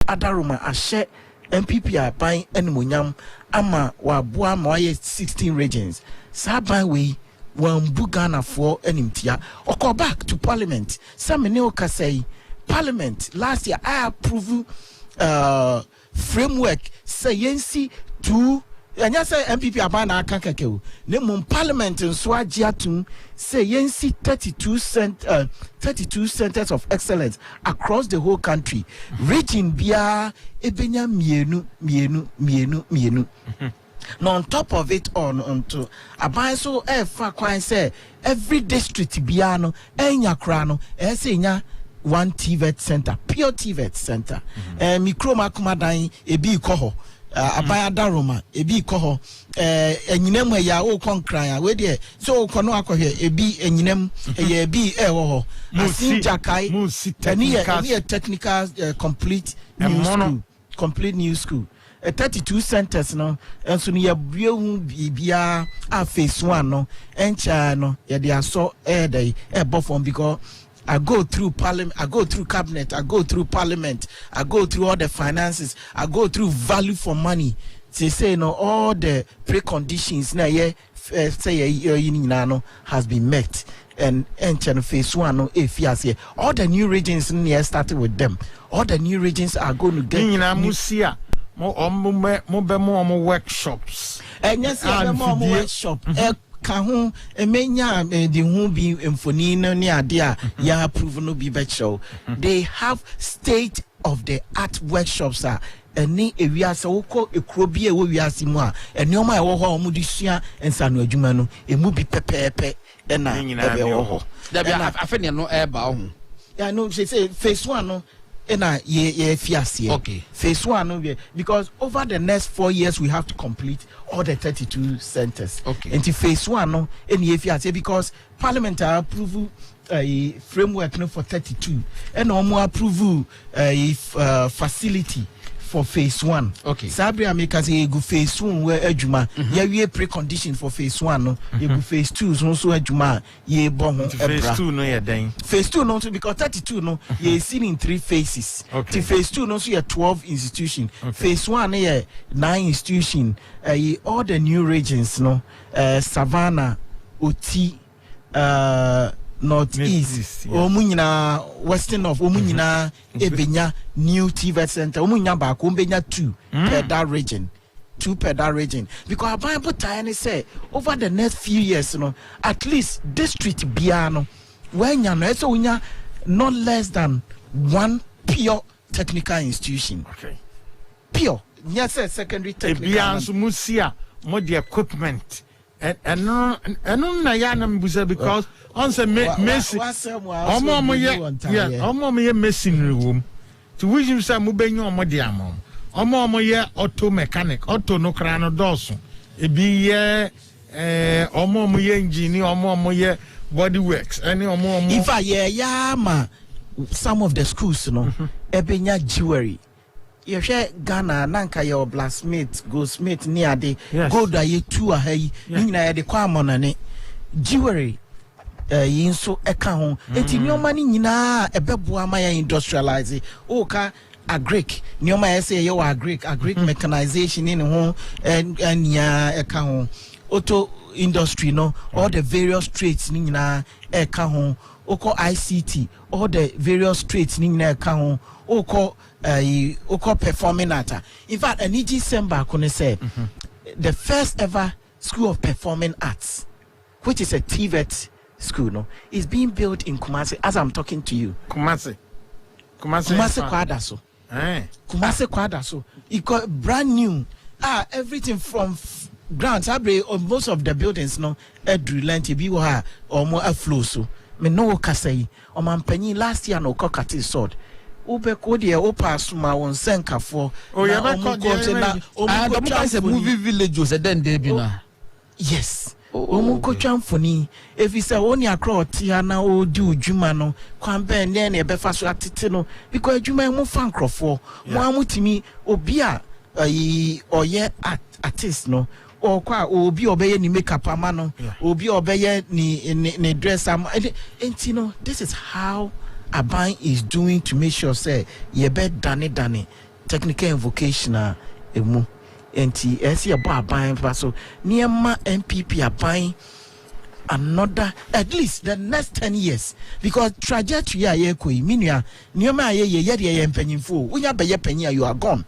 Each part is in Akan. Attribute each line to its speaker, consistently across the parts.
Speaker 1: Adaroma ashe MPP aban animonyam ama waboa ma 16 regions saban we wan bugana for animtia or back to parliament some neo kasei parliament last year I approve framework say yensi to and say MPP abana akankake ne parliament nso agiatum say yensi 32 centers of excellence across the whole country region bia ebenya mienu now on top of it onto aban so fa kwan say every district bia no enya kra no say nya one TVET center pure TVET center mikroma kumadan ebi koho abaya daroma ebi koho enyinem ya o konkran we de so kono akohwe ebi enyinem ya ebi ho asin jakai any technical complete new school 32 centers no enso no ya briehu bibia a phase 1 no encha no ya de aso dey bofom because I go through parliament, I go through cabinet, I go through parliament, I go through all the finances, I go through value for money. They say no all the preconditions na say has been met and channel phase 1 no if all the new regions near started with them. All the new regions are going to get more workshops. And yes, more workshop. Kahu emenya the who be emfonino ni adia ya approve no be bet show. They have state of the art workshops any area so ko ekrobi e wo wiase mu a enioma e wo ho omu disua ensanu adwuma no emu bi pepepe e na e be wo ho da bi afene no e ba ho ya no say phase 1 no ye fiasie. Okay. Phase 1 no because over the next 4 years we have to complete all the 32 centers. Okay. And phase 1 no ye fiasie because parliament approve a framework no for 32 and omo approve a facility for phase 1. Okay. Sabri America say go phase 1 where ejuma ye precondition for phase 1 no ye go phase 2 so ejuma ye bon
Speaker 2: phase 2 no ye den
Speaker 1: phase 2 no because 32 no ye seen in 3 phases. Okay. Phase 2 no so ye 12 institution. Okay. Phase 1 ye 9 institution all the new regions no Savannah, Oti, Northeast, Omunyina, Western of Omunyina, Ebenya, New TVET Center, Omunya Bak, Ombenya 2 per that region. 2 per that region. Because our Bible time say over the next few years, at least district Biano, when you know, so not less than 1 pure technical institution. Okay. Pure. Yes, secondary technical.
Speaker 2: Bian's Musia, more the equipment. And no na because on say Messi omo messing room to which you say mubenyo omo de amom omo ye auto mechanic auto no kra no doso e bi ye omo ye engineer omo ye body works any omo
Speaker 1: if I ya ma some of the schools ebenya jewelry you share Ghana nanka your blacksmith goldsmith ni ade gold aye 2 ahayi ni na ye de kwa monane jewelry yinso eka ho enti nyoma ni nyina ebeboa ma ya industrialize ka agric nyoma ye say ye wa agric mechanization ni ho ania eka ho auto industry no all the various trades ni nyina eka ho oko ICT all the various trades ni nyina eka ho oko performing art. In fact, Aniji Semba Kone said the first ever school of performing arts, which is a TVET school, is being built in Kumasi as I'm talking to you.
Speaker 2: Kumasi
Speaker 1: Kwadaso. Kumasi Kwadaso. It got brand new. Everything from grants. Most of the buildings edrulent bi wa or more flow so. Me no kasei. O man penny last year no kokati sword. Ube kodi ya opa suma won senka for
Speaker 3: a movie village was a den debina.
Speaker 1: Yes. Omuko chamfoni if it's a only across tiana o do jumano kwambe nene befa so atitino because juma mu fan crofo mo amutimi obia oye artist no or kwa obi obeye ni makeup amano obi obeye ni dress am and you know this is how Aban is doing to make sure say ye bet Danny technical and vocational emu enti esi abo aban pa so niema MPP aban another at least the next 10 years because trajectory ye koi minua niema ye de mpanyimfo unya beye panyi you are gone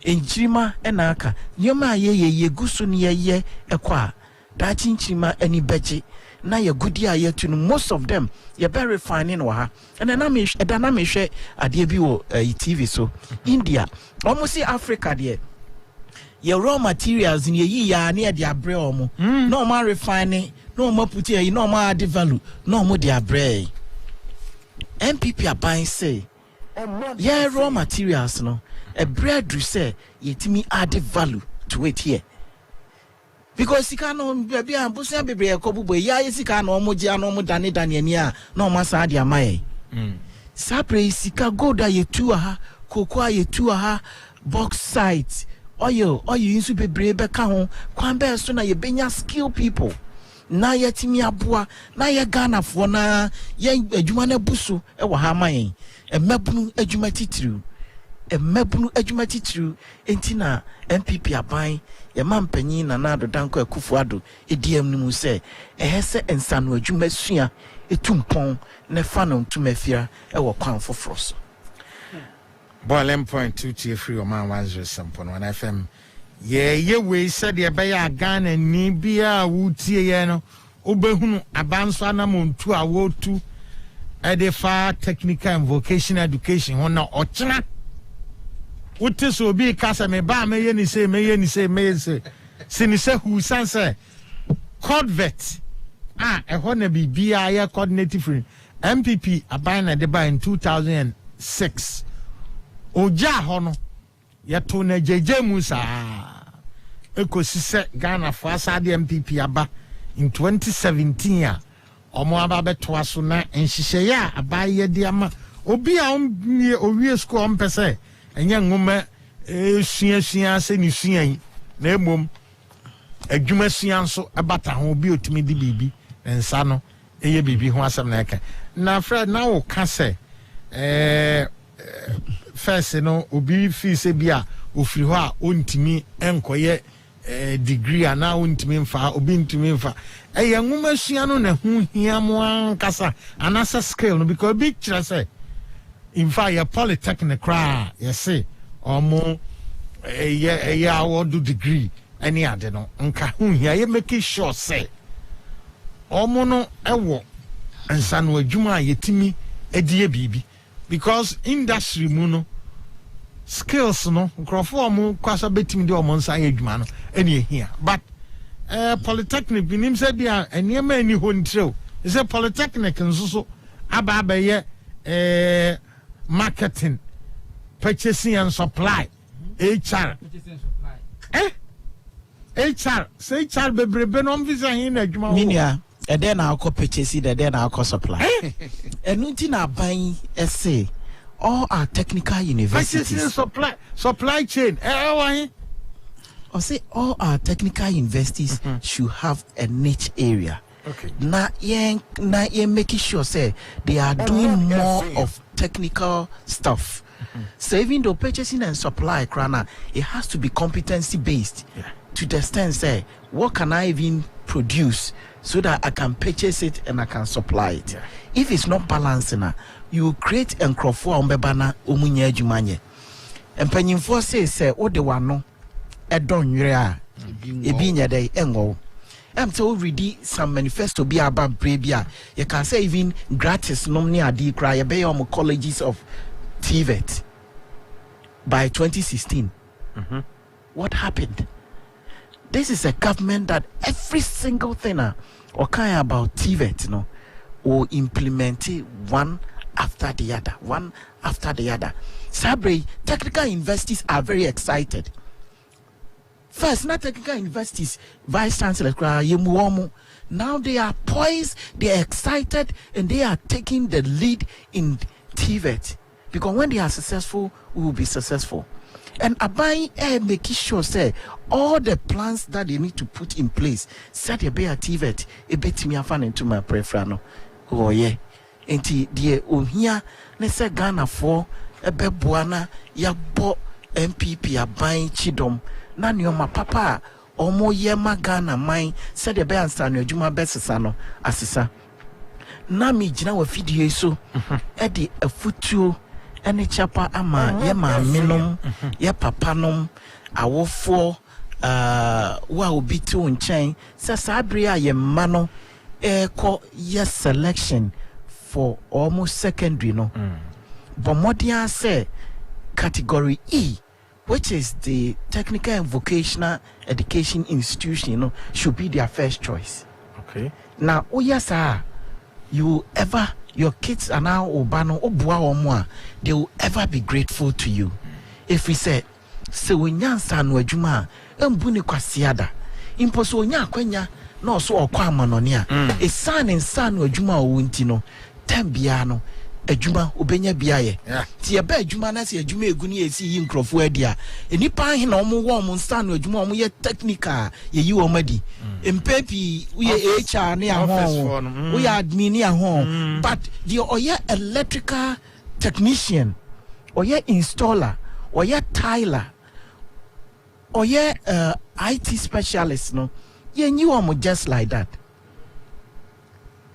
Speaker 1: enchirima enaka niema ye gusu ne ye ekwa da chinchirima eni beje na ye gudi aye to most of them ye be refining wa ha and na me hwe ade bi wo TV so India almost Africa there your raw materials in ye ya na de abre omo no ma refining no ma put here no ma add value no mo de abre MPP aban say yeah raw materials no a bread do say yetimi add value to it here because sika no bia ambusia bebre ekobubo ya sika no omoji ano omo dane ani a no ma sa de amaye sapre sika gold ayetu aha cocoa ayetu aha bauxite oil insu bebre be ka ho kwan be so na ye benya skill people na yetimi aboa na ye Ghana fo na ye adwuma na buso e wo ha man emabunu adwuma titiru entina MPP aban ye mampanyin na na dodanko akufuado ediam nimu se ehese ensano adwuma sua etumpon ne fa no ntumafia e wo kwan foforo
Speaker 2: Boiling point 2 free Oman 107.1 FM. Ye we said ye be ya Ghana ni bia wutie ye no obehunu abanso anamontu awotu edefa technical and vocational education hona ochina wote so bi kasa me ba me ye ni se sinise hu sanse CODVET eho na bibia ye coordinating free MPP abana de ba in 2006 oja hono yato na jeje musa ekosise Ghana for asade MPP aba in 2017 a omo aba beto aso na enhihye ya abaye de ama obi a owie school ompese enya ngoma sua se ni suan na emom adwuma sua nso abata ho obi otimi di bibi ensa no eye bibi ho asem na eka na Fred na wo ka se first no obi fi se bia ofiri ho a ontimi enkoye degree ana ontimi mfa obi ntimi mfa nguma sua no na hu hia mo ankasa anasa skill no because big kira say in fact your polytechnic cra yes say omo award degree any ade no nka hu hia ye make sure say omo no ewo ansa no adwuma yetimi edie bibi because industry mu no skills no nkrofo mu kwasa betim de omo nsa adwuma no ene ehia but polytechnic binim say bia eniema ani ho ntreo is a polytechnic nso aba ye marketing purchasing and supply HR HR say HR bebrebe no visa hin na adwuma
Speaker 1: minia and then I'll purchase it, and then I'll supply. And nothing ban essay all our technical universities.
Speaker 2: Supply chain.
Speaker 1: Or say all our technical universities should have a niche area.
Speaker 2: Okay.
Speaker 1: Now, making sure say they are doing more of technical stuff. So even though purchasing and supply, Krana, it has to be competency-based.
Speaker 2: Yeah.
Speaker 1: To the extent say, what can I even produce so that I can purchase it and I can supply it? Yeah. If it's not balancing, you create a crofo on bebana omunye jumanye. And penyinfo say, oh, the one no, don't yrea, ebinya day, engo. I'm so ready some manifesto be about brebia. You can say even gratis nomni adi cry a colleges of TVET by 2016. What happened? This is a government that every single thing or kind about TVET, will implement it one after the other. Sabre, technical universities are very excited. First, not technical universities, vice chancellor, now they are poised, they are excited, and they are taking the lead in TVET. Because when they are successful, we will be successful. And Abai making sure say all the plans that they need to put in place, set a bear TVET, a bit me a fan into my prefrano. Oh yeah. And the here, let's say Ghana for ebe buana ya bo MPP aban chidom na nioma papa omo ye magana man said the be ansa no adwuma besesa no asesa na mi gina wa fidie so e de afutuo ene chapa ama ye ma menom ye papa nom awofo wa obi to nchen se sabria ye ma no ko ye selection for almost secondary no but modern say category E, which is the technical and vocational education institution, you know, should be their first choice.
Speaker 2: Okay.
Speaker 1: Now, oh yes, your kids are now obano obua omwa, they will ever be grateful to you. If we say, so when yansa no adwuma, embuni kwasiada, imposo nya kwenya no so okwa manonia. A son and son no adwuma owuntino, tembiano. Ejuma obenya biaye ti ebe ejuma na se ejuma eguni esi yi nkrofo adia enipa hin na omo wo omo stand ejuma omo ye technical ye yi omadi empepi we HR ne ahon we admin ne ahon but the oye electrical technician oye installer oye tiler oye IT specialist no ye nyi omo just like that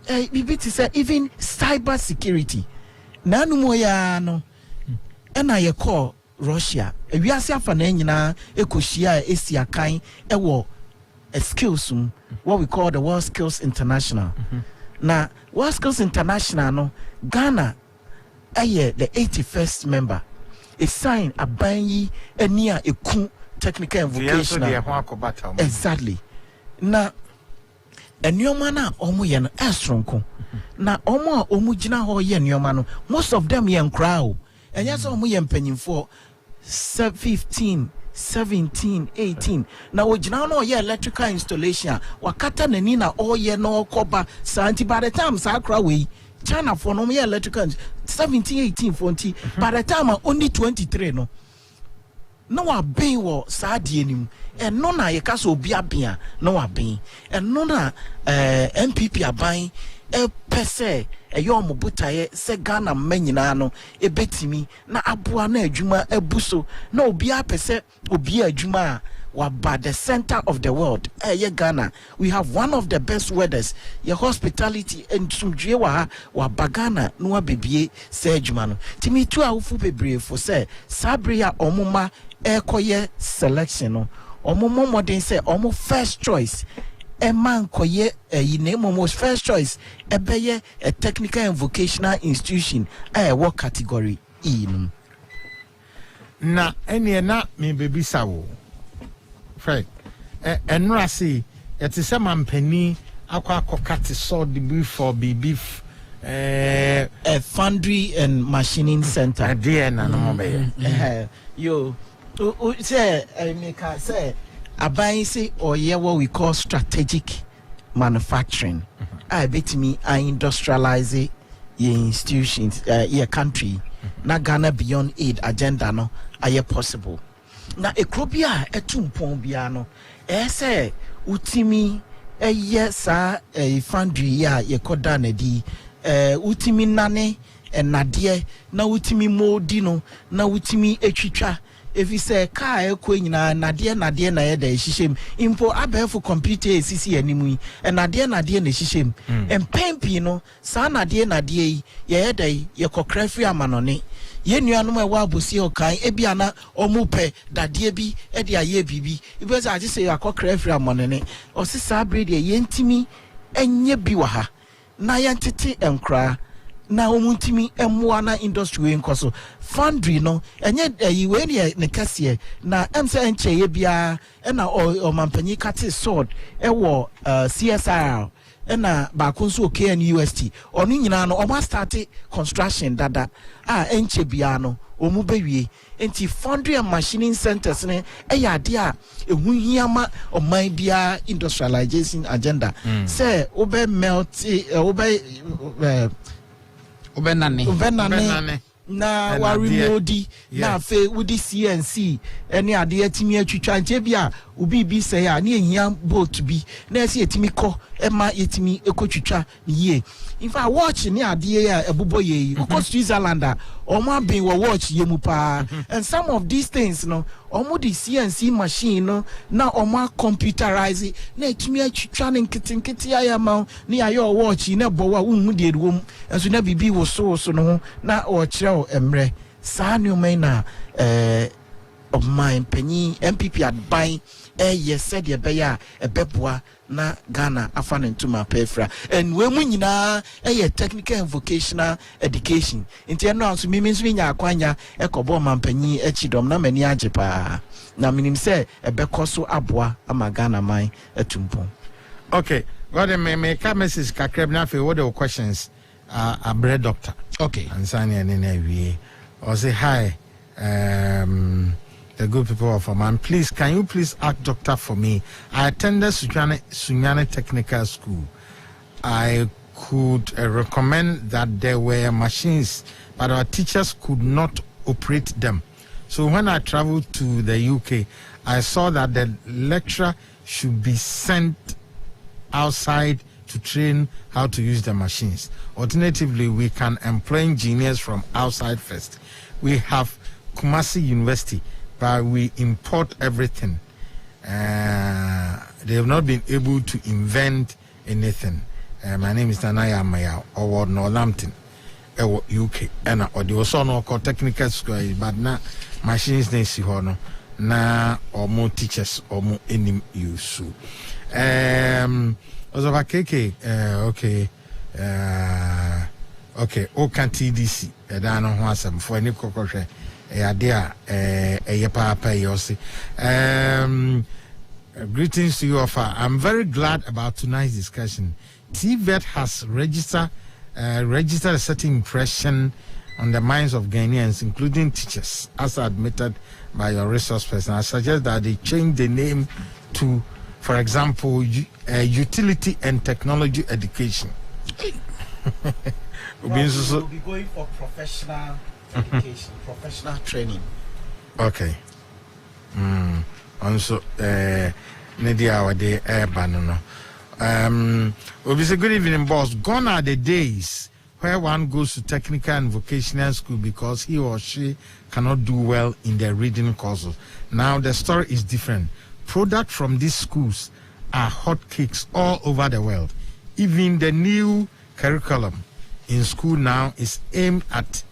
Speaker 1: bibiti say even cyber security nanu moya no ena ye call Russia ewiase afa na nyina ekohia esiakan ewo skills what we call the World Skills International na World Skills International no Ghana the 81st member a sign abanyi enia eku technical and vocational exactly na enyoma na omo ye no estronko na omo a omo gina ho ye enyoma no most of them ye nkra o enya so omo ye mpanyimfo 15 17 18 na ogina no ye electrical installation wakata nani na oye no koba santi by the time sakra we China for no ye electrical 17 18 40 by the time only 23 no no wa ben wo saadie nim eno na ye ka so obi abia no wa ben eno na MPP aban pese eyom butaye se Ghana manyina no ebetimi na aboa na adwuma ebuso na obi apese obi adwuma wa by the center of the world Ghana we have one of the best weathers your hospitality and sumdwe wa bagana no wa bebie se adwuma no timi tu awufu bebre fo se sabria omuma ekoye selection no omo modern say omo first choice a man koye most first choice ebeye a technical and vocational institution what category E
Speaker 2: na ene na me bebi sawo Fred enra si yete se mampani akwa so the beef for beef
Speaker 1: a foundry and machining center
Speaker 2: na no be
Speaker 1: yo say make say aban say or what we call strategic manufacturing I bet me I industrialize your institutions your country na Ghana beyond aid agenda no aye possible na ekrobia etumpon bia no say utimi sa foundry ya ye koda na di utimi nane enade na utimi modi no na utimi etwitwa if you say car ekwo nyina nade na ye da hihiem impo abefo computer esisi animu and nade na hihiem empempi no sa nade yi ye da ye kokra free amanone ye nuanom e wa abosi okan ebia na omupe dade bi e de aye bibi ibe say age say akokra free amanone o se sa breed ye ntimi enye bi wa ha na ye ntete enkra na omuntimi emwa na industry nkoso foundry no enye we ne kase na emse enche ye bia na o mampanyi kate sword ewo CSR na ba konso KN UST onu nyina no o ma start construction dada enche bia no omu bewie enti foundry and machining centers ne ade a ehu hiama o man bia industrialization agenda say obe melt Ubenane na warimodi na fe wudi CNC eni ade atimi atwitwa nche bia ubi bi say a na ehia boat bi na ese etimi ko ema etimi ekotwitwa ye in fact watch ni ade ya ebubo ye ko Switzerland Oma be watch yemupa. And some of these things, no, omo the CNC machine, no, now oma computerize it. Na etumi atwitwa nkiti ayama ni ayo watch na bowa unmu room. And so na bibi wo so no na o kire emre. Saa nneɛma na of mine penny MPP adban yes said ye beya a beboa na Ghana afan into my pefra and we mu nyina technical and vocational education nti no so means we nya akwanya ekobo mampanyi echidom na mani ajepa na minim say ebekoso aboa ama Ghana man atumpo.
Speaker 2: Okay, what me ka message kakreb na fe what the questions a bread doctor. Okay, ansani ene wie or say hi the good people of Oman, please, can you please ask doctor for me? I attended Sunyani Technical School. I could recommend that there were machines, but our teachers could not operate them. So when I traveled to the UK, I saw that the lecturer should be sent outside to train how to use the machines. Alternatively, we can employ engineers from outside first. We have Kumasi University, but we import everything. They have not been able to invent anything. My name is Nanaya Maya, or Northampton, UK. And they also know called technical school, but now machines they see hono na or more teachers or more any use. Also, okay, okay. Okan TDC. I don't know what's for any cockroach. Greetings to you, Offer. I'm very glad about tonight's discussion. TVET has registered a certain impression on the minds of Ghanaians, including teachers, as admitted by your resource person. I suggest that they change the name to, for example, utility and technology education.
Speaker 1: We'll be going for professional education, professional training. Okay.
Speaker 2: Also, Nadia, our day air banner. Well, it's a good evening, boss. Gone are the days where one goes to technical and vocational school because he or she cannot do well in their reading courses. Now the story is different. Products from these schools are hotcakes all over the world. Even the new curriculum in school now is aimed at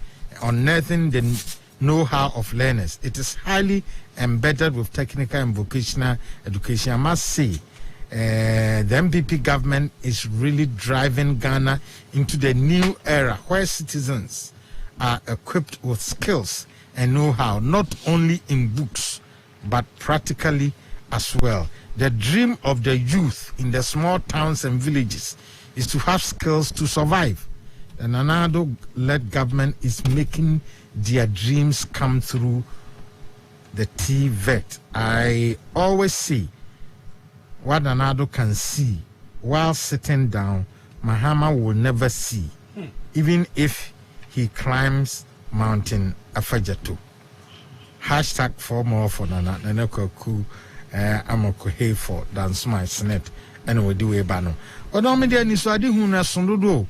Speaker 2: unearthing the know-how of learners. It is highly embedded with technical and vocational education. I must say, the MPP government is really driving Ghana into the new era where citizens are equipped with skills and know-how, not only in books, but practically as well. The dream of the youth in the small towns and villages is to have skills to survive. The Nanado-led government is making their dreams come through the TVET. I always see what Nanado can see while sitting down, Mahama will never see, even if he climbs Mountain Afajato. Hashtag for more for Nanaku Amokohe for Dance My Snap and we do a banner. Or no media Niswadi Huna Sundudo.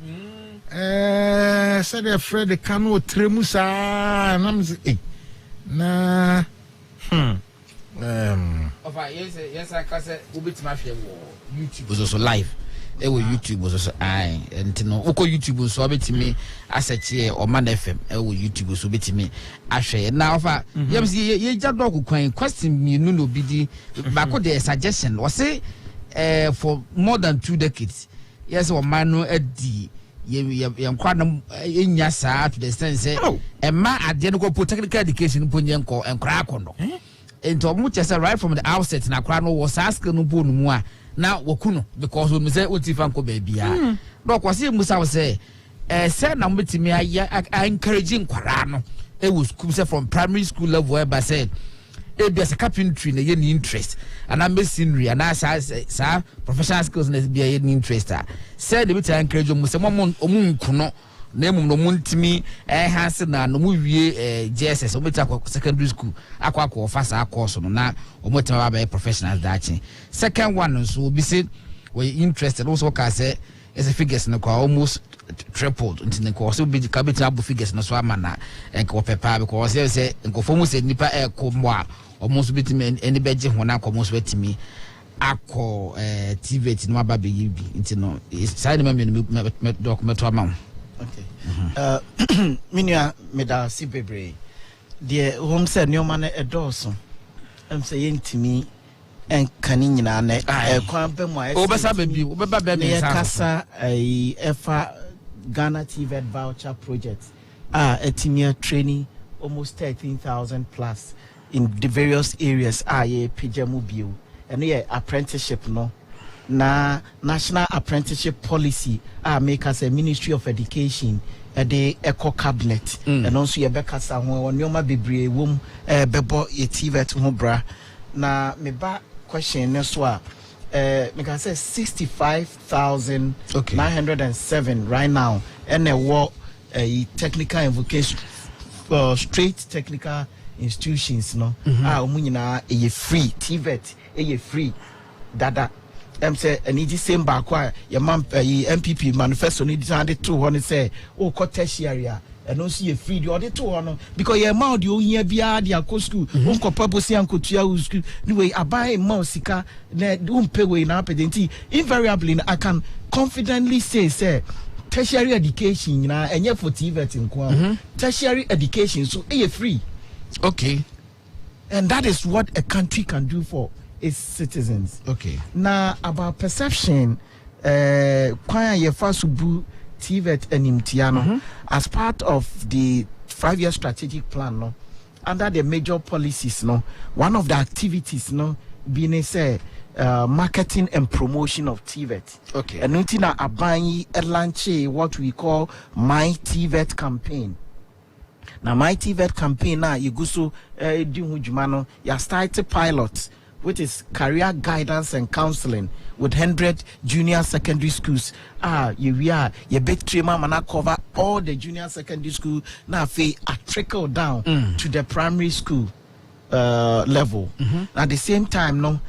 Speaker 2: Said a Fred the Cano Tremusa and I'm saying, nah.
Speaker 3: Yes, I can say, YouTube was also live. YouTube was also and no YouTube was so bit me as a chair or Man FM. YouTube was so bit me. I share now. Ye dog question me no bidi back the suggestion was say for more than 2 decades. Yes, or man Eddie. Yam quantum in Yasa to the sense, and ma at the technical education punyanko and cracono. And to much as right from the outset, Nakrano was asking Ubunua now Wakuno because we say Utifanko baby. Doc was here, Musa say, said number to me, I encouraging Quarano. It was from primary school level where I said, there's a carpentry in the interest, and I'm missing and I say, professional skills and be an interest. Said the bit I encourage you, Musamon Omunkuno, name no Muntimi, Hansen, and movie JSS, or secondary school, Aqua, fast course, or not, or whatever professional dating. Second one, so be said, we're interested also, can say, as a figures in the almost tripled into the course. Will be the capital abu figures na so amana and ko pepa because say nko fomu say nipa e ko mo almost bit me any beje hona ko almost bit me akọ TVET no aba be yibi into no side me document amount. Okay.
Speaker 1: Minia meda si bebre de home said no man e doso am say yentimi en kani nyina na kwan be mo
Speaker 3: obesa baby obeba be
Speaker 1: kasa efa Ghana TVET voucher project etimia training almost 13,000 plus in the various areas ye pijamu bio and yeah apprenticeship no na national apprenticeship policy make us a Ministry of Education the eco cabinet and also ye bekasa ho onyoma bebre wom bebo ye TVET ho bra na me ba question ne so me can say 65,907 right now and a technical and vocational straight technical institutions no omunyina e free TVET e free dada say any same back your MPP manifesto need to 200 say oh tertiary and also you free the other 200 because your mouth you here bia dia ko school unko purpose and kotua school anyway abai mausika na pay we na pedenti invariably I can confidently say tertiary education na enye for TVET nko tertiary education so e free.
Speaker 3: Okay.
Speaker 1: And that is what a country can do for its citizens.
Speaker 3: Okay.
Speaker 1: Now about perception, kwanya yefa subu TVET enimtiano as part of the 5-year strategic plan no, under the major policies no, one of the activities no being say marketing and promotion of TVET.
Speaker 3: Okay.
Speaker 1: And nutina abanyi launch what we call My TVET campaign. Now My TVET campaign now you go so no you start pilot which is career guidance and counseling with 100 junior secondary schools. You bet trema mana cover all the junior secondary school now a trickle down to the primary school level. At the same time no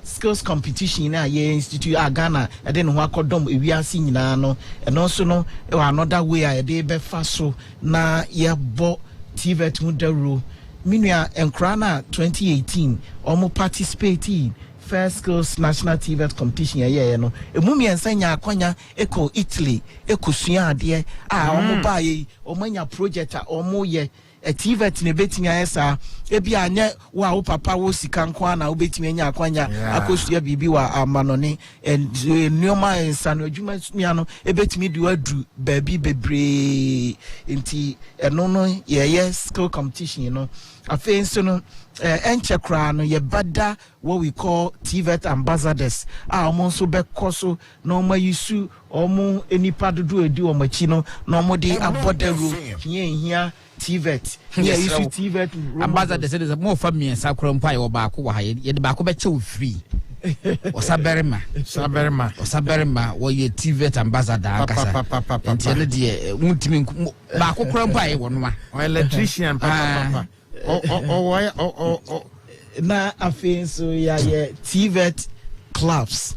Speaker 1: skills competition na ye institute Ghana and then wakodom we are seeing no and also no another way I dey be faso na ye bo TVET mudaro minua enkrana 2018 omo participate first skills national TVET competition ye no emumi ensanya akwanya eko Italy eko sua ade omo ba ye omo nya project omo ye a TVET ne betimi ayesa ebi anye wa papa wo sika nko na wo betimi anya akwanya akosua bibi wa amanone nneoma ensano adwuma sua no ebetimi di wadu baabi bebre enti eno no ye skill competition no afei nso no enchekra no ye bada what we call TVET ambassadors omo nso bekoso na omo yisu omo enipa dodo edi omo chi no na omo de abodaru hia TVET yeah you see TVET
Speaker 3: ambassador said is more for me and sakro mpa yo ba ko wa ye de ba ko be che free osaberema wo ye TVET ambassador akasa ntele de mutimi ba ko kro mpa ye wo no
Speaker 2: electrician papa
Speaker 1: na afin so ya ye TVET clubs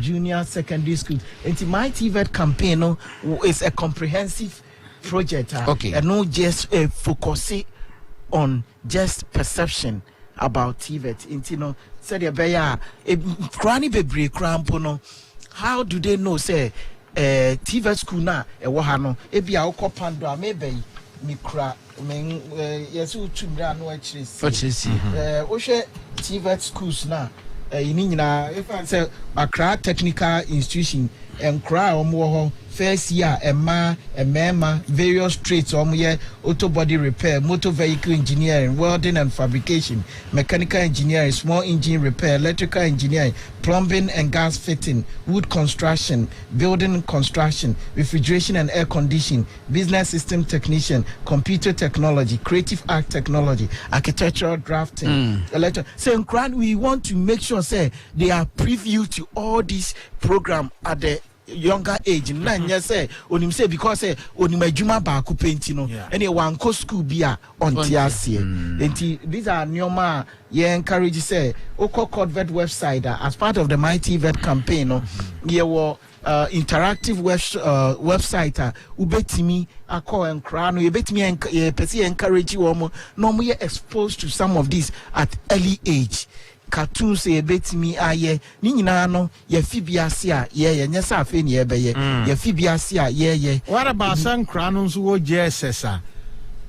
Speaker 1: junior secondary school and My TVET campaign no is a comprehensive project and not just focusing on just perception about TVET into no said ya beya krani bebre krampo no how do they know say TVET school na e wo ha no e bia wo kopando amebe mikra men yesu tumra no akire si wo hwe TVET schools na ini nyina if I say Accra Technical Institution and cry omo first year emma various trades omo auto body repair, motor vehicle engineering, welding and fabrication, mechanical engineering, small engine repair, electrical engineering, plumbing and gas fitting, wood construction, building construction, refrigeration and air conditioning, business system technician, computer technology, creative art technology, architectural drafting, so we want to make sure say they are preview to all these program at the younger age nanya say onim say because say onim adwuma ba ko penti no ene wan ko school bia on tiasie enti these are nyoma ye encourage say oko convert website as part of the My TVET campaign no ye wo interactive website ubetimi akọ enkra no yebetimi pesi encourage womo no mo ye exposed to some of these at early age. Cartoons ebetimi aye ni nyina no ye fibiase a ye nyesa afi ne ye beye ye fibiase a ye
Speaker 2: what about some crowns wo JSS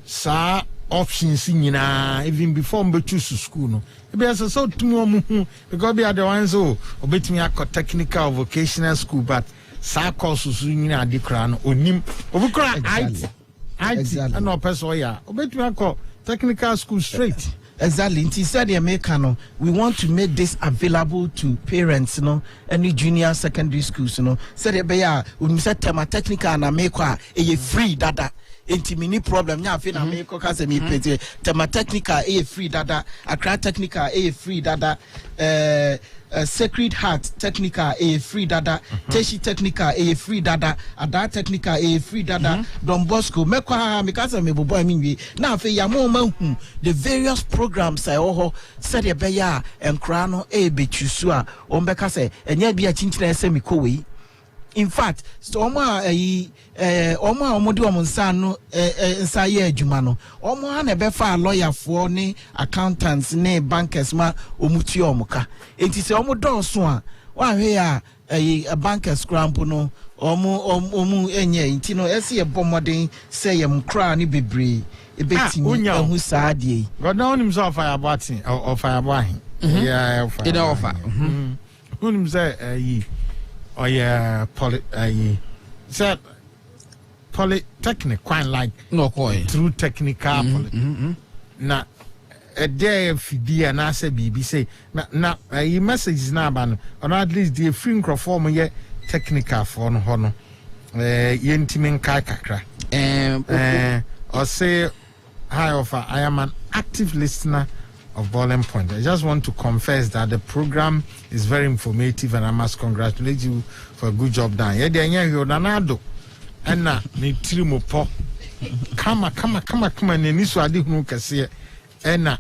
Speaker 2: sa options nyina even before mbe choose school no e be so tumo mu because be the ones who obetimi akọ technical or vocational school but sa courses nyina ade kra no onim obukra IT and no person ya obetimi akọ technical school straight.
Speaker 1: Exactly. He said, we want to make this available to parents, any junior secondary schools, Said, when you said tema technical and make a free data. Mini problem nya afi na me ko kase me pete tema technical free data akra technical free data Sacred Heart technical free data Teshi technical free data Ada technical free data Don Bosco me kwa me kase me bobo mi na afi ya mo mahu the various programs I oho said e be ya enkra no betusu a o be kase enya bia chinchina se me ko we. In fact, so omo di omo nsa no nsa ye adwuma no omo ha na be fa lawyer for ni accountants ni bankers ma omuti omo ka enti se omo don so a wa hwe a bankers cramp no omo enye enti no ese ye bomoden say ye mkra ni bebre ebetimi ehu saade
Speaker 2: god know himself fire button or fire boy yeah
Speaker 3: it offer
Speaker 2: him say or yeah, polytechnic, quite like
Speaker 3: no quite
Speaker 2: through technical. Now, a day of the and I say, BB say, now, a message is now, or at least the free microphone, yet technical for no honor, yentimin kakakra, or say, hi, offer, I am an active listener of Boiling Point. I just want to confess that the program is very informative and I must congratulate you for a good job done. Yeah, you Nanado. And na ni trimo po. Come and ni so ade hunu kase. And na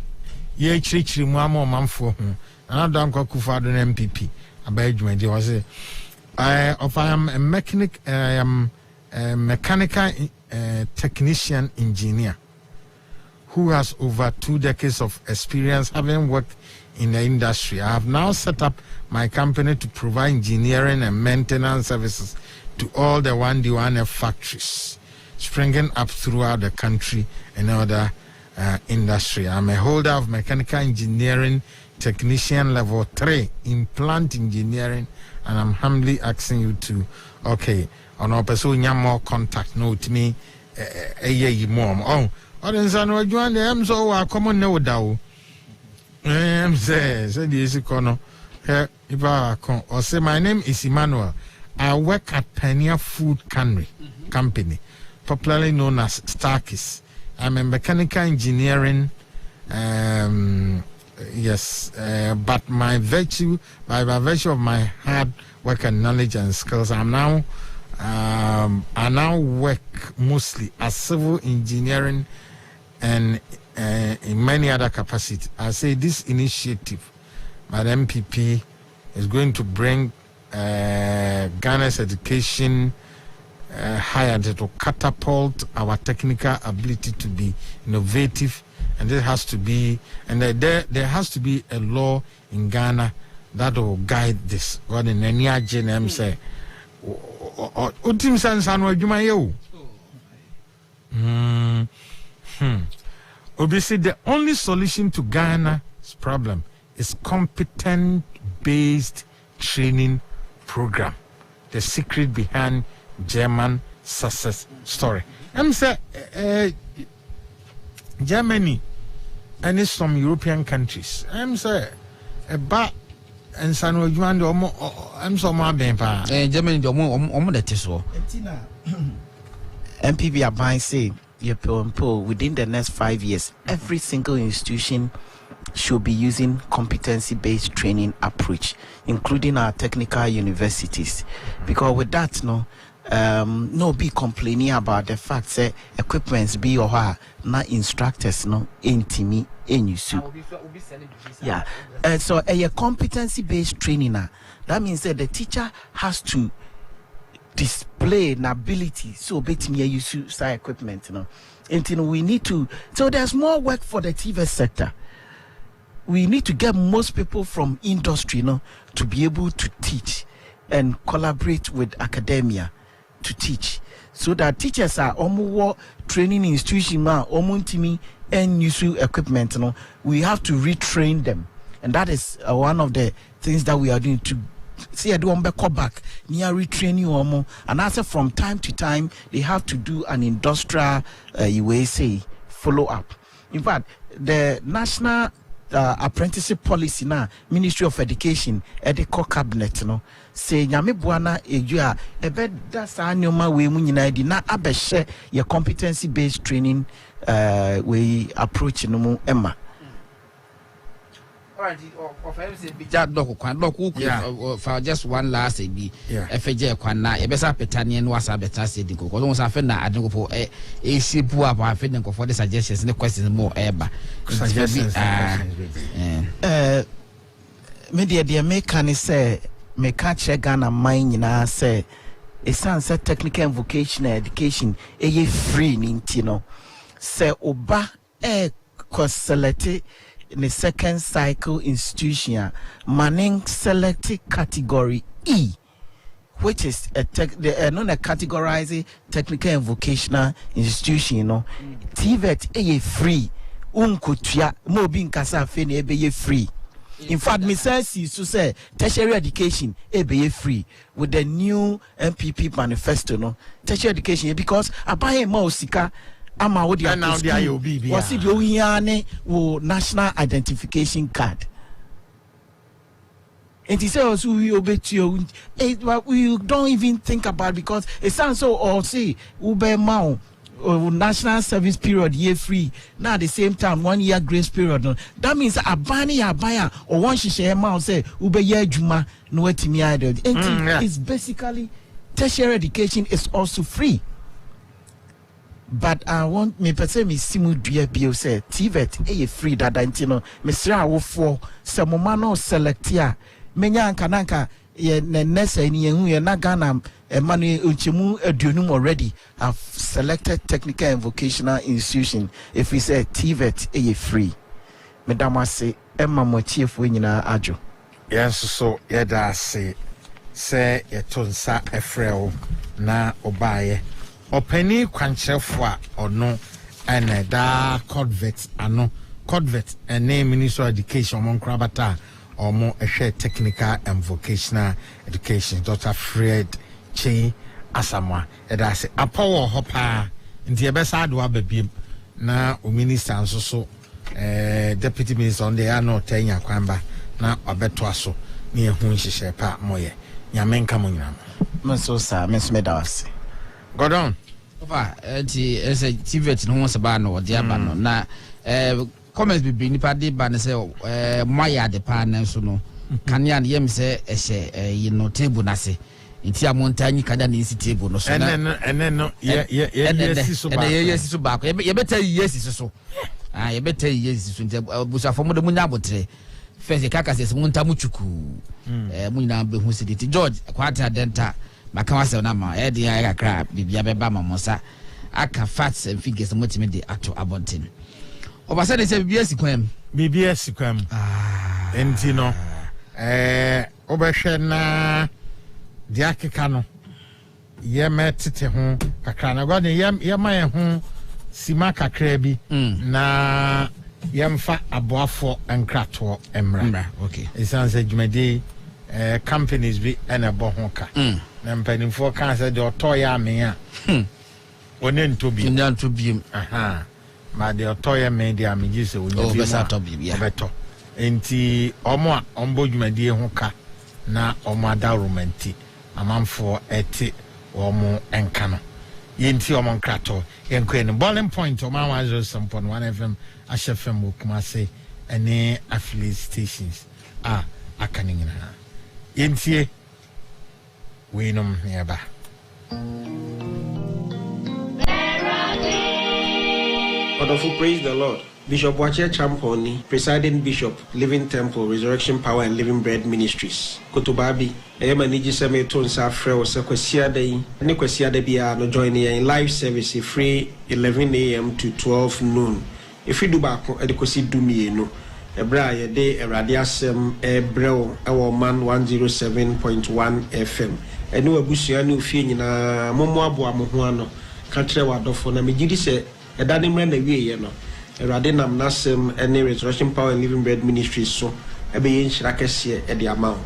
Speaker 2: ye chirichiri mu ama manfo ho. Anado anko kufa do MPP. Abadwuma dey was say I am a mechanic I am a mechanical technician engineer who has over 2 decades of experience having worked in the industry. I have now set up my company to provide engineering and maintenance services to all the 1D1F factories springing up throughout the country and other industry. I'm a holder of mechanical engineering technician level 3 in plant engineering, and I'm humbly asking you to, on our person more contact note me mom. Others are no join them so are common no doubt. Says the Isikono. If I or say my name is Emmanuel. I work at Pioneer Food Company, popularly known as Starkis. I'm a mechanical engineering but by virtue of my hard work and knowledge and skills, I now work mostly as civil engineering and in many other capacities. I say this initiative by the MPP is going to bring Ghana's education higher, to catapult our technical ability to be innovative, and there has to be a law in Ghana that will guide this. What in any GNM say? Utim Sansano Jumayo. Obviously, the only solution to Ghana's problem is competent-based training program. The secret behind German success story. I'm saying Germany and some European countries. I'm saying about and San Juan. I'm so more bempa.
Speaker 3: Germany, that is so.
Speaker 1: MPB Abai say within the next 5 years, every single institution should be using competency-based training approach, including our technical universities. Because with that, no be complaining about the fact that equipments be or not instructors intimi enyusu. Yeah. So a competency-based training that means that the teacher has to display an ability so bet me use side equipment, you know. And you know, we need to, so there's more work for the TVET sector. We need to get most people from industry, you know, to be able to teach and collaborate with academia to teach, so that teachers are almost training institution and use equipment, you know. We have to retrain them, and that is one of the things that we are doing to see. I do go back near retraining and also from time to time they have to do an industrial follow up. In fact, the national apprenticeship policy now, Ministry of Education at the core cabinet, say nyame buana ejua ebe da sa nyoma we mu nyina di na abehye your competency based training we approach no mu emma.
Speaker 3: Alright, of MC bija doko kwan doko for just one last be FJ kwan na e besa petane no asa beta se di ko so sa fe na adin ko po e sipu apa fe den ko for the suggestions ne questions more eba suggestions
Speaker 1: media de make can say me catch Ghana mine nyina say e san say technical and vocational education e free ni ntino say oba select in the second cycle institution manning selected category E, which is a categorizing technical and vocational institution, you know. TVET a free unkutia mo bin kasa fe na ebe free. In fact, me says to say tertiary education be free with the new MPP manifesto, no tertiary education, because abaye ma osika ama wo dia was it the national identification card. And he says also we obey you, we don't even think about, because it sounds so or say ube mao national service period year free now at the same time 1 year grace period, no. That means a buyer or one share mount say ube year juma no etimi idol. It's basically tertiary education is also free. But I want me per se me simu dua bio say TVET e free dada ntino me sra wo for se mo ma no select ya menya anka ye nessa ni hu ye na Ghana ma no onchemu aduonum already have selected technical and vocational institution. If we say TVET e free, madam say emma mo chiefo nyina ajo.
Speaker 2: Yes, so ye da say ye tonsa efreo na obaye openi kwanchefo a ono ene da CODVET ano CODVET ene Ministry of Education mon krabata omo ehwe technical and vocational education Dr. Fred Chi Asamwa eda se apowo hopa nti ebesa do ababiem na o minister nso so deputy minister on the ano tenya kwamba na obeto aso ne ehu nhihye pa moye nyamenka mo nyina
Speaker 1: mo so sa mesmedawase
Speaker 2: God on.
Speaker 3: Papa, it's a TVET no one's about no diaba no. Na comments be nipa de ba ne say moya de pa na so no. Kanya yem say you know table na se. Nti amonta nyi kada na si table no so na.
Speaker 2: No yes so ba.
Speaker 3: Yes so ba. You better yes so. You better yes so nti busa for mo de munya botre. First kaka say munta muchuku. Munya be hu siditi George kwata denta. Maka wase na ma e dey akra bibia beba mamosa aka facts and figures motimi dey ato abontin obasa dey say bibia sikwam enti no obehwe na dia akeka no ye metete ho kakra na god ye ma ye ho sima kakra bi na yemfa aboafo enkrato emra okay
Speaker 2: isanse jumadi companies bi ena bo ho ka na mpanimfo kan se de otoya me a onento bi aha ma de otoya me de amegi se onye bi obeto enti omo a ombo dwumadi ho ka na omo ada romanti amamfo eti omo enka no yenti omo nkrato yenkwe no boiling point omo 107.1 FM ashefem okumase ene affiliate stations akaningina yentie Winum nearby.
Speaker 4: Wonderful, praise the Lord. Bishop Wache Champoni, presiding Bishop, Living Temple, Resurrection Power and Living Bread Ministries. Kotobabi, maniji seme to nsa frɛ wo sɛ kwasia da yi ne kwasia da bia no join in live service free 11 a.m. to 12 noon. If you do back at the kosi dumienu, ebra ye de erade asem ebrel Oman 107.1 FM. Enu abusua ne ofie nyina momo aboa mo ho ano ka kyerɛ wadofo na megidi sɛ ɛda ne mra na wie ye no erade nam nasem ene Resurrection Power and Living Bread Ministries so ebe ye nhyira kɛse e de ama ho.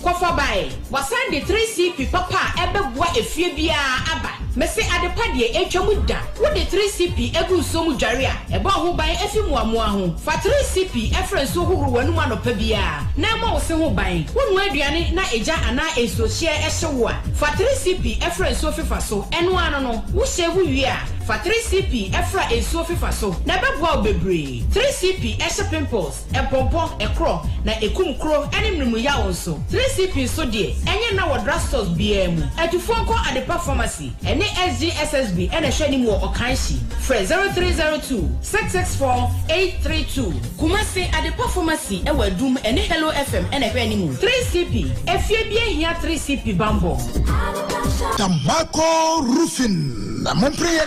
Speaker 5: Kofa bae wasan de 3CP papa ebeboa efie bia aba mese adepa de etwamu da wo de 3CP egu somu dware a eba ho ban efi muamoa ho fa 3CP efren so hohoro wanu anopa bia na ma wo se ho ban wonu aduane na eja ana eso hye ehyewo a fa 3CP efren so fifa so eno ano no wo hyewu wi a fa 3CP efra eso fifa so na beboa obebre 3CP ehye pimples epompo ekro na ekumkro animrimu ya wonso 3CP so de enye na wo drugstores bia mu atufonko adepa pharmacy ene SGSSB ene hwani mu okanshi fre 0302 664 832 Kumasi adepa pharmacy e wadum ene Hello FM ene hwani mu 3CP efie bia hia 3CP bambo
Speaker 6: Tobacco roofing na monpriye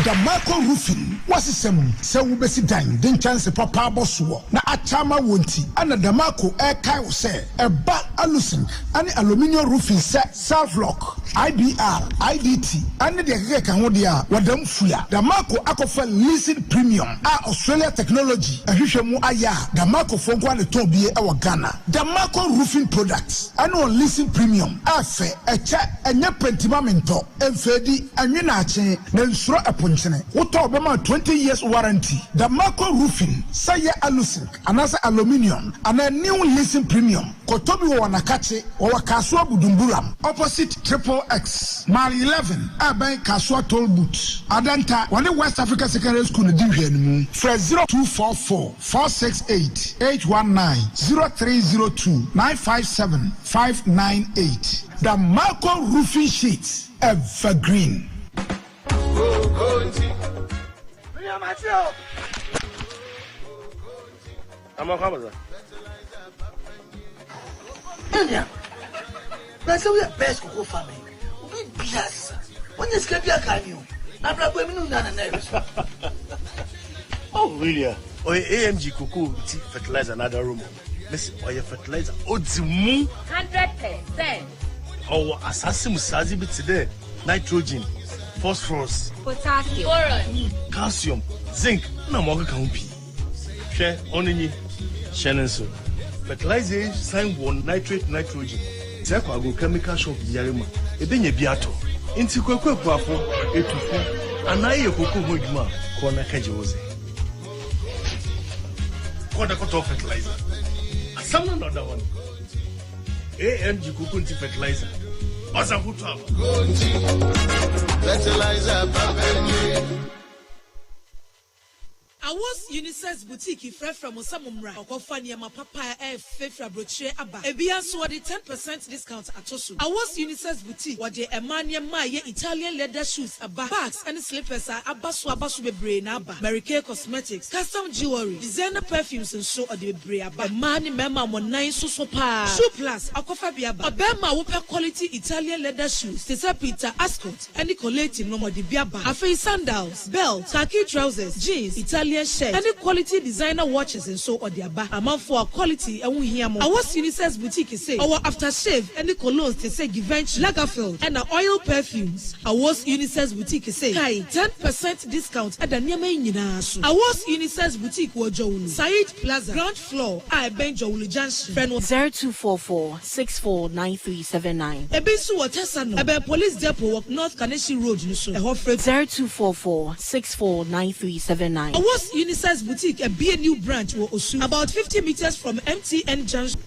Speaker 6: Tobacco roofing wasisem se wubesi dan den chance papa boso na achama wonti ana Tobacco kai wo se eba alusin ani aluminium roofing se self lock IBR IDT ani de keke kan ho de a wadam fua Tobacco akofa leasing premium a Australia technology ahwehwemu aya Tobacco fonko ane ton bie e wo Ghana Tobacco roofing products ani on leasing premium afe eche enye pentimamento emfedi anwe na ache na nsuro eponchene woto obema 20 years warranty. Tobacco roofing say alusin anasa aluminium and a new leasing premium. Kotobi wanakache wa Kaswa Budumburam opposite Triple X Mile 11 Abai Kaswa Toll Booth Adanta one West Africa Secondary School Division for 0244 468 819 0302 957 598. Tobacco roofing sheets evergreen.
Speaker 7: I'm a camera.
Speaker 8: Anya, that's how we are best cocoa family. We be yes. When you skip your canyon, I'm not going to none.
Speaker 7: Oh, really? Or AMG cocoa fertilizer another room. Miss, or your fertilizer. Oh, the moon
Speaker 9: 100%.
Speaker 7: Oh, assassin Musazi bit today. Nitrogen, phosphorus,
Speaker 9: potassium,
Speaker 7: calcium, zinc. No more can be. Share only Shannon so. Fertilizer sign one nitrate nitrogen. Zekwa go chemical shop yarima. Ebenye biato. Inti kwekwe kwafo etufu. Anaye koko hoduma kona kaje oze. Kwada koto fertilizer. Some another one. AMG koko nti fertilizer. Asa kutu
Speaker 10: fertilizer papenye.
Speaker 11: I was Unisex boutique from Osamumra, Okofania Papa Fefra Broche Abba. Ebia so the 10% discount at Tosu. I was Unisex boutique, what the Emania Maya Italian leather shoes, Abba, bags and slippers are Abasu Brain Abba, Mary Kay Cosmetics, custom jewelry, designer perfumes and so are the Breaba. Mani Mema 19 Sosopa. Shoe Plus, Akofabiaba. Abema Whoop quality Italian leather shoes, Tessa Peter Ascot, and Nicolette no more the Biaba. Afe sandals, belts, khaki trousers, jeans, Italian shirt, any quality designer watches and so on the aba. Amount for quality and we hear more. Our Unisex boutique say our aftershave and the colognes they say Givenchy, Lagerfeld and our oil perfumes. Our Unisex boutique say hi 10% discount at the Nyame Nyinasu. Our Unisex boutique Wajoulu Said Plaza ground floor I Benjoulu Junction
Speaker 12: 0244 649379.
Speaker 11: Ebensu Watesano Ebe Police Depot walk North Kaneshi Road Nusu.
Speaker 12: 0244 649379.
Speaker 11: Our Unisex boutique a new branch will Osu about 50 meters from MTN Junction.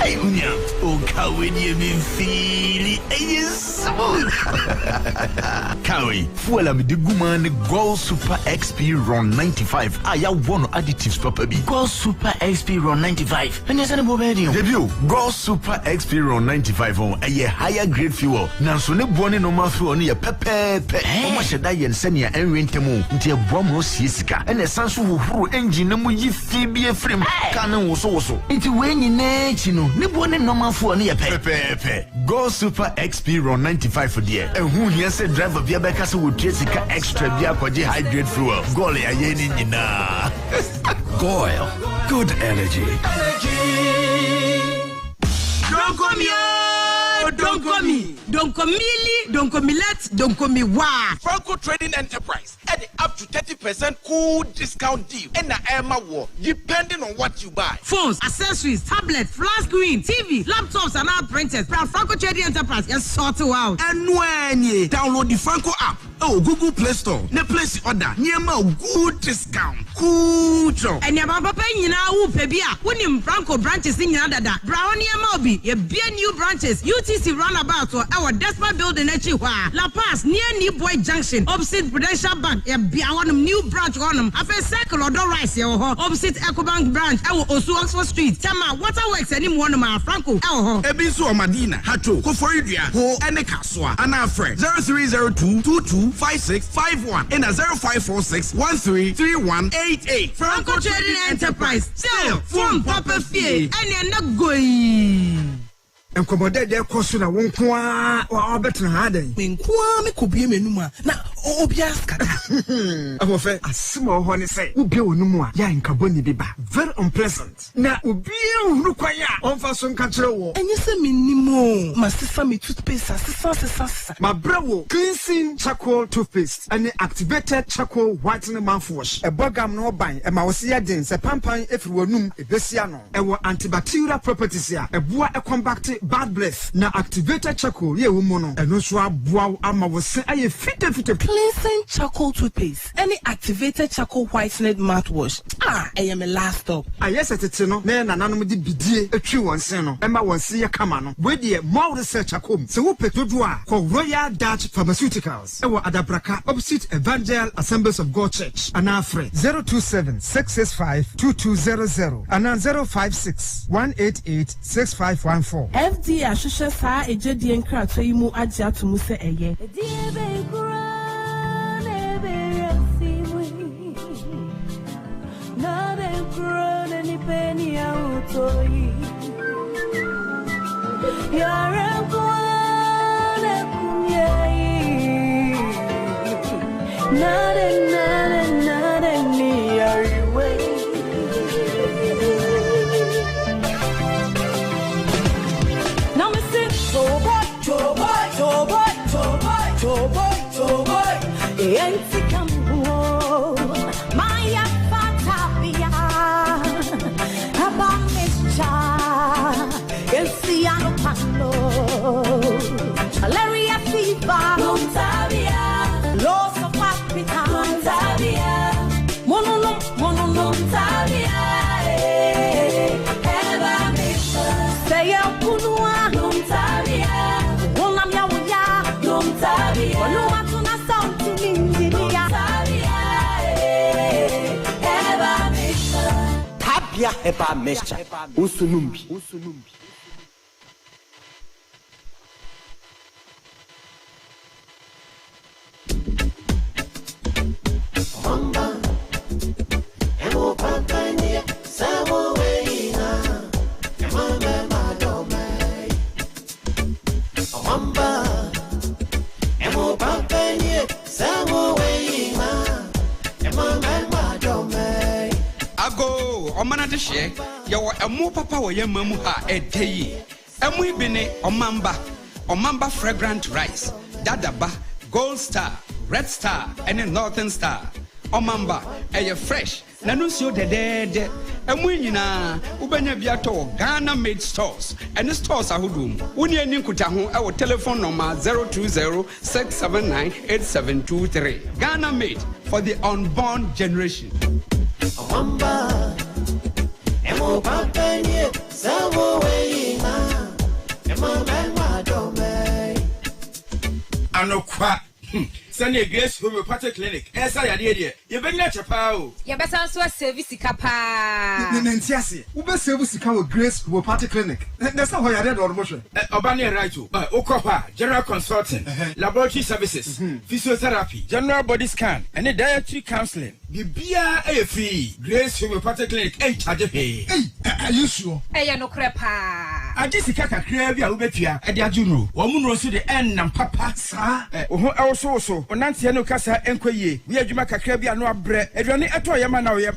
Speaker 8: Hey,
Speaker 13: Hey, Unya. Oh, Kawi, you mean feely. Smooth. Kawi, fuel am the Guman Gold Super XP Ron 95. I have one additives, Papa B. Gold Super XP Ron 95. And yes, I'm debut. Gold Super XP Ron 95 on a higher grade fuel. Now, so no one in no fuel near Pepe. How much a die and send you and rentamo until Bomo Siska and a Sansu who engine no more Phoebe frame. Canon was also. It's when you nature no one in no fuel near Pepe. Gold Super XP Ron 95 for dear. And who here said driver via Becassa would Jessica extra via high grade fuel. Golly, I ain't in na. Goyle, good energy.
Speaker 14: Don't come here, don't come me, don't come me, don't come me let, don't come me wah.
Speaker 15: Franco Trading Enterprise at up to 30% cool discount deal and the Emma war, depending on what you buy.
Speaker 14: Phones, accessories, tablets, flat screen, TV, laptops, and all printers. Franco Trading Enterprise, just sort it out.
Speaker 15: And when you download the Franco app, Google Play Store, ne place order, near good discount, cool job.
Speaker 14: And your papa paying now, Pebia, when Franco branches in Yada, Brownie Mobi, your bien new branches, UTC roundabout or our Despa building at Chihuahua, La Paz, near New Boy Junction, opposite Prudential Bank, a new branch on them. After Circle or Rice, opposite EcoBank branch, also Oxford Street, Tama, Waterworks, and one of my Franco,
Speaker 15: Ebiso Madina, Hato, Koforidia, Ho, and a Kaswa, and our friend 0302 225651 and a 0546 133188.
Speaker 14: Franco Trading Enterprise, sale from Papa Fee, and you're not going.
Speaker 6: And commodate their cost na won kwa or better harden.
Speaker 8: Me kwa me kobi menuma na obia skata.
Speaker 6: Amofe asimo ho ne say obi onumu a ya nkaboni biba very unpleasant. Na obi ehunu kwanya onfa so nka kire wo.
Speaker 8: Enye se minimo masisa me toothpaste asisa.
Speaker 6: Ma brewo cleansing charcoal toothpaste and activated charcoal whitening mouthwash. E bogam no ban e ma wo se yeden se pampan efiri wonum e besia no. E wo antibacterial properties ya e boa e combat bad breath na activated charcoal ye wo mono eno so aboa ama wo se aye fit
Speaker 8: cleansing charcoal toothpaste any activated charcoal whitening mouthwash I am a last stop
Speaker 6: yes etete no na nananom de bidie atwi won se no ema won se ye kama no we de more research akom se wo petodo a ko Royal Dutch Pharmaceuticals ewo Adabraka opposite Evangel Assemblies of God Church anafre 027-665-2200 and 056-188-6514
Speaker 8: FD ashusha sa ejedi enkrato yi mu agye atomu se eye na be krone ni peni autoyi yare kone kumyei nare ni ariwe Maya Fatapia Abamisha Elsiano Pano Alaria Fiba Montavia Loss of Papita Montavia Mono Tavia Abamisha Say Punua Montavia Wonamia Montavia Wanuatuna Sound India
Speaker 16: Tapia Eba Mesha Usunumbi Mamba Emo Pampania Samo Weina Emame Madome Mamba Emo Pampania Samo Weina Emame Madome
Speaker 17: Ago, Omana de She, your Emo Papa or Yamamu ha a day. Emu Bene, Omamba fragrant rice, Dadaba, Gold Star, Red Star, and a Northern Star. Omamba, a fresh, Nanusio de dead, Emuina, Ubenya Biato, Ghana made stores, and the stores are Hudum. Unia Ninkutahu, our telephone number 020-679-8723. Ghana made for the unborn generation.
Speaker 16: Emo Pampania, Samo Weina.
Speaker 15: anokwa send a grace homeopathic clinic esa ya de ye be nya chepa o
Speaker 9: ye be san so service kapa
Speaker 18: nentiase wo be service ka wo grace homeopathic clinic that's not how ya de do motion
Speaker 15: oba ne right o ukwa general consulting laboratory services physiotherapy general body scan and dietary counseling bibia e free grace homeopathic clinic e charge pay
Speaker 18: are you sure
Speaker 9: ya no krepa
Speaker 15: ajisika kakra bia wo betua e de ajuno wo mu no so de ennam papa sa ho so onantia no kasa enkoye we adwuma kakra bia no abrɛ aduane eto yema na wo ya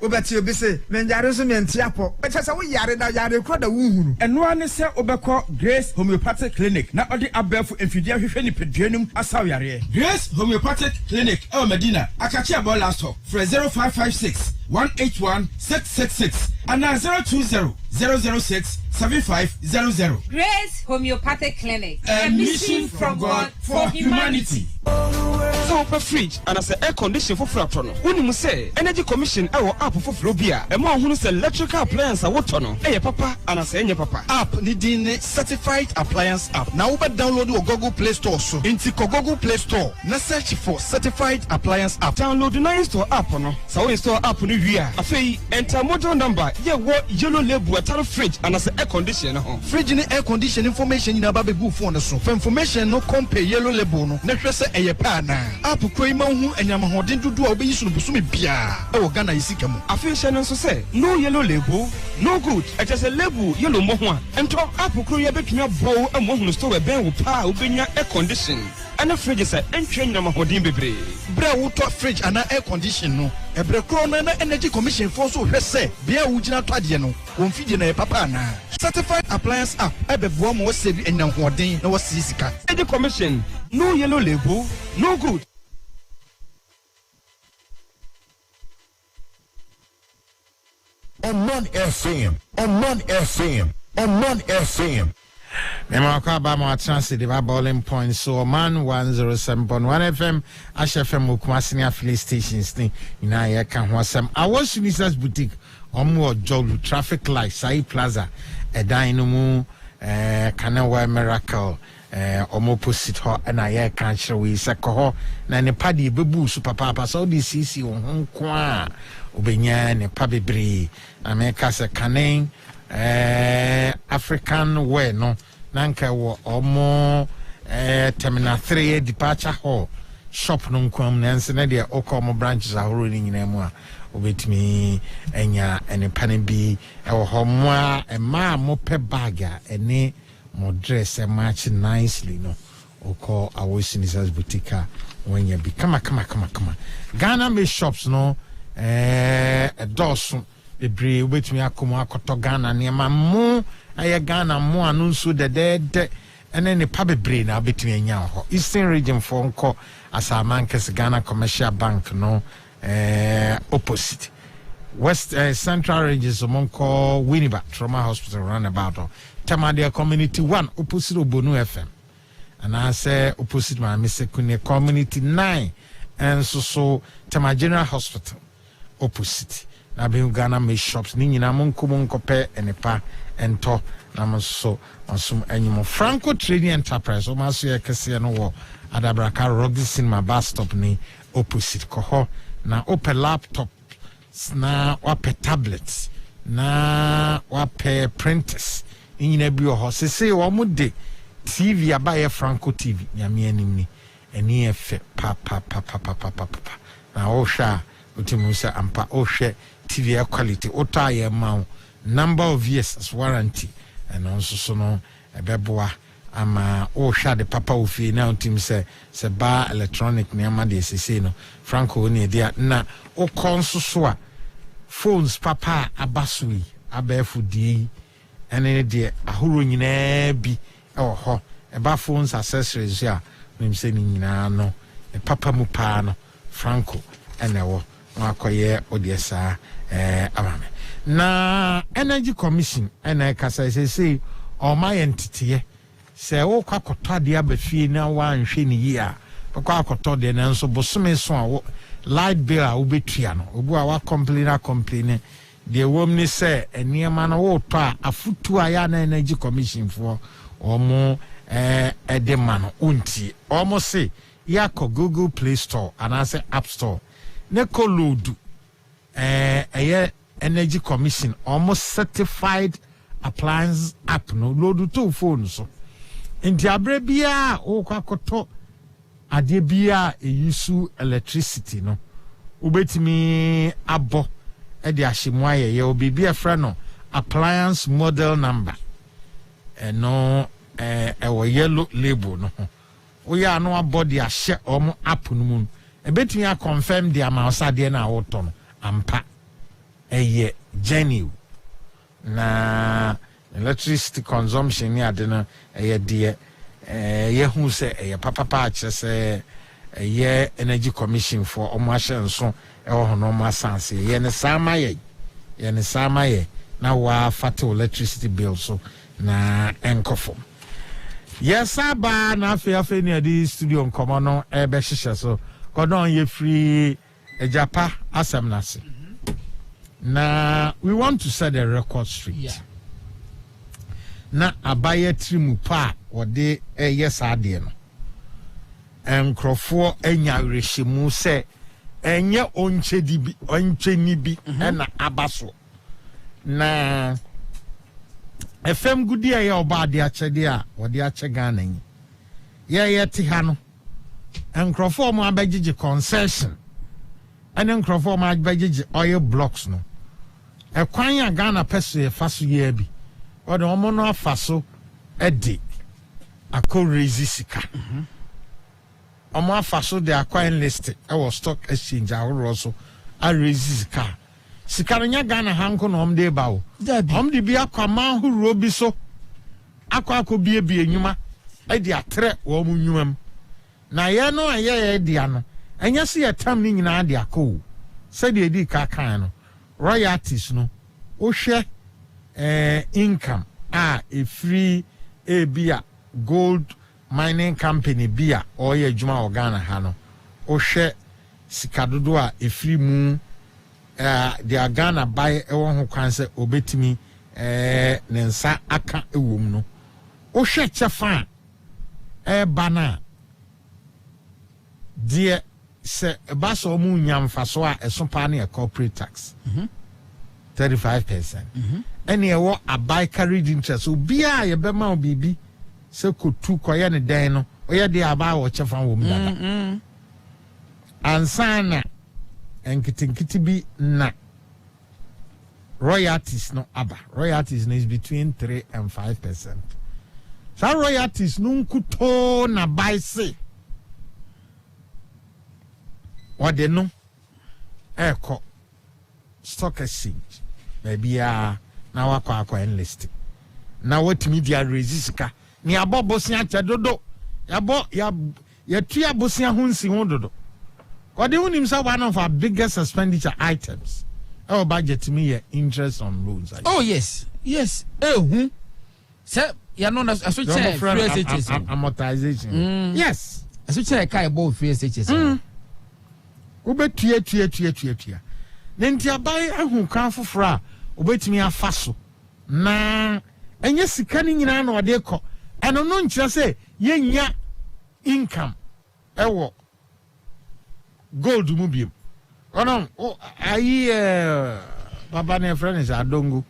Speaker 18: wo beti obi se menjare so mentiapo betasa wo yare da yare kro da wuhuru
Speaker 15: eno ane se obekɔ grace homeopathic clinic na ɔde abɛfo mfidi ahwehwɛ ni peduanum asaw yare grace homeopathic clinic Medina akachi abola stop for 0556 181 666 and 020 006 7500.
Speaker 9: Grace Homeopathic Clinic.
Speaker 15: A mission from God for humanity.
Speaker 19: So for fridge and as air condition for fratono. When say Energy Commission our app for Frobia. A more who say electrical appliance a waterno. Hey papa and as any papa.
Speaker 20: App needing certified appliance app. Now over download your Google Play Store so. Into Google Play Store. Now search for certified appliance app.
Speaker 19: Download the install app no. So install app no via. Afei enter model number. Yeah what yellow label a fridge and as air condition home.
Speaker 20: Fridge ni air condition information in about good phone so. For information no compare yellow label no. Next say a pana. App koi ma hu enyama hoden dudu a obeyi sunu busumi bia. E Ghana isika mu.
Speaker 19: Afei channel so say no yellow label, no good. It is a label yellow mo ho a. Ento app koi ya betumi abo e mo hu store ben wo pa obenya air condition. And a fridge is entry nyama hoden bebre.
Speaker 20: Bra wo to fridge and air condition no. Ebre kro na Energy Commission for so hwese bia wo gina to ade no. Won fidie na e papa na. Certified appliance app ebebo mo save enyam hoden na wo sisika.
Speaker 19: Energy Commission no yellow label, no good.
Speaker 13: Oman FM.
Speaker 2: Memaka ba ma chance de ba bowling points so Oman 107.1 FM HFM Okumasini affiliate stations ni ina ye kan ho asem Awos Unisex boutique omo ojolu traffic light Sai Plaza edan no mu Kanawa Miracle omo opposite ho na ye kan kire we seko ho na ne padi bebu su papa so di sisi wo ho kwa obenya ne pa bebre America se kanen African way no nanka wo omo terminal 3 departure hall shop no nkwam nanse na de okomo branches ahoro ni nyina mu a obetimi enya ene pane bi ewo homo a ema mo pe bag a ene mo dress match nicely no oko Awos Unisex boutique when you be kama Ghana made shops no dosu ebre obetumi akomo akoto Ghana niema mo aye Ghana mo anu nso de ene ne pa bebre na obetumi anya ho Eastern region for nko Asamankes Ghana Commercial Bank no opposite West Central regions monko Winneba Trauma Hospital roundabout Tamadia Community 1 opposite Obonu FM and I say opposite my Misekune Community 9 and so Tama General Hospital opposite na be Ghana me shops ni nyina monko pe enepa ento na so asum anyimo Franco Trading Enterprise o maso ye kese no wo Adabraka Roxy Cinema bus stop ni opposite koho na open laptop na wape tablets na wape printers nyina bi ho sese wo mo de TV abaye Franco TV nyame anim ni eni efe pa na o sha utimusa ampa o hwe TV quality ota ye ma number of years as warranty and also so no ebeboa ama o hwa de papa ofi na utim se ba electronic ne ama de sese no Franco ni dia na o konsoso a phones papa abasui abafu di ene de ahoro nyina bi ho eba phones accessories ya nim se ni nyina no e papa mu pa no Franco ene wo akoye odiesa amame na Energy Commission ene kasa sese o ma entity se wo kwakoto de abafie na wanhwe ni yi a kwakoto de na nso bosome so a light bill a obetua no obu a wa complain de wom ni se eniema na wo to a afutu a ya na Energy Commission for omo edemano unti almost say yako Google Play Store and I say App Store ne ko load Energy Commission almost certified appliance app no load to phone so inti abre bia o kwakoto ade bia use electricity no ubetimi abo e de ahimwa ye obibi efra no appliance model number no wo yellow label no we are no body a share omo app no mu e betimi a confirm the amount sade na woto no ampa eye genuine na electricity consumption ni ade no eye de ye hu se eye papa akye ye Energy Commission for omo ahye so e ho no ma sanse ye ne sama ye na wa fata electricity bill so na enkofo yes aba na afi ni adi studio nkomo no e be hihye so kodon ye free ejapa asem na se na we want to set a record straight na abaye trimu pa wode yes ade no enkrofo enya rehyimu se enye oncheni bi na abaso na FM gudi ya oba de achede a wode ache Ghana yi ye ti ha no enkrofo mo abegige concession ene enkrofo mo abegige oil blocks no ekwan ya Ghana peso ye faso ye bi wode omo no afaso edi akọ raise sika omo afaso de acquire list e was stock exchange ahoro so a raise sika nya Ghana hanko no omde bawo omde bi akwama horo bi so akọ bie enyuma e de atre wo mu nwumam na ye no ye de ano enya se ye tam ni nyina de akọ se de edi ka kan no royalties no o hwe income a free bia gold mining company bia or ye juma organa hano o hwe sikadodo a free mu the Ghana buy e won ho kwan se obetimi ne nsa aka ewom no o hwe chefa bana die se baso mu nyamfaso a esopa na corporate tax 35%. Any what a buy carried interest. So be a bema bibi se kotu koye ne den no oye de aba wo chefa wo mdada. Ansana enkitinkiti bi na royalties no aba. Royalties is between 3 and 5%. So royalties no nkuto na buy se. What they know? Eko stock exchange. Maybe na wakwa enlist. Na what media resistka. Ni abo bosia chadodo. Ya tia bosia hunsi hondodo. Kwa de unimsa one of our biggest expenditure items. Our budget me interest on loans.
Speaker 3: Oh yes. Yes. Sir, you know as we say free SHS
Speaker 2: amortization. Yes.
Speaker 3: As we say kai bo free SHS.
Speaker 2: Ube tua. Nenti abai ahu kan fofora obetimi afaso na enye sika ni nyina na ode kọ eno no nkyere se yenya income ewo gold mu biem ono ayi baba na friend is adongo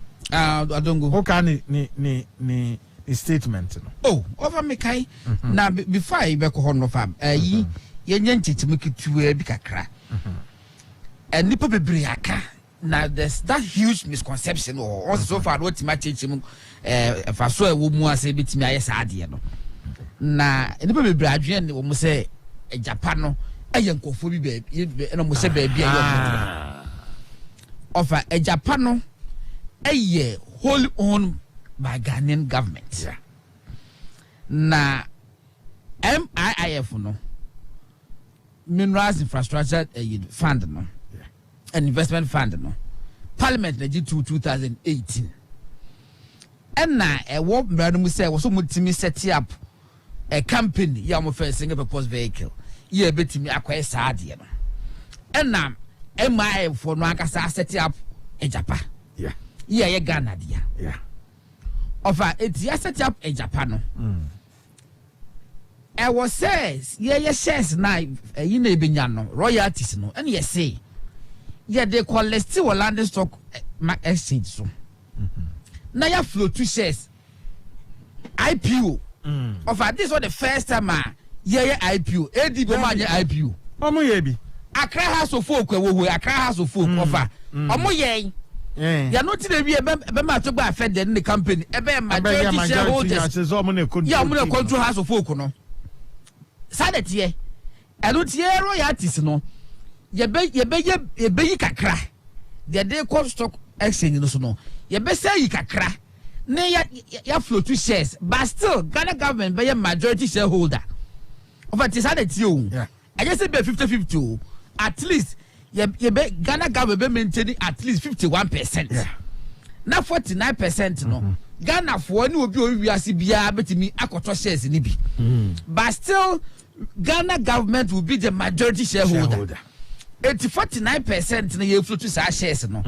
Speaker 2: o kan ni statement no
Speaker 3: over me kai na before I be ko ho no fam ayi yenya nchichimi kitua bi kakra and nipa bebre aka now there's that huge misconception or so far what ma change mu fa so e wo mu ase betimi aye saade no na nipa bebre adwen ne wo mu se Japan no eye nkofo bi be no mu se ba bia yo offer Japan no eye wholly owned by Ghanaian government na MIIF no Minerals Infrastructure Fund no an investment fund no Parliament legit to 2018 and na a war brand mu say was so mutimi set up a company ya mo first single purpose vehicle ye betimi akwai saade no and na MI for no akasa set up a Japan ye Ghana dia offer it ya set up a Japan no was says yeah shares na you know ebenya no royalties no and you say yeah they collect the London stock exchange so now you flow to shares IPO of this was the first time IPO AD Bomanya IPO
Speaker 2: omo ye bi
Speaker 3: Accra House of Folk Accra House of Folk offer omo ye ya no ti na bi e ma to gba fed the company e be majority shareholders ya omo na control House of Folk no sadet ye eno tie royalties no ye be yi kakra the cost stock exchange no so no ye be say yi kakra ne ya flow to shares but still Ghana government be majority shareholder of it sadet ye o I just say be 50-50 at least ye be Ghana government be maintaining at least 51%. Now 49% no. Ghana for ni obi o wiase bia betimi akoto shares ni bi. But still Ghana government will be the majority shareholder. 49% na ye flow to sa shares no.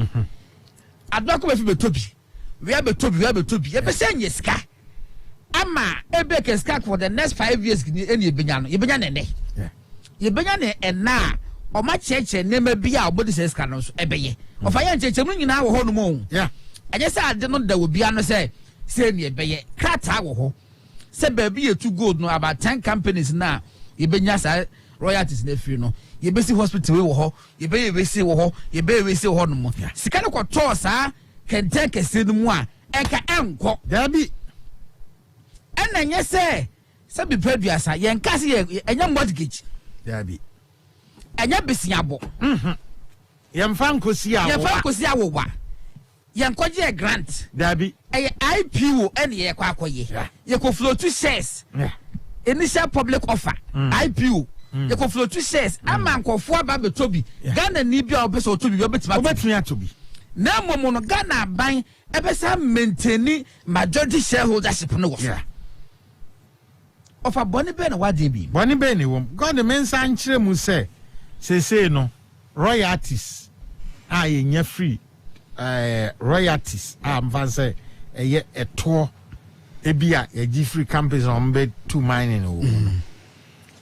Speaker 3: Adoko be fi betobi. We are betobi. Ye be say nyeska. Ama ebe keska for the next 5 years ni eni ebenya no. Ebenya nene. Yebenya ne ena o ma cheche nema bia obodi se ska no so ebeye ofa ya cheche mu nyina wo ho no mo enye se ade no da wo bia no se ne ebeye krata wo ho se ba bi etu gold no about 10 companies na yebenya sa royalties na free no yebesi hospital we wo ho yebesi wo ho yebesi wo ho no mo sika no kwoto sa kenten kese no mu a enka enko da bi ena nye se bi paduasa yenka se enya mortgage
Speaker 2: Dabi.
Speaker 3: Anya besiabo.
Speaker 2: Yemfa nkosi awo
Speaker 3: wa. Yenkoje grant.
Speaker 2: Dabi.
Speaker 3: IPO ene ye kwa akoye. Ye ko flow to shares. Initial public offer. IPO. Ye ko flow to shares. Ama nkofo aba betobi. Ghana ni bia obeso tobi
Speaker 2: obetumi atobi.
Speaker 3: Na momo no Ghana ban ebesa maintain majority shareholdership no wo. Of a bonny ben what they be.
Speaker 2: Bonny Benny wom. God the men san chire say no royalties ye free royalties van say a tour ebia ye free campus on bed to mining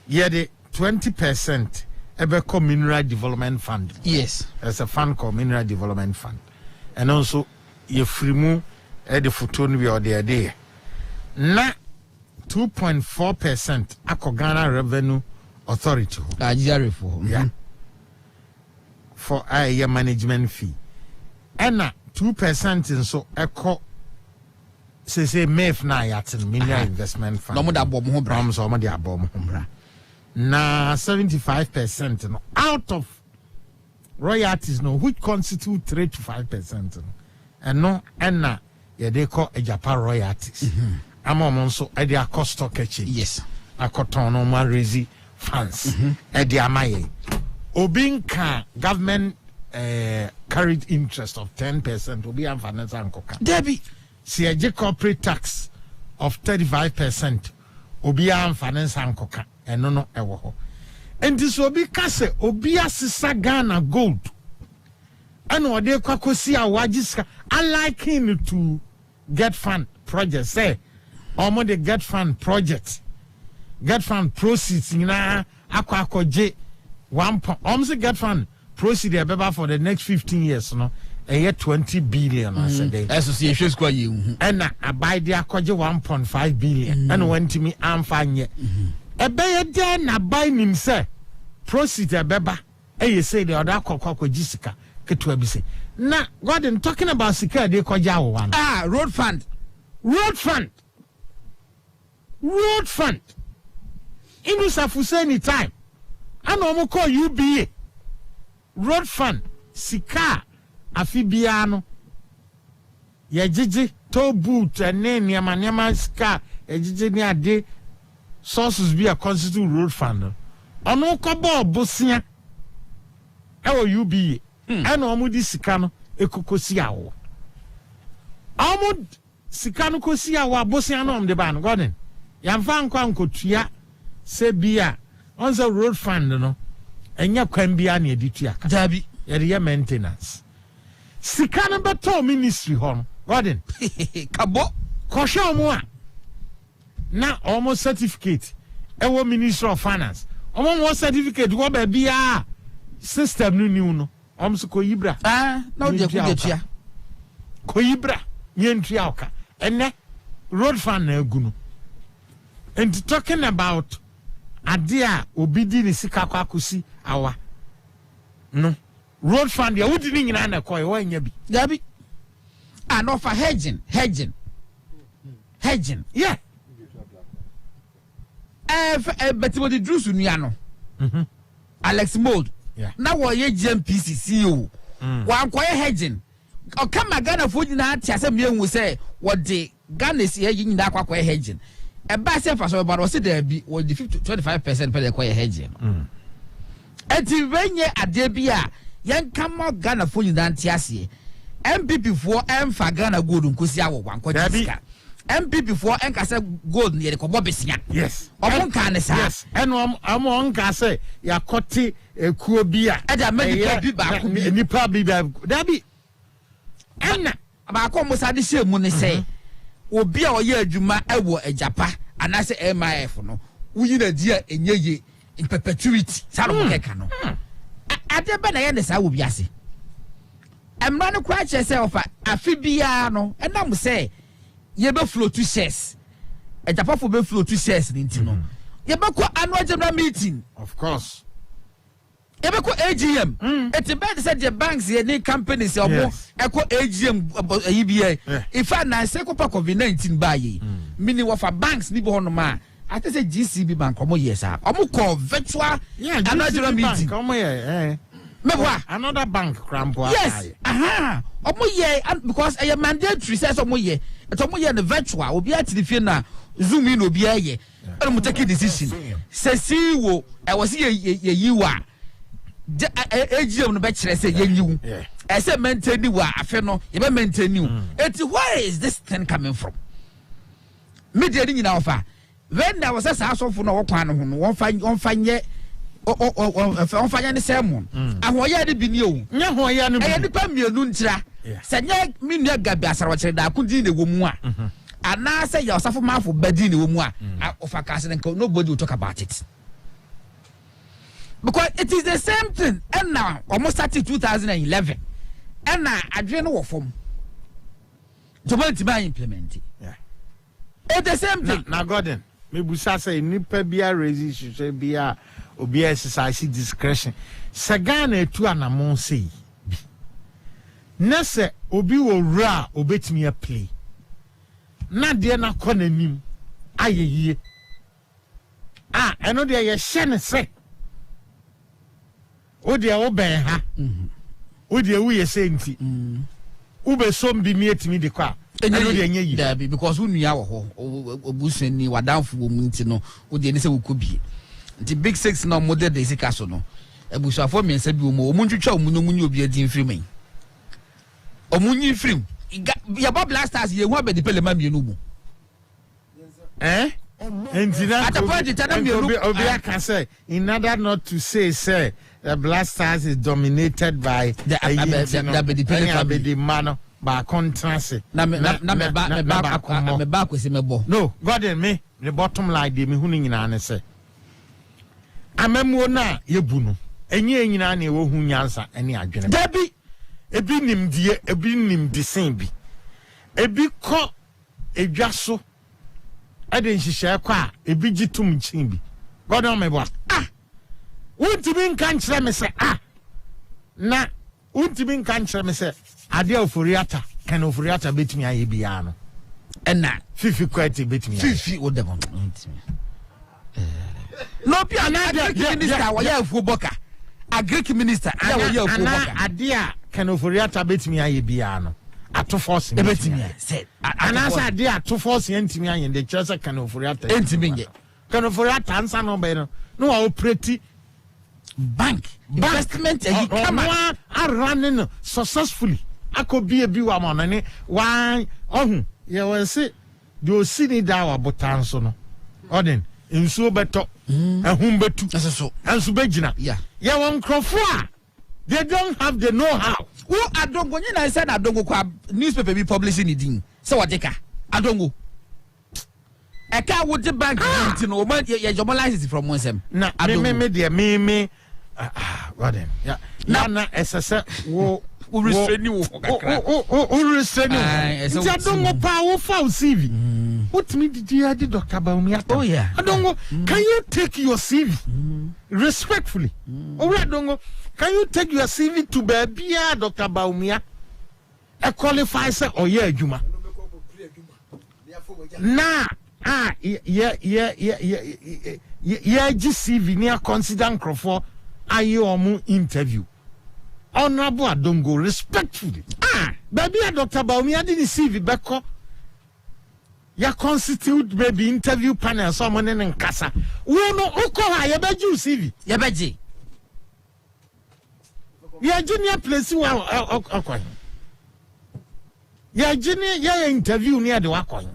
Speaker 2: ye the 20% ebe called mineral development fund.
Speaker 3: Yes,
Speaker 2: there's a fund called mineral development fund, and also ye free mu the photo we are there na 2.4% ako Ghana Revenue Authority. For a management fee. And 2% in so echo say MEF na yatin mineral investment fund.
Speaker 3: No
Speaker 2: na 75% no out of royalties no which constitute 3 to 5%. And no enna they call a Japan royalties. Among so at their cost stock exchange.
Speaker 3: Yes.
Speaker 2: A cotton no more raising funds. At the Amaye. Obinka government carried interest of 10% will be on finance and coca.
Speaker 3: Debbie.
Speaker 2: See a corporate tax of 35% will be on finance and coca. And no ewo. And this will be case Obia Sisa Ghana gold. And what they kwakosi a wajiska. I like him to get fund project. Say omo the get fund project get fund proceeds na akwa J 1 almost get fund proceed ebeba for the next 15 years no a 20 billion as a day
Speaker 3: association square you
Speaker 2: and abide the akwaje 1.5 billion and went to me amfanye ebe dey na buy nim say proceed ebeba e say the other akwa jisika ketu abi say na God talking about sika dey kwaja one
Speaker 3: road fund
Speaker 2: Inu safusa anytime. And omo call UBA. Road fund. Sika. Afibiano. Ye jiji. Tow boot. And nyama sika. Ye jiji ni ade. Sources be a constitute road fund. Ono kobo bosia. Ewo UBA. And omo di sikano. Ekokosi awo. Omo sikano kosi awo. Bosia no de ban. Godin. Yamfa nkwa nkotua se bia on the road fund no enya kwan bia na editua
Speaker 3: dabi
Speaker 2: ye maintenance sika na beto ministry ho no Godin
Speaker 3: kabo
Speaker 2: kosha omo a na omo certificate ewo Ministry of Finance omo certificate wo ba bia system no new no so koyibra
Speaker 3: na de kugetua
Speaker 2: koyibra nyentua oka ene road fund na agu and talking about adia obidi ni sika kwa kusi awa no road fund ya wudi ni nyina na koy wa nya bi
Speaker 3: dabi and offer hedging yeah but what the drusu nua no Alex Mold na wo ye GMPC CEO wa nkoye hedging o kama Ghana fo nyina ati asem ye hu se wo de Ghana si ye nyina akwa hedging e ba se fa so ba ro se da bi wo de 25% pe de koye hedging enti wenye ade bi a yen kama Ghana fo nyina ati ase MPP fo emfa Ghana gold nkosi awo wanko diska MPP for enka say gold near the kobo besia.
Speaker 2: Yes.
Speaker 3: Omon kan ne sa.
Speaker 2: Yes. Eno amon ka say ya kote ekuo bia.
Speaker 3: E da medical bi ba ko bi.
Speaker 2: Nipa bi ba. Da bi. Enna
Speaker 3: ba ko mo sa de hye mu ne say obi a oye adwuma ewo ajapa anase MIF no. Wuyi na dia enyeye in perpetuity. Sa ro keka no. Ade be na ye ne sa wo bi ase. Emra no kwa che say ofa afi bia no. Enam say ye be flow to shares e japa for be flow to shares ni ntino ye be ko annual general meeting
Speaker 2: of course
Speaker 3: ye be ko AGM it be say the banks ye ni companies ye obo e ko AGM yi bia if na say ko pa COVID-19 ba yi mini wo fa banks ni bo hono ma ate say GCB bank omo yes a omo ko virtual annual general meeting
Speaker 2: omo ye
Speaker 3: mebwa
Speaker 2: another bank crampo
Speaker 3: yes omo ye because e mandatory says omo ye etomo ye the virtual obi atiri fie na zoom in obi aye and mo take decision say see wo e was ye yiwa AGM no be kire say ye nyiwu e say maintain wa afe no ye be maintain you where is this thing coming from media ni nyina ofa when there was a asofo no wo kwan no ho no won fanye on fanya ne sermon ahoya de bi ni o
Speaker 2: nya hoya no
Speaker 3: e nipa mienu ntira sanya minua gabi asara kire da akudi ne wo mu a ana say ya osafo mafo badi ne wo mu a ofa kase ne nobody will talk about it because it is the same thing and now almost started 2011 and now adwe no wo fom to be implement it's the same thing
Speaker 2: na Gordon me busa say nipa bia resist bia obi exercise discretion sagana etu anamon sei na se obi wo wura obetimi a play na de na kɔ nanim ayeye eno de ye hye ne se o de wo ben ha o de wu ye se nti u be som bi mi etimi de kwa eno de nye yi
Speaker 3: da bi because unua wo ho obusani wadanfo wo mu nti no o de ne se wo kobie nti big six na mo de sika so no ebusuafo miensa bi wo mo ntwitwa wo no munyi obi adi mfiri omunyi mfiri ya bob blasters ye hu abedi pele ma mienu mu
Speaker 2: entina
Speaker 3: at the point the time mienu
Speaker 2: obi aka say in order not to say the blasters is dominated by
Speaker 3: the abedi pele
Speaker 2: family man ba contrast
Speaker 3: na me ba kwesi mebo
Speaker 2: no Gordon me the bottom line de me hu ni nyina ne say amamuo na yebu no enye nyina na ewo hu nyansa ene adwene
Speaker 3: dabi
Speaker 2: ebi nimdie ebi nimdisen bi ebi ko edwaso ade nhihye kwa ebi gitum chin bi Gordon me bo wontibi nka nkyere me se na wontibi nka nkyere me se ade oforiata kan oforiata betumi aye bia no
Speaker 3: ena
Speaker 2: fifi kwati betumi
Speaker 3: fifi odemo no be an Greek minister wa ya fu boka a Greek minister ya wa ya fu boka
Speaker 2: ade a kan oforiata betumi aye bia no ato force
Speaker 3: betumi said
Speaker 2: anasa ade ato force entimi aye de chese kan oforiata
Speaker 3: entimi nge
Speaker 2: kan oforiata ansa no be no wa operate
Speaker 3: bank investment e kama
Speaker 2: are running successfully akobi ebi wa mo ne wan ohun ye we say the osini da wa botan so no odin nsuo beto ehun betu
Speaker 3: so
Speaker 2: ensu begina ye won krofo a they don't have the know how
Speaker 3: who adongo nyi na say na adongo kwa newspaper be publishing it din say wadeka adongo eka wo the bank no man ye job license from one
Speaker 2: na me what then yeah na esese wo
Speaker 3: restraining wo kakra
Speaker 2: restraining ja don't pa wo fa CV what me did you Dr. Baumia
Speaker 3: oh yeah
Speaker 2: I don't know can you take your CV respectfully oh I don't know can you take your CV to baby Dr. Baumia e qualify say oye adwuma na yeah GCV near consider Crawford aye omu interview honorable Adongo respectfully baby Dr. Baumia didn't CV beko ya constitute baby interview panel someone in Nkasa we no oko ha ya beju CV
Speaker 3: ya beji
Speaker 2: ya junior place wa okwan ya junior ya interview near the wakwan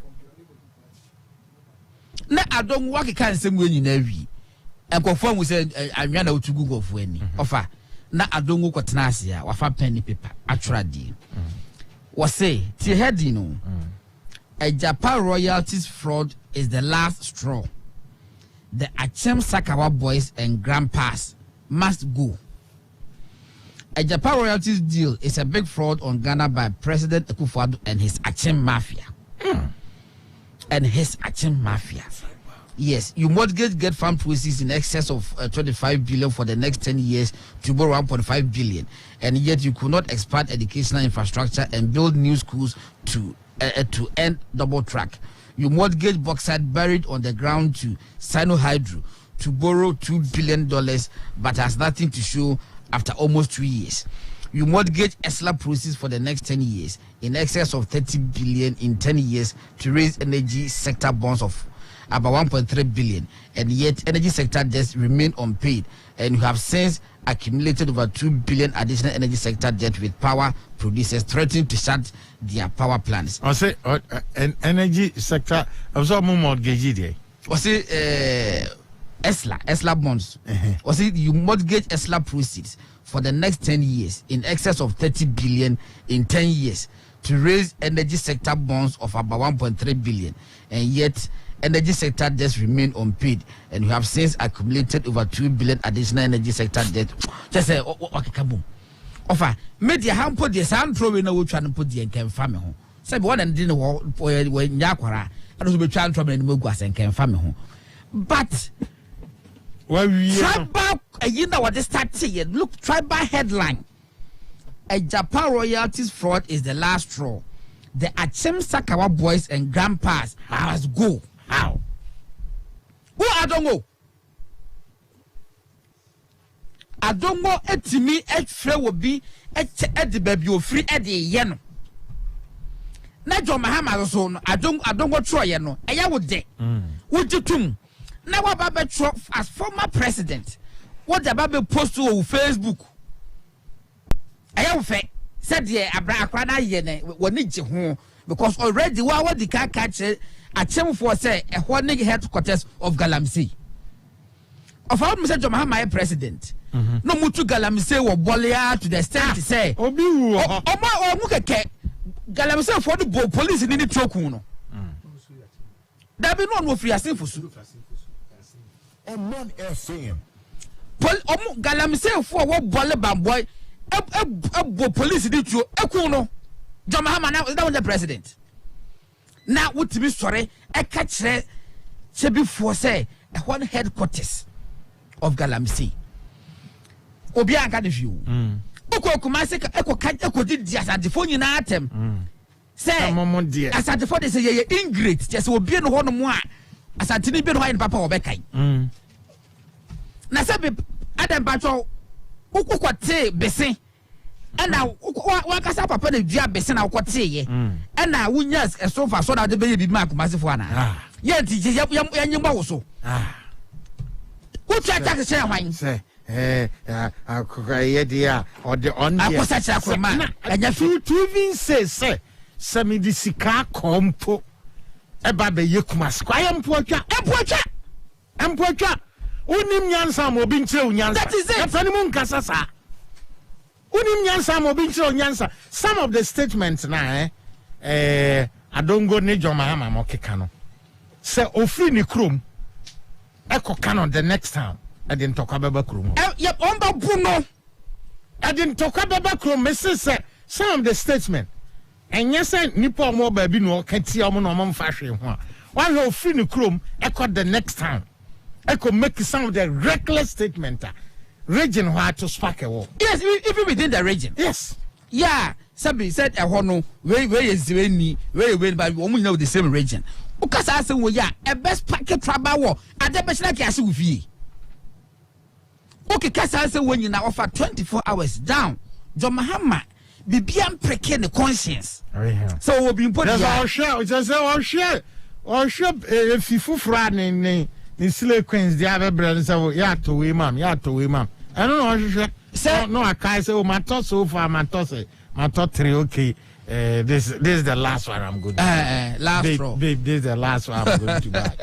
Speaker 3: na Adongo wakeka nsem we nyina wi enkofo mu se anwa na otugu gofo ani ofa na Adongo kwotena ase a wafa pen paper atwerade wo say ti heading no a Japan royalties fraud is the last straw. The Achem Sakawa boys and grandpas must go. A Japan royalties deal is a big fraud on Ghana by President Akufo-Addo and his Achem mafia. And his Achem mafia. Yes, you mortgage get farm proceeds in excess of 25 billion for the next 10 years to borrow 1.5 billion. And yet you could not expand educational infrastructure and build new schools to end double track. You mortgage bauxite buried on the ground to Sino Hydro to borrow $2 billion, but has nothing to show after almost 2 years. You mortgage ESLA proceeds for the next 10 years in excess of 30 billion in 10 years to raise energy sector bonds of about 1.3 billion, and yet energy sector debts remain unpaid, and you have since accumulated over 2 billion additional energy sector debt with power producers threatening to shut their power plants.
Speaker 2: I say an energy sector of some mortgage there.
Speaker 3: I say ESLA bonds. I say you mortgage ESLA proceeds for the next 10 years in excess of 30 billion in 10 years to raise energy sector bonds of about 1.3 billion, and yet energy sector debts remain unpaid, and you have since accumulated over 2 billion additional energy sector debt. Just say, okay, offer media hampo the sound pro na wo twa no podi enkan fa me ho. Say be one and din wo nya kwara. I don't be trying to me no gu asenkan fa me ho. But tribal you know what they start saying. Look, tribal headline. A Japan royalties fraud is the last straw. The Achem Sakawa boys and grandpas must go. How? Who I don't know. I don't know. To me, a friend will be at the baby or free at the yen. Now, John Mahama son. I don't go try no. I would day. Would you too? Now, about Trump as former president. What about post to Facebook? I have said, yeah, Abraham Yene, when it's home because already what the car catch a chum for say a one headquarters of Galamsey. Of our Mr. John president, no mutu Galamsey or Bolia to the extent to say, oh, Mukake Galamsey for the police in the Trokuno. There be no more free as for
Speaker 20: Oman FM.
Speaker 3: Galamsey for what Bolaba boy. Police did you Ekuno John Mahama now that was the president. Now what to be sorry I catch before say a one headquarters of Galamsey. Obianka the view. Oko Kumasi Eko did the phone in atem. Say as at the phone they say ingrate just will be no one more as at Tini Ben Wine Papa Obekai. Nasabi Adam Bato Uko kwate besen ena wakasa papa na dua besen na kwate ye ena wunya sofa so na de be bi ma akomase ana ye nti ye nyimba wo so wo twa ta se hwan
Speaker 2: say akoka ye dia or the on dia
Speaker 3: akosa cha akoma
Speaker 2: anya fi even say me di sika kompo e ba be ye kumas kwa ye mpoatwa unim nyansa mo bi nkyere nyansa
Speaker 3: that is it
Speaker 2: afani mu nkasa sa unim nyansa mo bi nkyere nyansa some of the statements na adongo ne John Mahama mo keka no say ofri ni krom eko canon the next time I didn't talk about krom
Speaker 3: yep on ba buno
Speaker 2: I didn't talk about krom me say some of the statement and yes nipa mo ba bi no kati omo no omo fa hwe ho one ofri ni krom eko the next time eko make some of the reckless statement region where to spark a war.
Speaker 3: Yes, even within the region.
Speaker 2: Yes.
Speaker 3: Yeah. Somebody said a hono where is any where but we know the same region. Because I said, well, yeah, a best packet trouble war at the best like as with you. Okay, because I said when you now offer 24 hours down, John Mahama be beyond precare the conscience. So we'll be put
Speaker 2: our share, just our share. Or shop if you friend in Sile Queens, the other brothers, yeah, to Imam, yeah, to Imam. I don't know. Say no, I can't say, oh, my toss so far, my toss, my top 3. Okay, this is the last one I'm good.
Speaker 3: Last row.
Speaker 2: Babe, this is the last one I'm going to buy.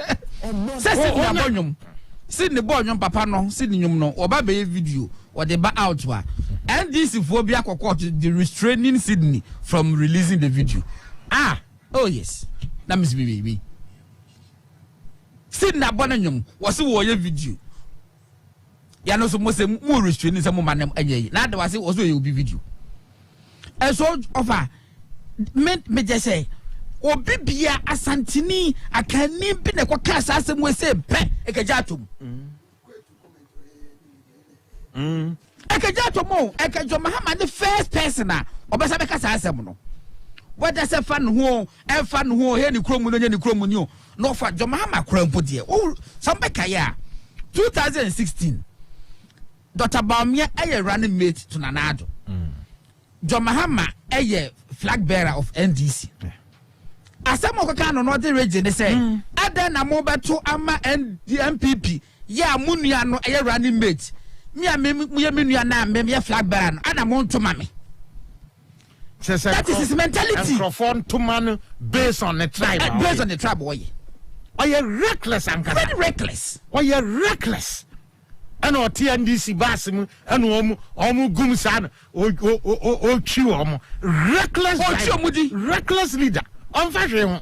Speaker 3: Sydney Bonum, Papa, no, Sydney, no, or Baby video, or the back out one. And this is phobia court, the restraining Sydney from releasing the video. Oh, yes, that must be baby. Sydney Bonum was a warrior video. Ya no so mo se mo restrain se mo manem anyeye na da wase also you be video and so offer me just say obi bia asantini akani bi na kwaka asase mo se pe ekeja atom ekeja atom ekejo Mahama the first person a obesa be kasa asem no whether say fan ho e fan ho he ni kromu no ni kromu ni o no fa jo Mahama krampo de o sombe kaya 2016 Dr. Baumia a running mate to Nanado. John Mahama a flag bearer of NDC. As some of the northern region, they say, Adana mobile to Ama and the MPP. Ya Muniano a running mate. Mia Muniana, maybe a flag bearer, and I'm on to mommy. That is his mentality.
Speaker 2: Microphone to man based on the tribe.
Speaker 3: Based on the tribe, boy.
Speaker 2: Are you reckless, Uncle?
Speaker 3: Very reckless.
Speaker 2: Are you reckless? And our TNDC basim and omu gumsan o chiwomo reckless leader on fashion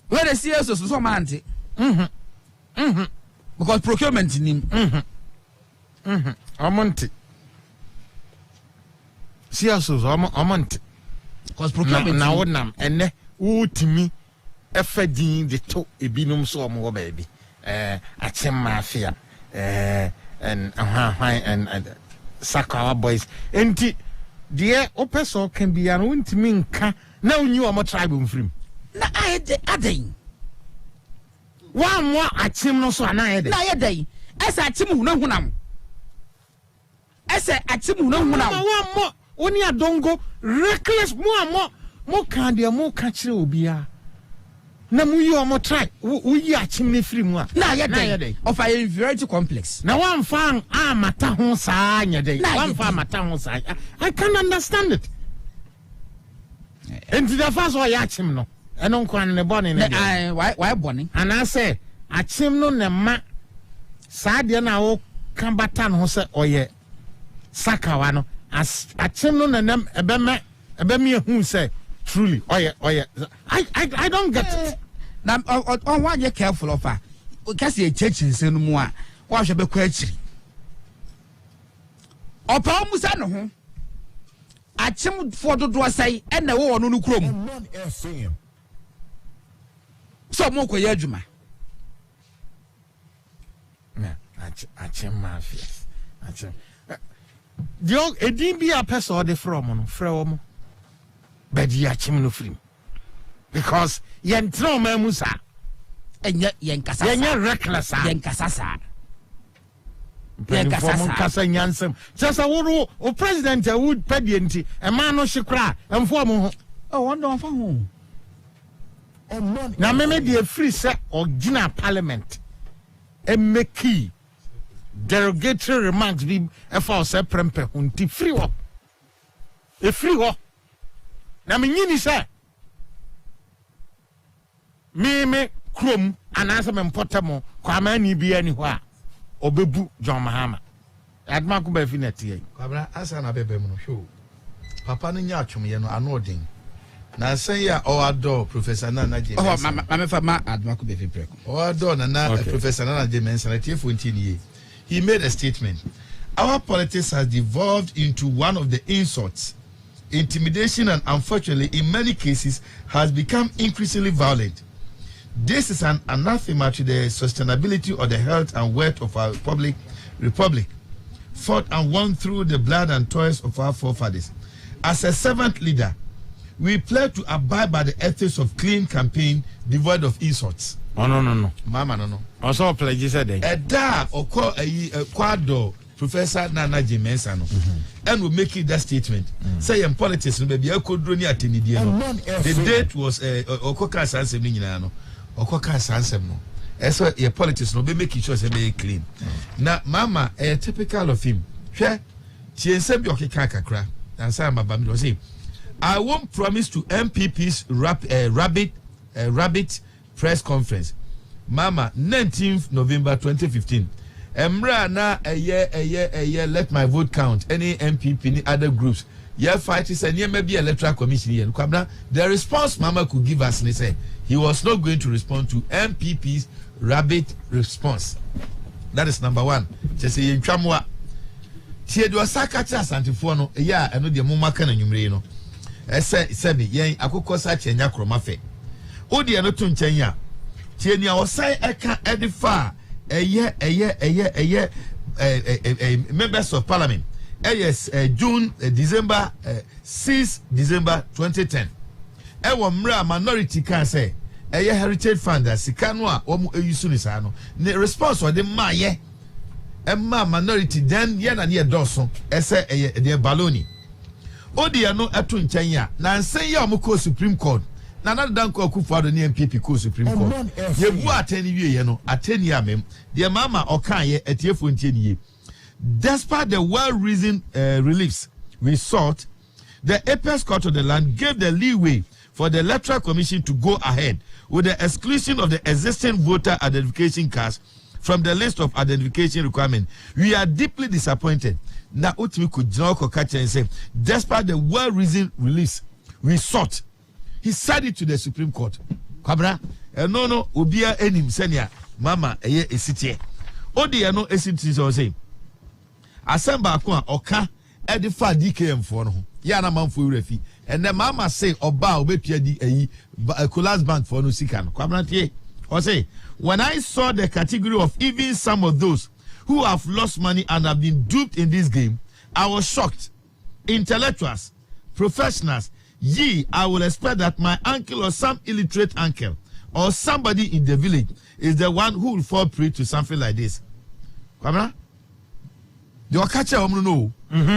Speaker 3: where the CS was so manti because procurement in him
Speaker 2: amonti CS was amonti
Speaker 3: because procurement
Speaker 2: na wonam ene utimi efadin de to ebinum so omo baby Achim Mafia and Sakawa boys. And dear Opeso can be an wint minka. Now you are my tribe from.
Speaker 3: Na I adding one more Achim no so an I day. As Achim no hunam. As Achim no hunam.
Speaker 2: One more. Only a dongo reckless more candy more catch obia. Na mu yi omo try wo yi achimne free mu a
Speaker 3: na ye dey of a inferiority complex
Speaker 2: na wan fan mata ho saa nya dey wan fan mata ho saa I can understand it and the first one ya achim no eno nkwan ne bone ne
Speaker 3: why bone
Speaker 2: and I say achim no ne ma saa de na wo kan bata no se oye sakawa no as achim no ne ebe me hu say truly oye I don't get it.
Speaker 3: Now on one you careful of her because you church in no more wa hwe be kwa akiri opa musa no ho achim fo dodo asai e na wo no kurom so mo ko ye adwuma
Speaker 2: na achim mafia achim dio edin bi a person de from no frɛ wo mo but ya achim no free because yen tro ma musa
Speaker 3: enya yen kasasa
Speaker 2: yen reckless
Speaker 3: yen kasasa
Speaker 2: yen kasasa nyansem sasa wo o president would pedienti e ma no hwekra emfo mo ho
Speaker 3: oh wonder on fa ho
Speaker 2: na me dey free say original parliament e make derogatory remarks be e for say prempe hunti free wo e free wo na me nyini say me krom anasa me mpotamo kwa mani bia ni ho a obebu John Mahama adma ko ba fi na tie
Speaker 20: kwabra asa na bebe mu no hwo papa no nya atwom ye no anodin
Speaker 19: na say ya o adore Professor Nana James.
Speaker 3: Oh, mama fa ma admako be preko.
Speaker 19: O adore Nana Professor Nana James na tie 14 years. He made a statement. Our politics has devolved into one of the insults, intimidation, and unfortunately, in many cases, has become increasingly violent. This is an anathema to the sustainability of the health and wealth of our republic, fought and won through the blood and toils of our forefathers. As a servant leader, we pledge to abide by the ethics of clean campaign devoid of insults.
Speaker 2: Oh, no.
Speaker 19: Mama, no.
Speaker 2: Also, pledge said
Speaker 19: that. Or call a quadro Professor Nana James, and we make it that statement. Say in politics, maybe I could run at the date was Okoka Sansem, Okoka Sansem. That's why your politics no be making sure say be clean. Now, Mama, a typical of him. She said, "Okay, kakra." And say, "Mama, was say, I won't promise to MPP's rabbit press conference, Mama, 19th November 2015. Emra na a year. Let my vote count. Any MPP, any other groups. Yeah, fight is and maybe electoral commission here. The response Mama could give us, they say he was not going to respond to MPP's rabbit response. That is number one. Just say in Chamwa. Tie do asakacha santifono. Yeah, I know the mama can enyumre no. Sebi yen akoko sa chenya kroma fe. Odi eno to nchenya. Tie ni awosai eka edifa members of parliament. Yes, December 6 December 2010. Ewo mra minority can say heritage fund sikano a omu eyusu ni sa no. Ne response o de ma ye. Emma minority then ye na ne doso ese de baloni. Odi ano eto nkyanya na nsen ye omuko Supreme Court. Na danko akufado ne MPP ko Supreme Court. Ye bu ateni wie ye no ateni amem. De mama okan ye etiefo ntieni ye. Despite the well-reasoned reliefs we sought, the apex court of the land gave the leeway for the electoral commission to go ahead with the exclusion of the existing voter identification cards from the list of identification requirements. We are deeply disappointed. Now, Utimi could catch and say, despite the well-reasoned reliefs we sought, he said it to the Supreme Court. Kabra, no, ubia enim senia, mama, a city. Odi no esiti so say. Asemba akwa oka edifa DKM for no. Ya na manfo refi. And the mama say oba obetua di eyi Colas Bank for no sika no. Kabra tie. Or say, when I saw the category of even some of those who have lost money and have been duped in this game, I was shocked. Intellectuals, professionals, I will expect that my uncle or some illiterate uncle or somebody in the village is the one who will fall prey to something like this. Kamera? The okacha omu no.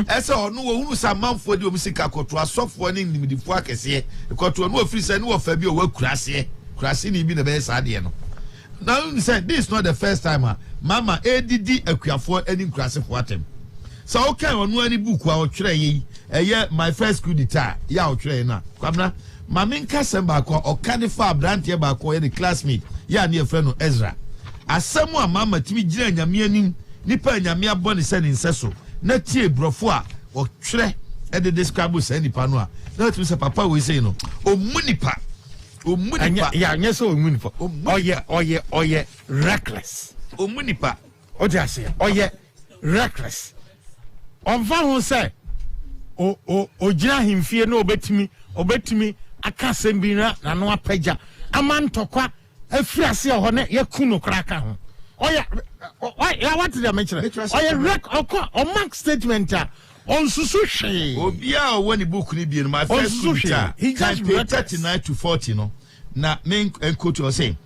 Speaker 19: Ese onu wo some man for the omusika koto asofo ni nimdifo akese. Koto no ofri se no ofa bi o wa kurase. Kurase ni bi na be sa de no. Now you said this is not the first time mama ADD akuafo any kurase for atem. So okay onu ani book wa otwere yi my first coup d'etat ya otwere na. Kwamna mama nka semba ko okane fa brand ye ba ko ye the classmate ya ne friend no Ezra. Asemu a mama timi gina nyame anim nipa nyame abone se ne nseso na tie brofo a otwere e de describe se nipa no a na timi se papa we say no omunipa
Speaker 2: yeah, yes, oye reckless.
Speaker 19: Omunipa.
Speaker 2: Ojase, oye reckless. Onfa ho say ojira himfie na obetimi akasem bi na no apagya amantokwa afirase ho ne yakuno kraka ho. Oye what did I mention? Oye mark statement on susushi.
Speaker 19: Obia won the book ni bi my first susushi. He just 39 to 40 no. Na main quote was saying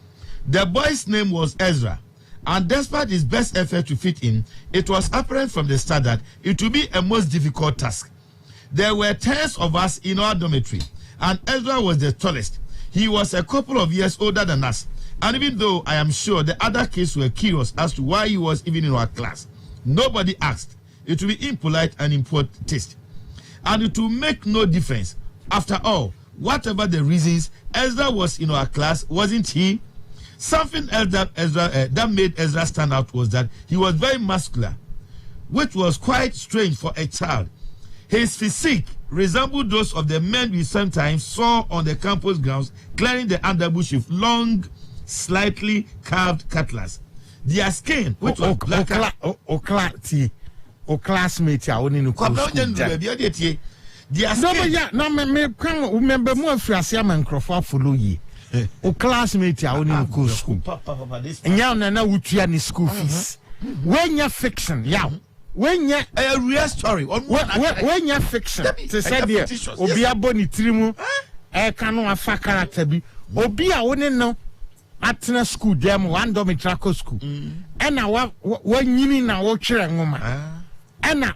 Speaker 19: the boy's name was Ezra, and despite his best effort to fit in, it was apparent from the start that it would be a most difficult task. There were 10 of us in our dormitory, and Ezra was the tallest. He was a couple of years older than us, and even though I am sure the other kids were curious as to why he was even in our class, nobody asked. It would be impolite and in poor taste, and it will make no difference. After all, whatever the reasons, Ezra was in our class, wasn't he? Something else that made Ezra stand out was that he was very muscular, which was quite strange for a child. His physique resembled those of the men we sometimes saw on the campus grounds clearing the underbush with long, slightly carved cutlass. Their skin, which was blacker...
Speaker 2: classmate, I only know.
Speaker 19: Their
Speaker 2: skin... No, me remember more if you are a man follow ye. O classmate, I only know school. And now, would you any school fees? When you're fiction, when you're
Speaker 19: a real story,
Speaker 2: when you're fiction, to say, dear, Obia Boni Trimu, I cannot a character be, Obia only know at a school, them one domitraco school. And now, when you mean now, watching woman, and now,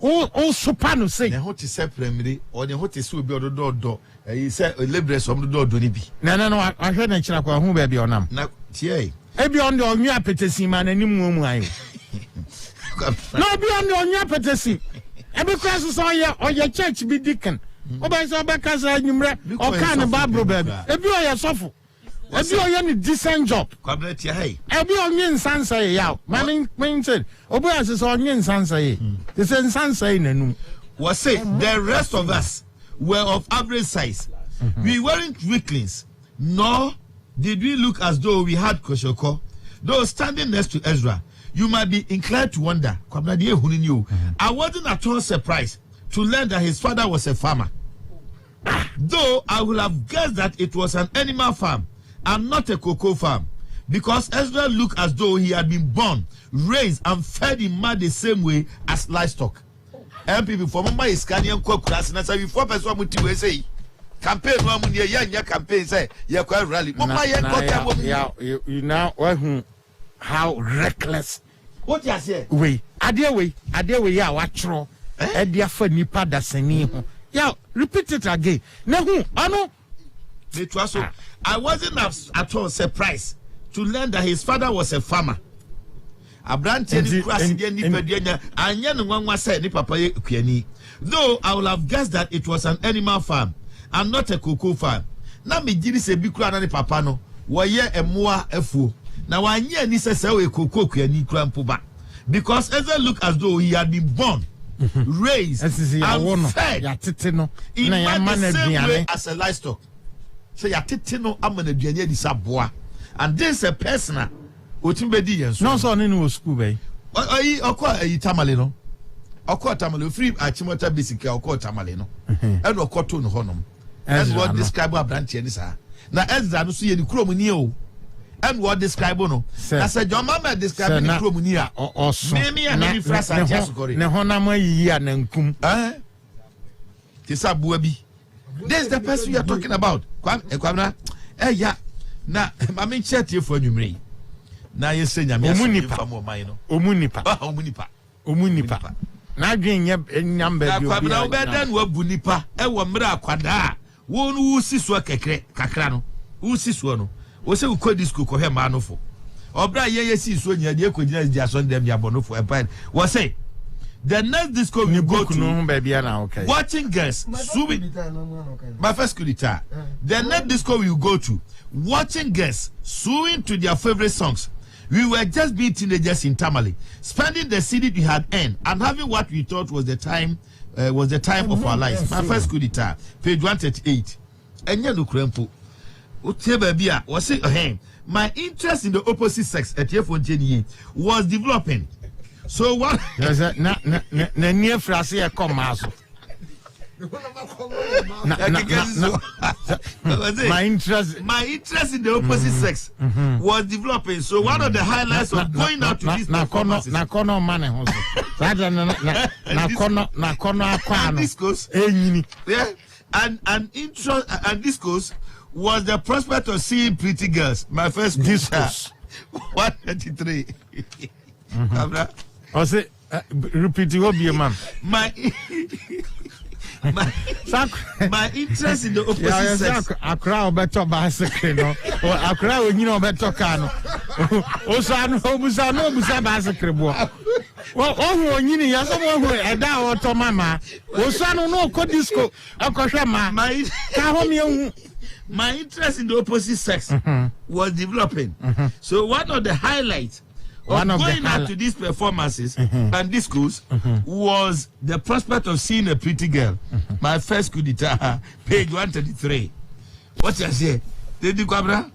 Speaker 2: Sopano say,
Speaker 19: the hot is separately, or the hot is will be on the door. He said, a liberal some the door, don't be.
Speaker 2: No, I heard a chapel who baby on them.
Speaker 19: Now, yea.
Speaker 2: Beyond the new appetite, man, and you move. No, beyond the new appetite. And because it's all your church be deacon. Oba so because I number or kind of Bible baby. If you are suffer. If you are any decent job.
Speaker 19: Cabinet hey.
Speaker 2: If you are in Sansa yaw. Man said, Oba is on in Sansa. The Sansa in
Speaker 19: was say the rest of us were of average size. We weren't weaklings, nor did we look as though we had Koshoko. Though standing next to Ezra, you might be inclined to wonder, I wasn't at all surprised to learn that his father was a farmer. Though I would have guessed that it was an animal farm and not a cocoa farm, because Ezra looked as though he had been born, raised, and fed in mud the same way as livestock. MPP for Mama is Canadian class, and as before person would say, campaign one year campaign say, you're quite rally.
Speaker 2: You now, how reckless.
Speaker 19: What you say?
Speaker 2: We, I dare we, ya, watch row, and dear for Nipa da Seni. Yeah, repeat it again. No, I know.
Speaker 19: It was so. I wasn't at all surprised to learn that his father was a farmer. A branch in the grass in the and yen one was said, Papa Kueni. Though I would have guessed that it was an animal farm and not a cocoa farm. Now me did say big crown and papa no, why ye a moa a fool. Now I near Nisa say a cocoa Kueni crampuba. Because as I look as though he had been born, raised, and fed in the same way as a livestock. So ya titino amana duane di saboa. And this a personal Otimbedi yenso.
Speaker 2: No so no school bay.
Speaker 19: Okwa tamale no. Okwa tamale free achimota basic okwa tamale no. And okwa to no honom. And what describe a branch ni sa. Na Ezra no so ye ni krom ni o. And what describe no. Na say your mama describe ni krom ni a. Me and ni frasa asukori.
Speaker 2: Ne honam yi anankum.
Speaker 19: Tisa bua bi. This is the person we are talking about. Kwamna. Yeah. Na mama chat for numeri. Na ye se nyame
Speaker 2: aso
Speaker 19: mo man no.
Speaker 2: Omunipa. Na dwen nyamba bi obi.
Speaker 19: Kwamna obedan wo bu nipa e wo mra akwada. Wo no wusi so kakra no. Wusi so no. Wo se ko disco ko he ma no fo. Obra ye si so nya de ko gina dia so dem ya bono fo e pan. Wo say the next disco we go to
Speaker 2: no baby na okay.
Speaker 19: Watching girls swimming. My first guitar. The next disco we go to watching girls suing to their favorite songs. We were just being teenagers in Tamale, spending the city we had earned and having what we thought was the time of our lives. My first guitar, page 138. And you look crumple. Was say my interest in the opposite sex at F1 was developing. So what?
Speaker 2: Na near frase e come out. My interest
Speaker 19: in the opposite sex was developing. So one of the highlights of going out to this performances.
Speaker 2: Na kono man na kono akwa
Speaker 19: discourse. Yeah. And discourse was the prospect of seeing pretty girls. My first
Speaker 2: discourse.
Speaker 19: 133.
Speaker 2: I say repeat what be ma'am.
Speaker 19: My interest in the opposite sex.
Speaker 2: Accra better bicycle no. Or Accra when you know better car no. Obusa bicycle bo. Oh you ni ya someone who e da auto mama. Osanu no ko disco akohwe ma.
Speaker 19: My interest in the opposite sex was developing. So one of the highlights
Speaker 2: one of
Speaker 19: going
Speaker 2: the
Speaker 19: out to these performances and discourse was the prospect of seeing a pretty girl. My first coup d'etat, page 133. What you say? Did you come?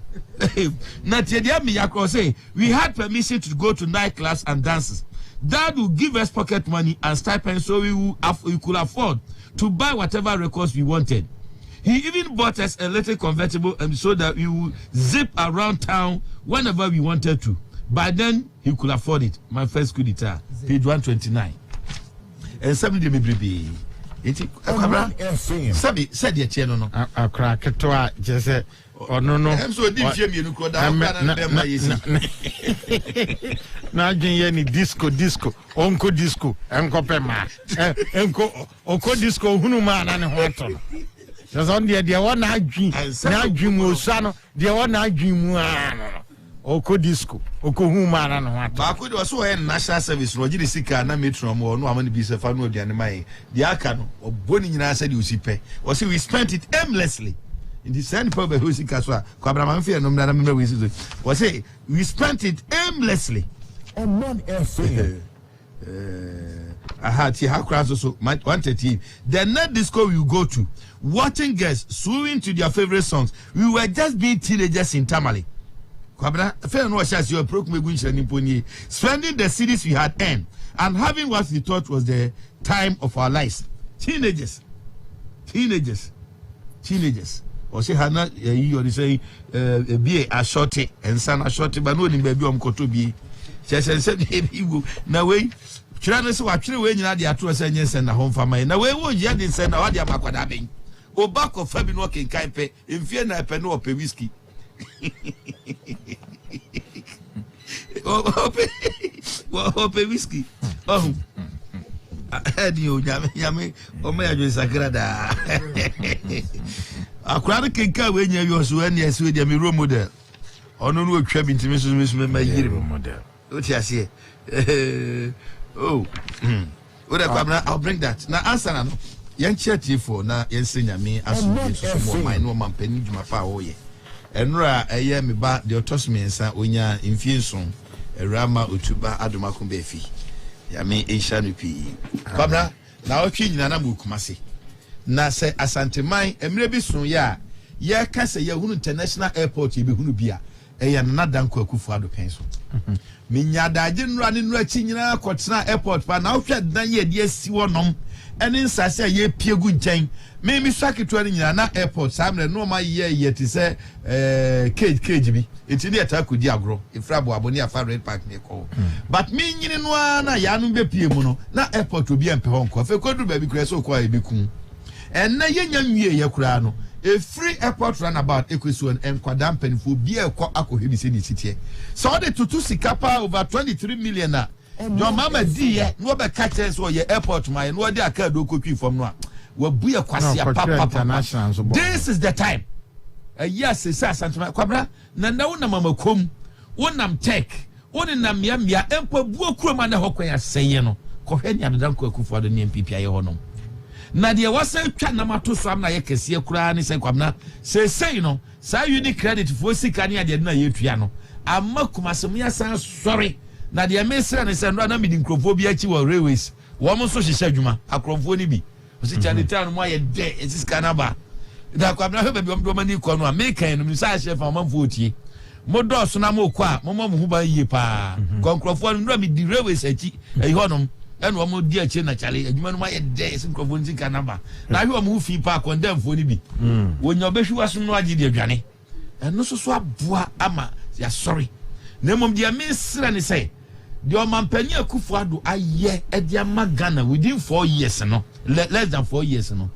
Speaker 19: We had permission to go to nightclubs and dances. Dad would give us pocket money and stipend so we could afford to buy whatever records we wanted. He even bought us a little convertible so that we would zip around town whenever we wanted to. By then, he could afford it. My first coup d'etat, page 129. And somebody may be. Sabi said the channel no.
Speaker 2: A crack to a just or no.
Speaker 19: I'm so deep here, you could
Speaker 2: na any disco, onko disco, enko pema, onko disco, hunuma and water. There's on the one I dream, Musano, the one I dream, Oko disco, Oko human and what.
Speaker 19: But I could also end national service, Roger Sika, and Metron, or no one be a fan of the anime. The Akano, or Bonnie in our said you see pay, or see we spent it aimlessly. In the same problem, who is Caswa, Cabramanfia, no matter was say we spent it aimlessly.
Speaker 20: On one FM.
Speaker 19: I had how crowds also might want a team. The net disco you go to, watching guests swooning to their favorite songs. We were just being teenagers in Tamale. Spending the cities we had earned and having what we thought was the time of our lives. Teenagers. Or say Hannah, you say be a shorty and son a shorty, but no baby to be. She said, now wait. Children so actually when you had the address and yes and a home family. Now we would you didn't send out your macadabing. O back of Fabian walking kind pay in fear na pen or pay whiskey. Oh, pay whiskey. Oh, I heard you, Yami, or may I just agrada. A crowd can come when you are so any as with your role model. Or no trapping to Mrs. my hero model. What you say? Oh, I'll bring that. Now, answer now. Young chatty for now, Yensinya me as my no man penny my power. And Ra, a year me back the autosmy and San Unya infusion, a Rama Utuba Adumakumbefi. Yami Inshanupi. Cabra, now king Nanamu Kumasi. Na say Asante Mai, and maybe soon ya. Ya can say Yahoo International Airport, you be Hunubia, a Yanadanko Kufado pencil. Minyada didn't run in Rachina Kotsna Airport, but now fed than ye dear Siwonom, and in Sassia ye pure good jane. Maybe Saki to Yana Airport, Sam no my year yet is a KGB. It's in the attack with Diagro, if Rabo Abonia Far Red Park near call. But me in one, Yanum be Piemono, na airport to be a Pehonco, if a quadru baby creso quite becum. And na young Yakurano. A free airport runabout equation and quadampen for beer co ako in city. So the tutu sikapa over 23 million. Your mama dear, no be catches or your airport my no de akado cookie from no. We be a kwasia papa. This is the time. Yes, it's Santa Quabra. Na una mama kum. Wonam tech. Wonam yamia empo buokru man hokoya say no. Kohenya no danko for the name PPI honom. Na dia wasa twa na mato so am na ye kese kura ni sen kwamna say no sa unique credit for sika ni ade na ye tua no amma kumasem ya san sorry na dia mesra ni sen na midi nkrofo bi achi wo railways wo mo so hihye adwuma akrofo ni bi o si chani town mo ye de esis kanaba da kwamna he be bi mani ko no american no sa chef amamfo otie mo do so na mo kwa mo mo hu ba yie pa konkrofo no mi di railways achi e honom and one more dear China Charlie, and you know my days in Covonzi Canaba. Now you are moving park on them for the when your best was no idea, Johnny. And no so swap bois ama, ya sorry. Name of the miss and say, your man Penia Kufado, I ye at your Magana within 4 years, no less than 4 years, no.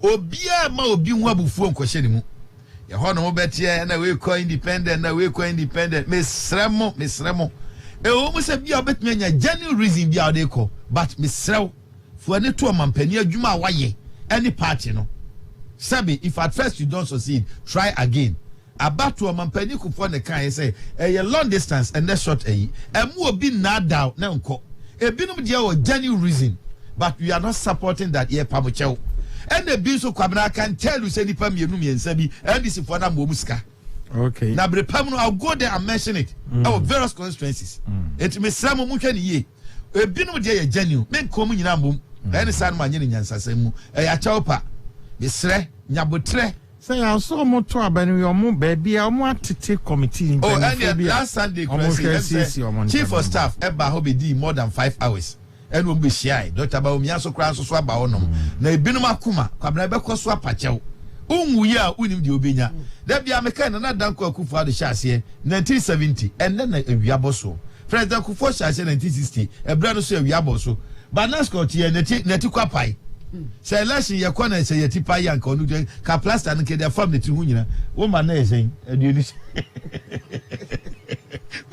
Speaker 19: O beer ma be one before questioning. Your honor bet ye and we call independent, and we call independent, Miss Remo. Almost a beer bet me a genuine reason be out echo, but Miss Row for any 2 man penny, Juma Waye, any party no. Sabi, if at first you don't succeed, try again. About 2 man penny could phone the car and say, a long distance and that short a more be not down now. A binum deal genuine reason, but we are not supporting that year Pamucho. And the bill so Kwabna can tell you, say, Pam Yumi and Sabi, and this is for Muska.
Speaker 2: Okay.
Speaker 19: Now, I'll go there and mention it. Our various constituencies. It may some mutual ye. A bino de genuine, men coming in a boom. Any son man in Yansasemu, a chopper. Misre, Nyabutre.
Speaker 2: Say, I saw more trouble and your mom, baby. I want to take committee.
Speaker 19: Oh, and last Sunday, Chief of Staff, Eba Hobby D more than 5 hours. And will be shy. Dr. Baumia so cross swab on. Nay, Binuma Kuma, Kabnabeko swap pacho. We are winning the Ubinya. There be a mechanic and not Danko Kufa the chassis, 1970, and then a Yaboso. President Kufo chassis 1960, a brand of Yaboso. But Nasco Tia Netukwa Pai. Say, last year, Yakona say a tipa yanko, Kaplasta and Kedia family to Wuna. Woman is saying, and you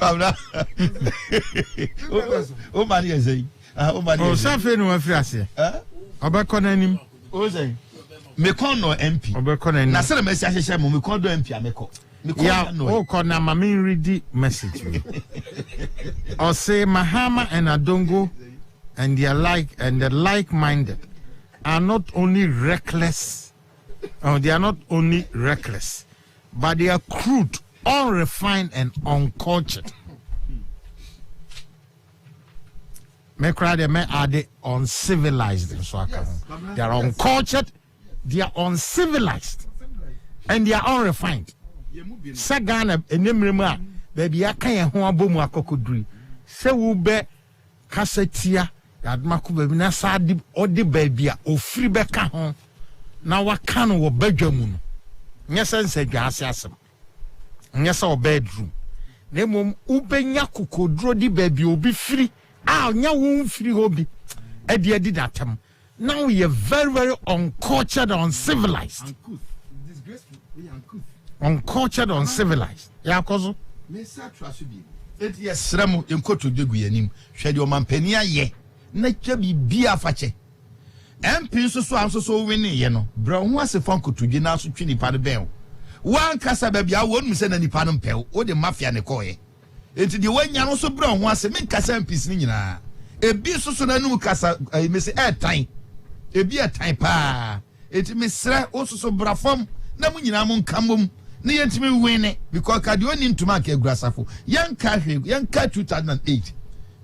Speaker 19: oh, man, is saying,
Speaker 2: oh, something no frase. Obakonanim.
Speaker 19: Oh, say. Mekono MP. Na sele mesi ahyehyɛ mo mekono MP ameko.
Speaker 2: Yeah, oh, kona mami read message. Or say Mahama and Adongo and the like-minded are not only reckless, they are not only reckless, but they are crude, unrefined, and uncultured. Are they uncivilized? They are uncultured, they are uncivilized, and they are unrefined. Sagana enemrema baby aka ho abomu akokoduri se wo be kasetia yadmako baby na sadi odi baby a ofiri be ka ho na waka no wo badwamu no nyesa nsadwa ase asem nyesa wo bedroom na mom ubenya kokoduro di baby obi firi nya wo firi hobi edi datem. Now you're very, very uncultured, uncivilized.
Speaker 19: Disgraceful, uncouth.
Speaker 2: Uncultured, uncivilized. Yeah, cause
Speaker 19: Mesa Trasubi. It yes, Sremo in Koto Duguyanim, shed your mampenia ye. Nature be beer fache. MP so winning, you know. Brown was a funko to get now to Trini Padabel. One cassa baby, I won't send any panum pel or the mafia and the coy. Into the way you also brown once a make cassa and piece nina. A beer so soon a new cassa, I miss air time. A beer time pa. It miss also so brafom. Namunamon Cambum. Near to me win because I do need to make a grassafo. Young cat 2008.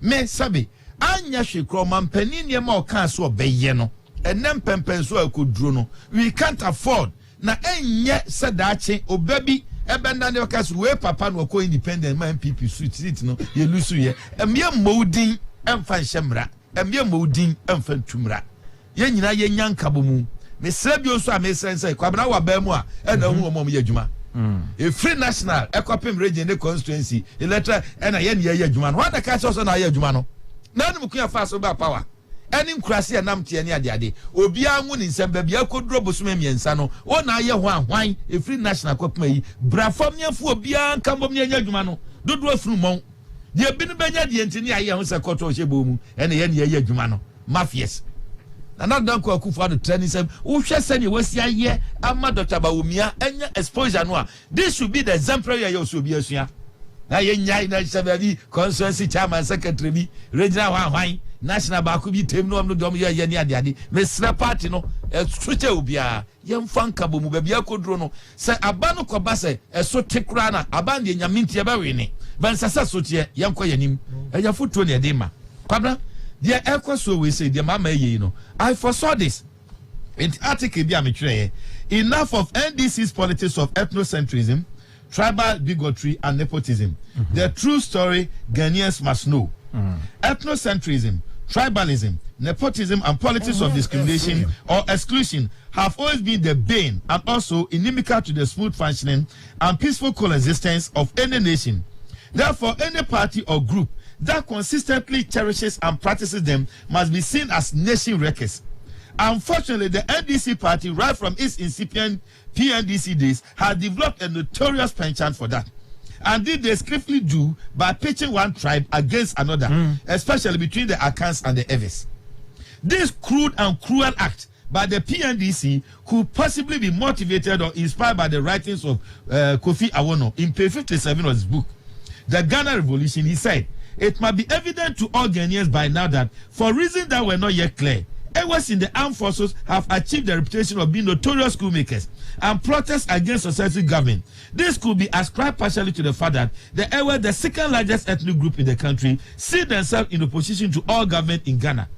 Speaker 19: Me sabi, Anya she croman peninia more castle bayeno, and then pempen so could druno. We can't afford. Na yet said that o baby, abandon your cast where papa no co independent man people sweet it no, ye lose ye, a mere molding and fan shamra, a mere molding and fan tumra. Yenina young kabumu. Me sebio so a me sense, Kwabna wa bemwa, and a woman yajuma. A free national, a copy region, the constituency, a letter, and a yen yajuman. What the catch also na yajumano? None of them fast about power. Any crassy and empty any day. Obia moon in some baby, I could drop Usmemi and Sano, or na ya wine, a free national copy, Brafomia for Bia, Cambomia yajumano, do draw through Mount. There have been Benya the engineer, Yansa Koto Sheboom, and a yen yajumano, mafias. Another uncle who for the training said, "Oh, she said you was here, Amma Dr. Baumia, and exposure noir. This should be the exemplary you should be here. Now, Yan Sabi, constituency chairman, secretary, regional wine, national Bakubi, Tim no Domia Yania Daddy, Miss Rapatino, a switcher ubia, young Fankabu, Babiako Drono, say Abano Kobase, a so take rana, abandon Yamintia Barini, Bansasa Sotia, Yankoyanim, and your foot to your dema. Pabla? Dear Echo so we say, dear Mamma, you know, I foresaw this. In the article, enough of NDC's politics of ethnocentrism, tribal bigotry, and nepotism. The true story Ghanaians must know. Ethnocentrism, tribalism, nepotism, and politics of discrimination or exclusion have always been the bane and also inimical to the smooth functioning and peaceful coexistence of any nation. Therefore, any party or group that consistently cherishes and practices them must be seen as nation wreckers. Unfortunately, the NDC party, right from its incipient PNDC days, has developed a notorious penchant for that. And did they swiftly do by pitching one tribe against another, especially between the Akans and the Eves. This crude and cruel act by the PNDC could possibly be motivated or inspired by the writings of Kofi Awono in page 57 of his book, The Ghana Revolution. He said, "It must be evident to all Ghanaians by now that, for reasons that were not yet clear, Awards in the armed forces have achieved the reputation of being notorious schoolmakers and protests against successive government. This could be ascribed partially to the fact that the Ewe, the second largest ethnic group in the country, see themselves in opposition to all government in Ghana.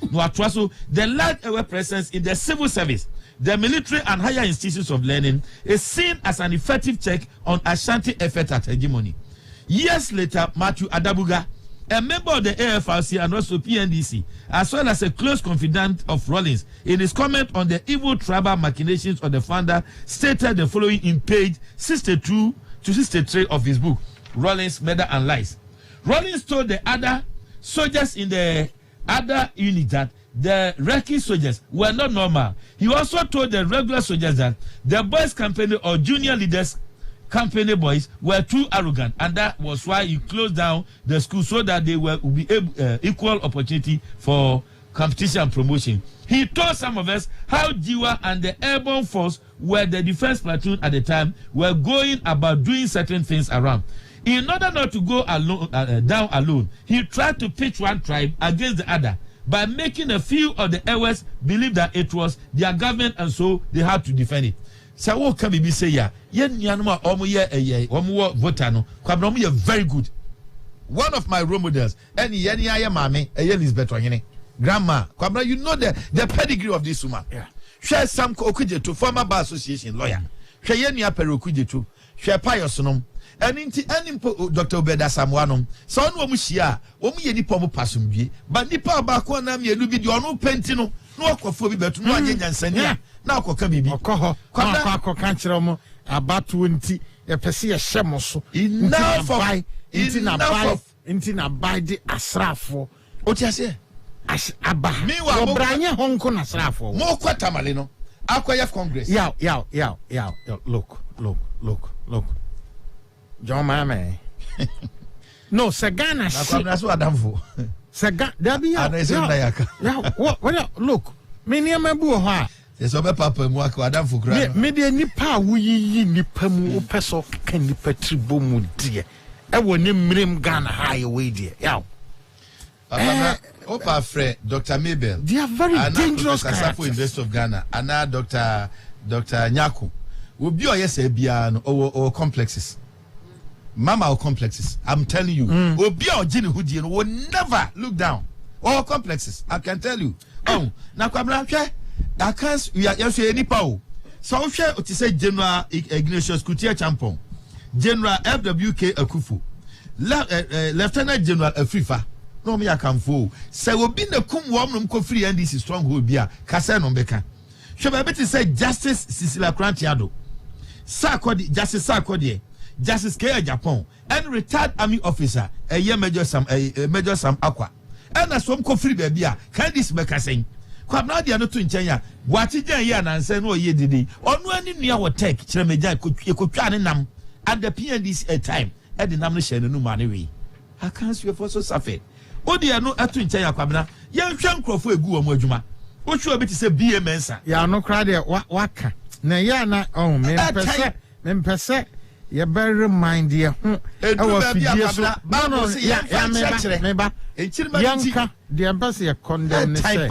Speaker 19: The large Ewe presence in the civil service, the military and higher institutions of learning is seen as an effective check on Ashanti effort at hegemony. Years later, Matthew Adabuga, a member of the AFRC and also PNDC, as well as a close confidant of Rawlings, in his comment on the evil tribal machinations of the founder, stated the following in page 62 to 63 of his book, Rawlings, Murder and Lies. Rawlings told the other soldiers in the other unit that the recce soldiers were not normal. He also told the regular soldiers that the boys' company or junior leaders' company boys were too arrogant, and that was why he closed down the school so that they would be equal opportunity for competition and promotion. He told some of us how Jiwa and the airborne force, were the defense platoon at the time, were going about doing certain things around. In order not to go alone, down alone, he tried to pitch one tribe against the other by making a few of the Ewes believe that it was their government and so they had to defend it. So what can we say here? Very good. One of my role models, and grandma, you know the pedigree of this woman. Yeah. Share some Okujetu, former bar association lawyer. Share Yenia Perukujetu, share Piosonom. And Dr. Obeda Samwanum, so no Mushia, Omi Nipomo Passumbi, but Nipa Bakwana, you do no pentino, no coffee, but no agent senior. Now, Kokabi, Koko Canceromo, about 20, a Persia Shemos, enough of Intina by the Asrafo. What you say? As Abba, meanwhile, Branya Hong Kong Asrafo, more Quatamalino, Aqua Congress. Yeah, look. John Mame. No, Sagana. That's what I'm for. Saga, look, many a member. There's a papa Mwako Adam for grand. Media Nipa, we Nipamu Peso, can the Petribomu dear. I will name Rim Ghana highway dear. Yow. Opa Fred, Dr. Mabel. They are very dangerous. Kasapo Investor of Ghana, and now Dr. Nyaku. Will be or yes, or complexes. Mama or complexes. I'm telling you. Will be or Jenny Hoodian will never look down. All complexes. I can tell you. Oh, now come I can't. We are yes, any power. So share to say General Ignatius Kutia Champon, General FWK Akufu, Lieutenant General Afrifa. No me I can fool. So will be the kum warm ko free and this is stronghold beer. Kasano Beka. Should I better say Justice Cecilia Crantiado, Sarkodi, Justice Sarkodi, Justice K. Japan, and retired army officer, a year Major Sam Aqua. And as some ko free baby, can this Beka saying? Kwabna dia no to nkyanya wati gyan ya na nse no ye didi onu ani nua wo tech kiremejan ekotwa ne nam at the PNDC a time e de nam no hye no ma ne we I can't see for so suffer odi no atu nkyanya kwabna ye hwe nkrofo egu wo mu adwuma wo hwe obi ti se BA mensa ya no kra de waka na ya na oh me pese ye better remind ye ho e wo fidie so no ya meba yanka the embassy condemn say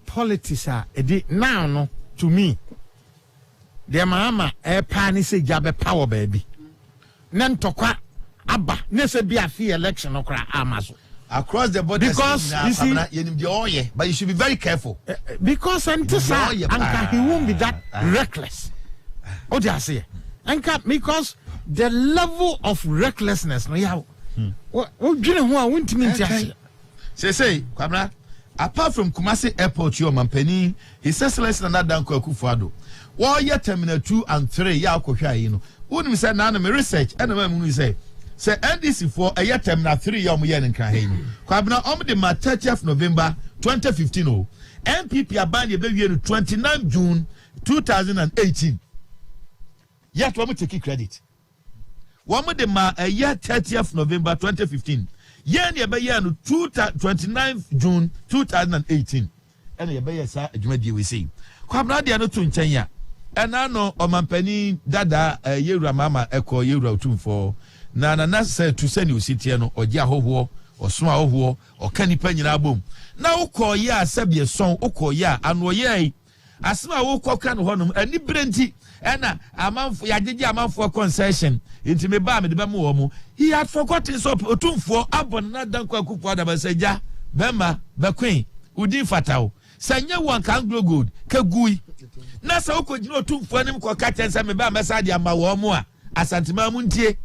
Speaker 19: politics are now no to me the mama pani say jabe power baby nan tokwa aba ne se be a free election okra amaso across the border because you see but you should be very careful because anka he won't be that reckless what do I say anka because the level of recklessness no ya what do you know won't mean say Kwabna apart from Kumasi Airport your mampeni his excellency na Danko Akufo-Addo wo ye terminal 2 and 3 ya akohwa yi no woni say na me research and na me say NDC for a year terminal 3 ya mo ye nkan ha yi no Kwabna the 30th November 2015 NPP abanye be wie no 29 June 2018 yet we take credit one the a year 30th November 2015 yen ye be year no 29 June 2018 and ye be sa adwumadi we say kwabna dia no to nchen ya ena no omampani dada yewura mama eko yewura otumfo na say to send you sit here no oje ahoho osoma oho oka nipa nyina bom na ukoye asabie son ukoye anoye asema ukokra no honum ani brenti ena amanfo yagege amanfo concession inti me ba me de bemu wo mu he had forgotten so otumfo abon na danko akufu adabasaja bema bekwen udin fatao sanya wan kan grow good kagui na sa ukogina otumfo anim ko ka tensa me ba message ama wo mu a asantima mu ntie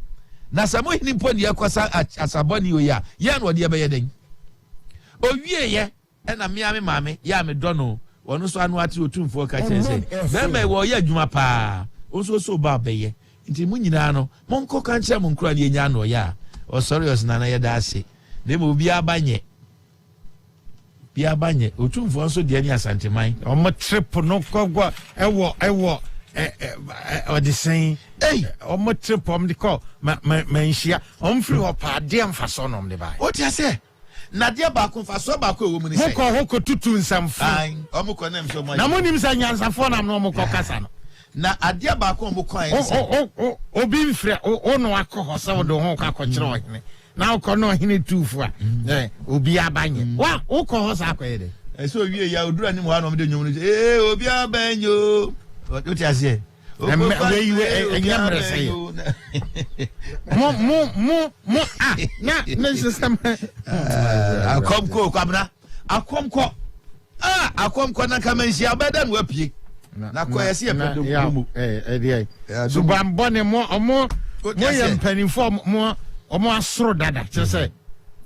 Speaker 19: na sa mo hini poni yakosa asaboni oya ya no de ye be den owie ye ena me ame mame ya me dono wono so anu ati otumfo ka tense bema wo ye adwuma pa oso so ba beye nti mu nyina no monko kan che mo nkura ne nya no ya o serious na ye da ase ne mo bi abanye otumfo so de ni asanteman
Speaker 2: o mo trip no kogwa ewo o de sen o mo trip o mo de ko manhia o mfiri ho pa de amfaso no mo de ba
Speaker 19: o ti ase na de ba ko mfaso ba ko ewo mu ni se
Speaker 2: hoko tutu nsamfu
Speaker 19: o mo ko nem so mo
Speaker 2: na mo nim sa nyansafo na mo ko kasa no
Speaker 19: na adia ba ko mo ko ayi se
Speaker 2: obi mfiri o no akọ ho se wo do ho ka ko kire o hene na o ko no hene tufu a obi abanye wa o ko ho sa akọ de
Speaker 19: so wie ya odura ni mo ha no me de nwom ni obi abanyo o ti ase
Speaker 2: mo na system
Speaker 19: akomko kwabna akomko na kamanhia obedan wapie na ko yesi e pedo mu
Speaker 2: so bambone mo ye mpanimfo mo asoro dada kire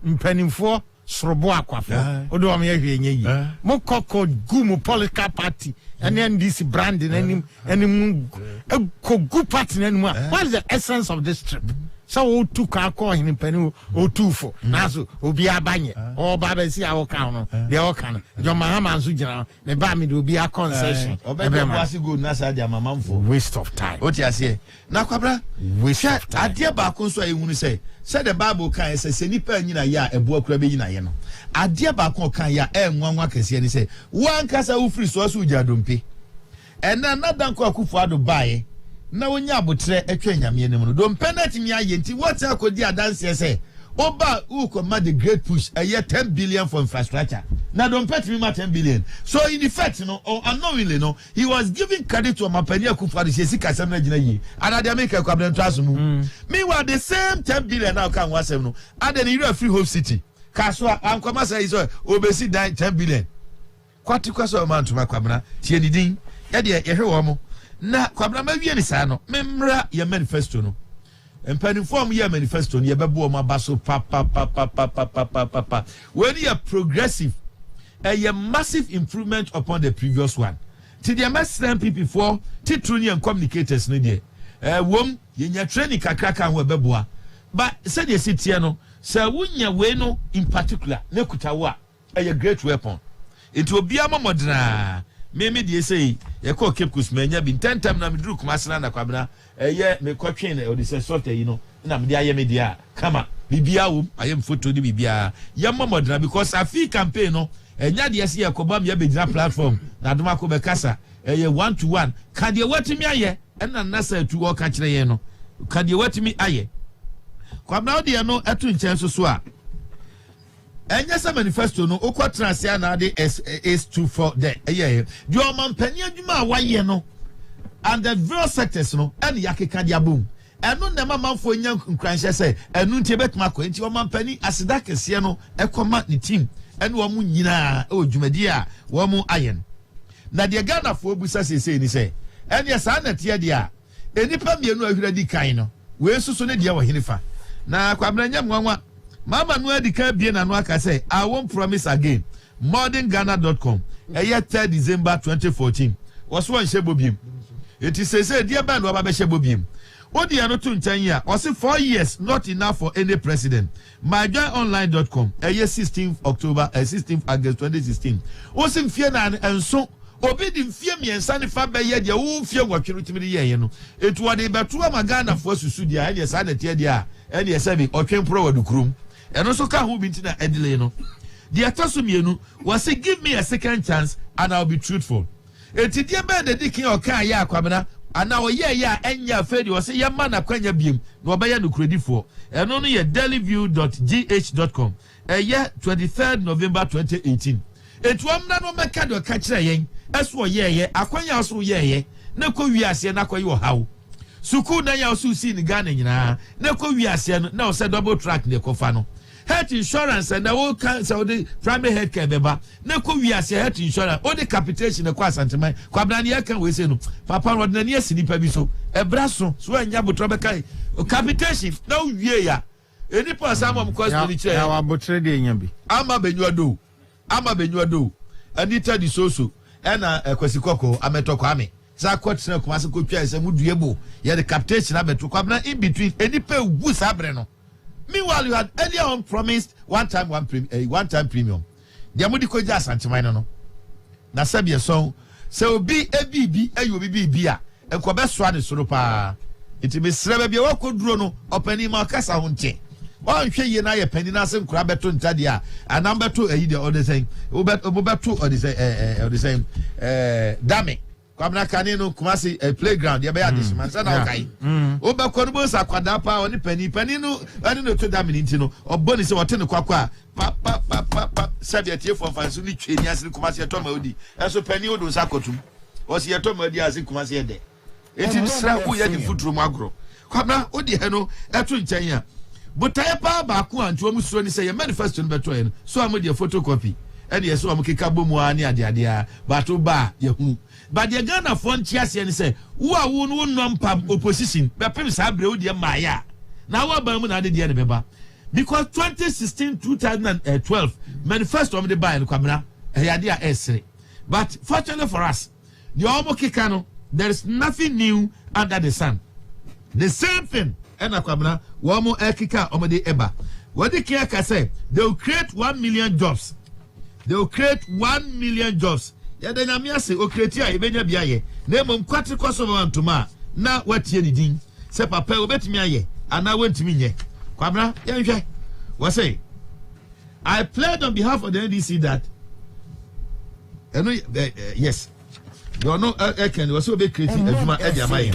Speaker 2: mpanimfo sorobo akwafo odo am ye hwe nyi mo kokko gumu political party and this brand in any go party anymore. What is the essence of this trip? So o two car call in penny o two for naso obi abanye or baba see our count they all can your mahama sujana me ba me do be a concession
Speaker 19: obey go nasa dia mama for
Speaker 2: waste of time
Speaker 19: what you say na kwabra
Speaker 2: waste of time
Speaker 19: ade ba ko so ehunu say the bible kan say nipa nyina ya ebo akura be nyina ye no ade ba ko kan ya enwanwa kese ni say wan kasa wo free so so jadompe ena na danko akufu ado bae na wonya abotre atwa nyame anim no do penalty mi aye nti what akodi adanse say oba who command the great push a year 10 billion for infrastructure na do pet me 10 billion so in effect no or unknowingly no he was giving credit to Mapani akufu ado se sika sem na gina yi and they make kwabden traso mu meanwhile the same 10 billion now kan wasem no and then you free home city kaso ankoma say so obesi 10 billion kwatikwa so man to makwabna tie ni din ya de ye hwe wo mo na kwabna ma wie ni sa no memra ye manifesto no empanifom ye manifesto no ye bebo mo abaso pa when you are progressive a massive improvement upon the previous one to the master people for tituni and communicators no dey wom ye nya training kakraka ho beboa but said ye sitie no say wunya we no in particular ne kutawa a great weapon it will be a modern me dey say ye call Cape Coast menya bi 10 time na me dru Kumasi na kwabena ye me kwatwen na odi say sort you know na me dey aye me dia kama bibia wo ayem photo ni bibia ye modern because afi campaign no enya de say yakoba me be gina platform na doma ko be kasa ye 1-to-1 ka de watimi aye na nasa tu wo ka kire ye no ka de watimi aye kwabena odi no etu nchen so a enya sa manifesto no okwatrasia na de S24 de eye di o man pani adwuma awaye no and the various sectors no ene yakeka dia bom eno na manfo nya nkranhye se enu ntie betuma ko nti o man pani asida kese no ekoma ni team ene wo mu nyina o dwumadi a wo mu ayen na de Ghana fo busa sese ni se ene sa na tie dia enipa mienu ahwira di kan no we susu ne dia wo hinifa na kwabranya mwanwa Mama no edika bie na no aka say I won't promise again. modernghana.com. 3 December 2014. Was one shebobiem. It is say dear band wa ba shebobiem. Odi ano to nchan ya. Was 4 years not enough for any president. myjoyonline.com. 16th October 16th August 2016. Osim fie na enso obi di mfie miensa ne fa beye de wo fie gwatwe timi de ye no etu wode beto amagana fo susu dia ene sa na tie dia ene sabi otwen pro wadu krum eno so ka ho bi ntina edile no the ataso mienu was say give me a second chance and I'll be truthful eti dia be de dikin o kan ya akwabena ana oye enya afedi o se yema na kwanya biem na obeya no credifo eno no ye dailyview.gh.com 23rd November 2018 etuam na no meka do ka kire yen eso ye akwanya oso ye na ko wiase na koyi wo hawo suku na ya oso si ni Ghana nyina na ko wiase no na o se double track ne kofa no health insurance and the whole cancer the primary health care beba na ko wiase health insurance o the capitation na kwa santeman kwa bna ne kan we se no papa no na ne asinipa bi so ebraso so anya botro be kai capitation na wie ya eni pa samom cost ni che
Speaker 2: ya wa botre de nya bi
Speaker 19: ama benyu do anita di soso ena kwasikoko ametoko ame za kwatsena kuma se ko twa se muduebo ye the capitation abeto kwa bna in between eni pa gu sabre no. Meanwhile, you had earlier on promised one time premium. The amudi ko ja santimai no. Na sabia so obi ebibi ayo bibi bia enko be soa ne soro pa. Iti be srebe bia wakoduro no opani ma kasa ho nte. Wan hwe ye na ye pani na se nkura beto ntade a anam beto ayi de all the same. Obeto all the same dame. Kwamna kane no kumasi playground ya be adishman sa na okai obekọ no bosa kwada pa oni pani no ani no to da minute no oboni se wote ne kwakwa pa sabia tie for fansu ni twani ase kumasi to ma odi eso pani odo sa kotum o se to ma odi ase kumasi ede enti sra ku ya di futuro mu agro kwamna odi he no eto nchen ya botaye pa ba ku anto mu suro ni se ye manifesto no beto ye no so amodi photocopy ene ye so amukeka bomu ani ade a bato ba ye hu. But the Ghana front cheers and say, who are one non-pub opposition, but Pim Sabre, dear Maya. Now, what Bamun added the other because 2016-2012 manifesto of the buy and Kamra, a idea essay. But fortunately for us, the Omo Kikano, there is nothing new under the sun. The same thing, and Akamra, Wamo Ekika Omade Eba. What the Kiaka say, they will create 1 million jobs. They will create 1 million jobs. Ya de nyamia se okreti a ebenya bia ye na mom kwate kwaso mantuma na watie ni din se papa obetimi aye ana wantimi nye kwabra yenhwe we say I pledge on behalf of the NDC that yes you know can we so be creating aduma e dia maye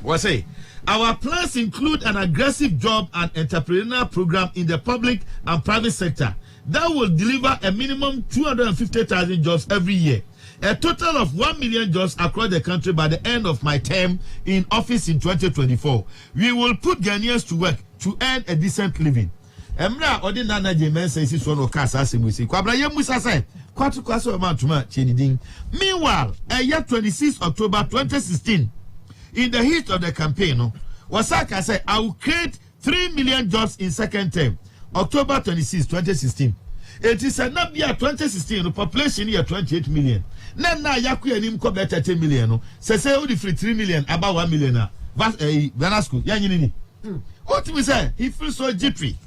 Speaker 19: we say our plans include an aggressive job and entrepreneurial program in the public and private sector that will deliver a minimum 250,000 jobs every year. A total of 1 million jobs across the country by the end of my term in office in 2024. We will put Ghanaians to work to earn a decent living. Emra ordinary Jemen says this one of Casa Simusi. Kwabraya Musa said, Quatu Kwaso Mantuma Cheniding. Meanwhile, a year 26 October 2016, in the heat of the campaign, Wasaka said, I will create 3 million jobs in second term. October 26, 2016. It is a year 2016, the population here 28 million. Na yaku enim ko better 10 million. Say only free 3 million, about 1 million. Vanasco, yanini. What we say? He feels so jittery.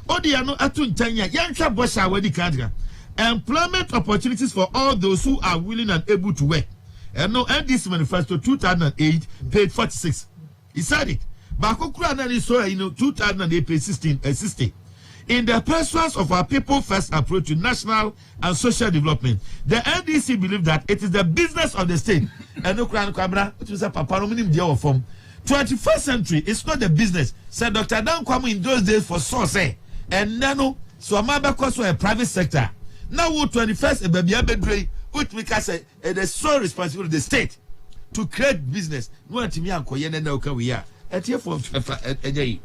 Speaker 19: Odiano atun tanya, yansha bosha wedi kadra. Employment opportunities for all those who are willing and able to work. And no NDC manifesto 2008 paid 46. He said it. Bakokura nani so 2008 paid 60. In the pursuance of our people first approach to national and social development, the NDC believe that it is the business of the state. And no crown camera, it was a paparominim deal form. 21st century, it's not the business. Said Dr. Dan Kwamu in those days for source, and nano, so Amaba Koso a private sector. Now, 21st, a baby abedre, which we can say, it is so responsible of the state to create business. No, Timianko, Yenaka, we are at here for a day.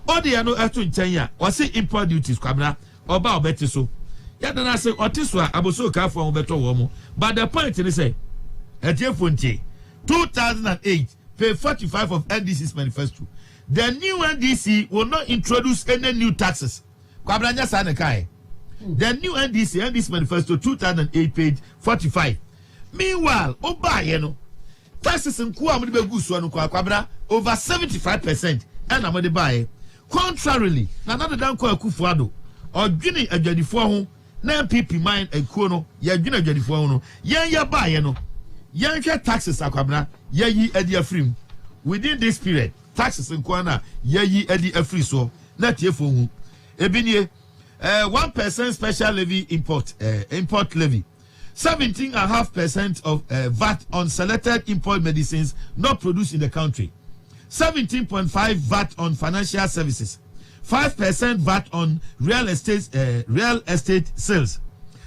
Speaker 19: Odi ano eto nchanya wase import duties kwabra oba obeti so ya dana say otiswa aboso ka fo obeto wo mo but the point is say etiefo 2008 pay 45 of NDC's manifesto. The new NDC will not introduce any new taxes kwabra nya sa ne kai. The new NDC manifesto 2008 page 45. Meanwhile oba ye no taxes nko amde begu so no kwabra over 75% and amde buy. Contrarily, another down call Kufuado or Guinea a Jadi Fohun, Nan Pipi mine and Kono, Ya Gina Jadi Fono, Yan ya buy no, Yanka taxes Aquabna, Ya ye Eddie Afrim. Within this period, taxes in Kwana, Ya ye Eddie Afri so, not ye for Ebinie, 1% special levy import levy. 17.5% of VAT on selected import medicines not produced in the country. 17.5% VAT on financial services. 5% VAT on real estate sales.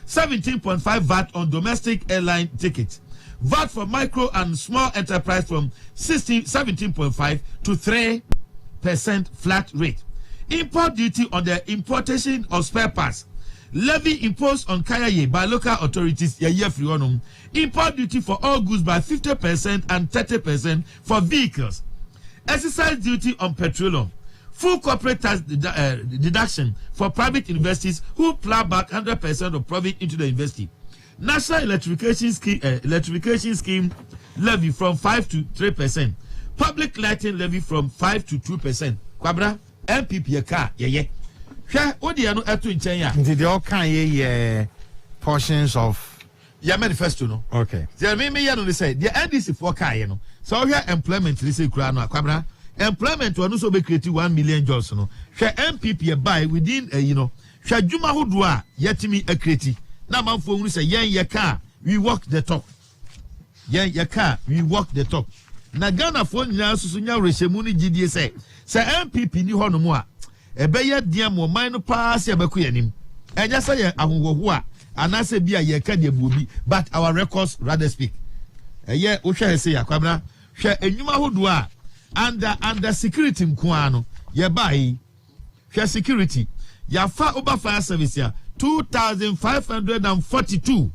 Speaker 19: 17.5% VAT on domestic airline tickets. VAT for micro and small enterprise from 17.5% to 3% flat rate. Import duty on the importation of spare parts. Levy imposed on Kayaye by local authorities. Import duty for all goods by 50% and 30% for vehicles. Exercise duty on petroleum. Full corporate tax deduction for private universities who plow back 100% of profit into the university. National electrification scheme levy from 5 to 3%. Public lighting levy from 5 to 2%. Kwabra MPP car ye. What do you know in China?
Speaker 2: Did they all kind portions of
Speaker 19: your manifesto? No.
Speaker 2: Okay.
Speaker 19: They me say the NDC for car, you know. So here employment this is Kwabra. Employment will also be creating 1 million jobs. No, share MPP buy within share Juma Hudua yetimi a creative. Now, man, for we say, your car, we walk the talk. Your car, we walk the talk. Na Ghana phone now, Susunya Reshemuni GDA say MPP ni hono mo a. Ebe ye dia mo man no pass ya beku yanim. Enya say ahonwo a anase bia ye ka de bobi, but our records rather speak. Eye wo hwe say akwabra, hwe enwuma hodo a under security nko ano ye bai hwe security ya fa over fire service ya 2,542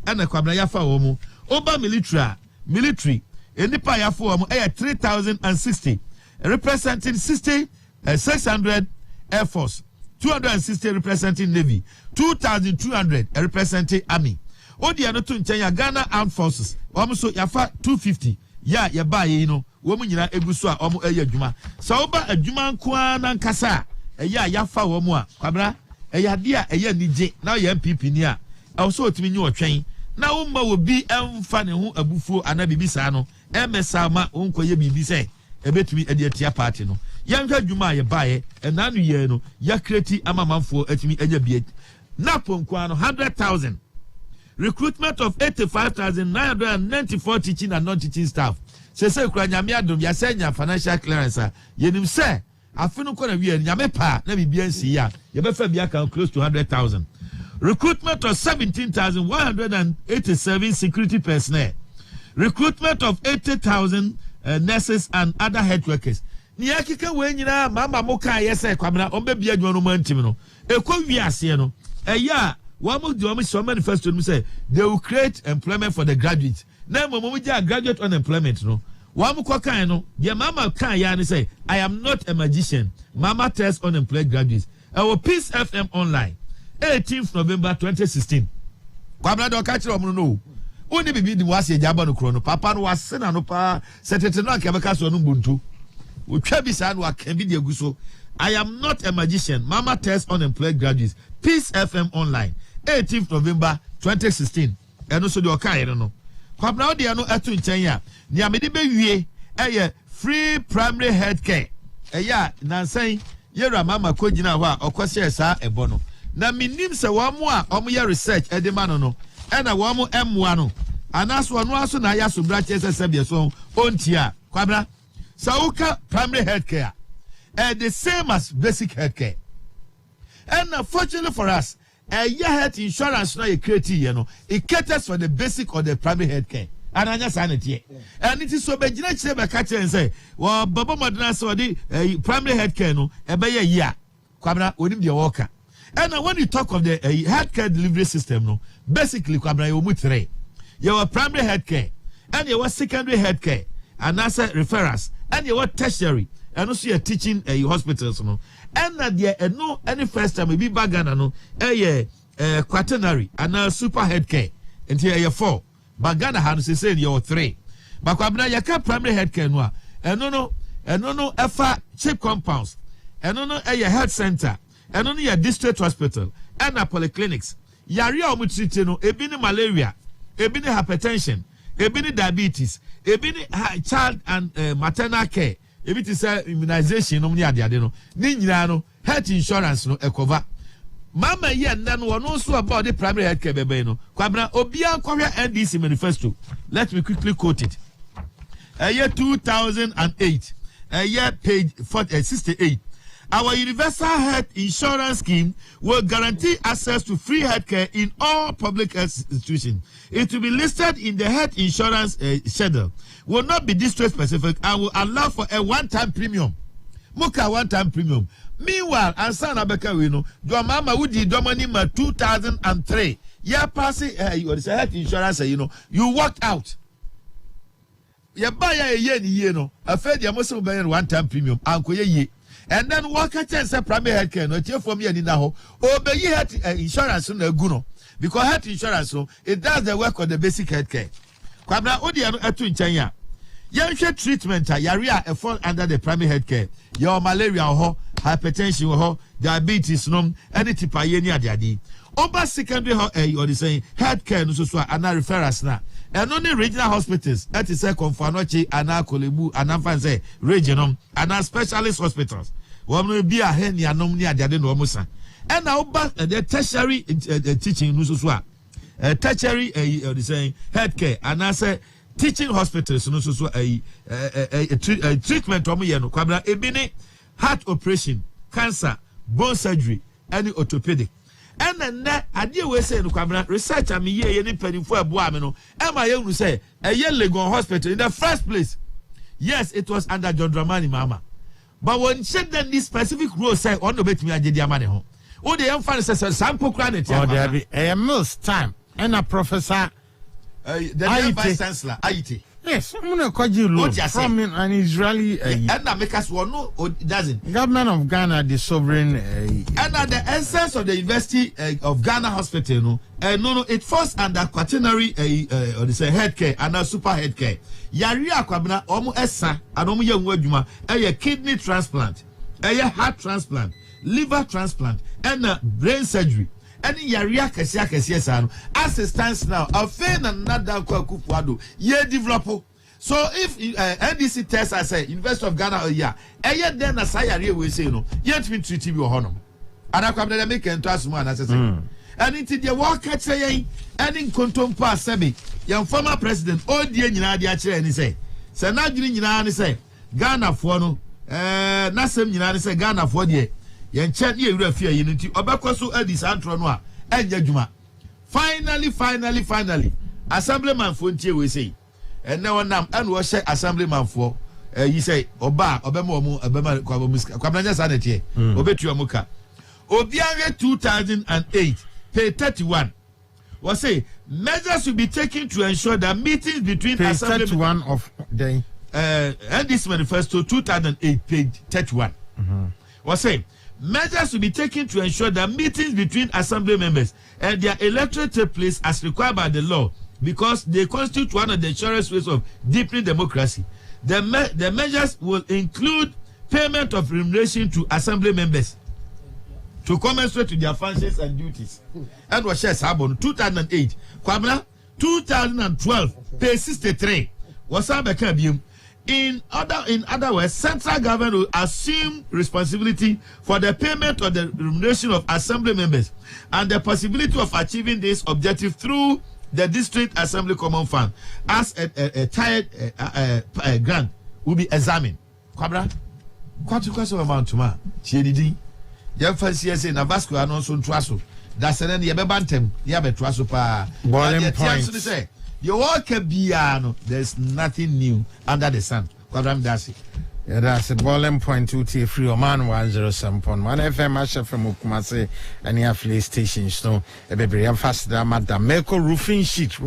Speaker 19: and a kwabra ya fa omo over military enipa ya fa omo 3,060 representing 600 Air Force, 260 representing Navy, 2,200 representing Army. Odi anoto nchenya Ghana Armed Forces omo ya fa 250 ya ba ye no womu nyina eguso a omo adwuma so oba adwuma nko na nkasa ya fa womu a kwabra eyade a nije na ya MPP ni a also otimi nyi otwen na wo ma wo bi emfa ne ho abufuo ana bibisa no emesa ma onkoye bibi se ebetumi ade atia party no yanka adwuma ye bae enanu ye no ya create amamanfo atimi anya bi na ponko ano 100,000 recruitment of 85,994 teaching and non-teaching staff. Say kura nyame adom ya senya financial clearance yenim say afinu ko na wi nyame pa na bibiansi ya ye be fa bia kan close to 100,000. Recruitment of 17,187 security personnel. Recruitment of 80,000 nurses and other health workers. Ni akika we nyina mama mo kan ye say kwamna ombe bia dwonu mantim no ekọ wi ase no eya wamu di wamu so manifesto no say they will create employment for the graduates. Na momo ja graduate unemployment no wamu kwa kan no ye mama kan ya ni say I am not a magician. Mama test unemployed graduates. Our Peace FM online 18th November 2016. Kwa brother ka kire omo no oni bibi di wase jaba no kro no papa no wase na no pa setete no akabeka so no buntu otwa bi sa no akambi di aguso. I am not a magician. Mama test unemployed graduates. Peace FM online 18th November 2016. Eno so di okai no kwa brother dia no etu nchen ya ni amede be wie free primary health care nansan yera mama ko gina ho a okose sa ebo no na minim se wo mo a omo ye research edema no e na wo mo emwa no anaso no aso na ya so bra chese sebie so ontia kwabra sauka primary health care the same as basic health care. And fortunately for us health insurance no you create you know it caters for the basic or the primary health care. And I just sanity. And it is so bad. You know, catch and say, well, Baba Madonna saw the primary health care no, a year. Kwabra, we need the worker. And when you talk of the healthcare delivery system, no, basically, Kwabra, you move three. You have primary health care, and you have secondary health care, and also referrals, and you have tertiary, and also you're teaching hospitals, no. And that there no any first time maybe bagana no, quaternary, and super health care, until you're 4. But Ghana has to say you're 3. But Kwabna yaka primary health care no. No efa cheap compounds. No health center. No your district hospital. And polyclinics. Yari omutiti no ebini malaria, ebini hypertension, ebini diabetes, ebini child and maternal care, ebini say immunization no ni ade no. Ni nyina no health insurance no e cover. mama ye and then one also about the primary health care bebe no kwabra obia kwahwe NDC manifesto. Let me quickly quote it. Year 2008 year page 68. Our universal health insurance scheme will guarantee access to free healthcare in all public health institutions. It will be listed in the health insurance schedule. Will not be district specific and will allow for a one-time premium. Muka one-time premium. Meanwhile, Ansan Abeka we know, your mama would do money 2003. Yeah, passing health insurance, you walked out. You buy a year, no. A fed you must buy one-time premium. Uncle ye. And then walk at and primary health care, not for me and now. Oh, but you had insurance on the guno. Because health insurance, it does the work of the basic health care. Kwabra Odiano Atu in China. Young treatment, yaria, fall under the primary health care. Your malaria, hypertension, diabetes, any type of any over secondary or the same health care, no so and referrals now. And only regional hospitals, that is a Confanochi, and Kolebu, and Anfanse, regional, and specialist hospitals. One will be a henny and nomnia Diadeno Musa. And now, but the tertiary teaching, Nusua, tertiary, the same healthcare, and I say teaching hospitals, Nusua, a treatment of Miano, Quabra, Ebene, heart operation, cancer, bone surgery, any orthopedic. And then I deal with saying research I mean any penny for a boamino. Am I young to say a year Legon hospital in the first place? Yes, it was under John Dramani Mama. But when said then this specific rule say on the bet me I did your money home. Oh, the young fan says sample credit.
Speaker 2: Oh, there be a mills time and a professor
Speaker 19: the vice chancellor IT.
Speaker 2: Yes, I'm gonna call you loan from an Israeli
Speaker 19: and that make us one no it doesn't.
Speaker 2: Government of Ghana, the sovereign
Speaker 19: and at the essence of the University of Ghana Hospital, no, it falls under quaternary or they say healthcare and super healthcare. Yaria kwabna omu essa and omu ye nwadwuma a kidney transplant, a heart transplant, liver transplant, and brain surgery. Any yaria kesia sano as it stands now a fair and not down kwakupuado ye develop. So if NDC test I say University of Ghana then as I we say no yet me treat you honor and I come to make and trust one as and into the walk at saying any contompa semi young former president all the nyina and he say na dwini nyina ne say Ghana for no na sem nyina ne say Ghana for the yen chat ye wura fie yin nti obekoso adis antro no a enya dwuma finally assemblyman fo ntie we say enne wonam ane wo hye assemblyman fo yi say oba obema omu obema kwabanya sa netie obetu omuka obianwe 2008 pay 31 was say measures will be taken to ensure that meetings between
Speaker 2: page 31 of the
Speaker 19: and this manifesto 2008 page 31 was say measures will be taken to ensure that meetings between assembly members and their electorate take place as required by the law because they constitute one of the surest ways of deepening democracy. The measures will include payment of remuneration to assembly members to commensurate to their functions and duties. And what shares happened 2008. Kwabra 2012 page 63 was In other words, central government will assume responsibility for the payment of the remuneration of assembly members and the possibility of achieving this objective through the district assembly common fund as a tied grant will be examined. Kwabra, question amount to ma. Chiedidi. Your first year say Navasco and also Trasso. That's an end yabebantem, yabe Trasso pa.
Speaker 2: Boiling point.
Speaker 19: You walk a piano, there's nothing new under the sun. Quadram Darcy.
Speaker 2: Yeah, that's a boiling point 2T free Oman 107.1 FM Asha from Ukumase and the affiliate stations. No, a baby, I'm fast that madam. Melco roofing sheet,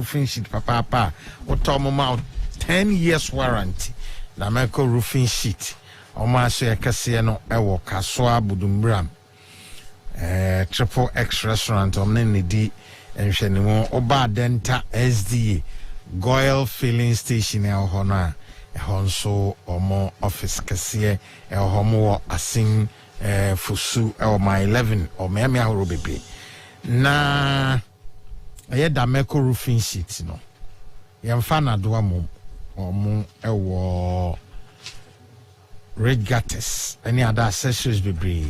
Speaker 2: papa. What Tom amount 10 years warranty. The Melco roofing sheet. Omaso Yakasiano, Ewo, Kaswa, Budumbram. Triple X restaurant, Omni D. And Shenimo Oba Denta SDA Goyle Filling Station El Hona Honso Omo Office Cassia El Homo Asing Fusu El My 11 or Miami Horobe Na I da Meko roofing sheet no Yamfana Duamo Omo Ewo Red Gattes any other accessories be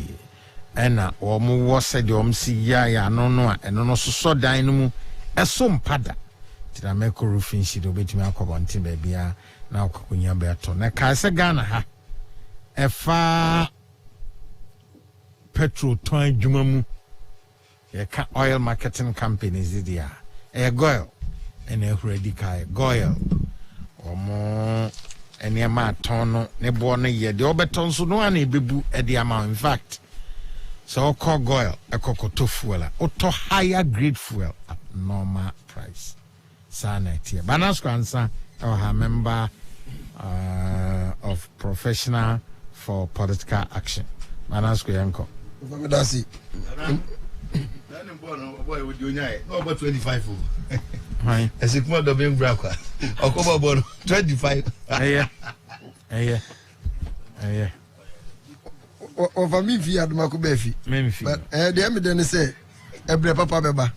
Speaker 2: ena omo wo said si ya no a eno no so dan no mu eso mpada tira meko roofing sheet obetimi akobontin ba bia na akokonya beto na ka se Ghana ha efa petrol ton adwuma mu ka oil marketing companies dia goil ene already kai goil omo ene ma ton ne bo no ye de obeton so no ana ebebu e de ama in fact so call goil ekokoto fuel auto higher grade fuel at normal price sana tie banasko ansa our member of professional for political action banasko yanko
Speaker 19: Dasi.
Speaker 7: Boy, would you know? No, about 25.
Speaker 2: Hi.
Speaker 7: As if more than being broker. Or come about 25.
Speaker 2: Yeah.
Speaker 19: Over me, if you had Makubefi. But the evidence say, every papa beba.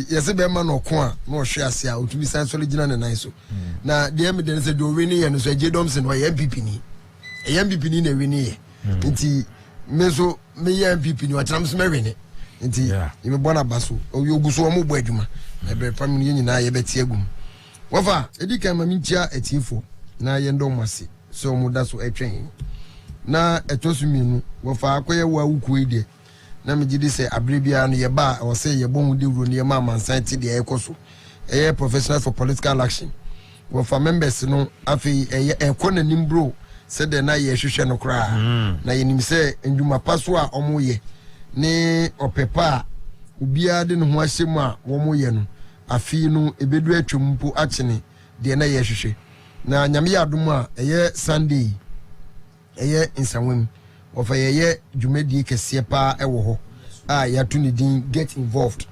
Speaker 19: Yes, a man or quan, more shares out to be sensually and nice. Now, the evidence said, do winning and so Jadoms and YMPP. A MPP in a winnie. Meso me MPP ni watam smerene nti yeme bona baso oyoguso omo boadwuma ebe family nyina ye beti agum wofa edika ma mintia etifo na ye ndom ase so omo da so etwen na etosuminu wofa akoye wa wuku ide na megidi se abrebia no ye ba o se ye bon de wuro ne ma mansan ti de ekoso eye professional for political action wofa members no afi eye ekonanim bro said the na ye hwehwe no kra na yenim se ndwuma paso a omoye ne opepa ubia de no ho ahyem a womoye no afi no ebedu atwumpo akene de na ye hwehwe na nyame ya adom a eye Sunday eye nsanwem ofa ye dwumadi kese pa ewo ho a ya to ni din get involved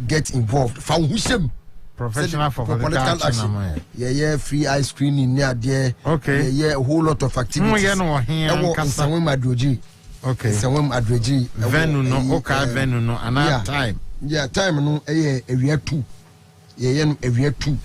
Speaker 19: get involved fa ho hyem
Speaker 2: professional for political action.
Speaker 19: Yeah, free ice screening near there.
Speaker 2: Okay.
Speaker 19: Yeah, a whole lot of activities. Some adroji.
Speaker 2: Okay.
Speaker 19: Some adroji.
Speaker 2: Venu no. Okay. Venu no. Another time.
Speaker 19: Yeah, time no. Area 2. Yeah, area 2.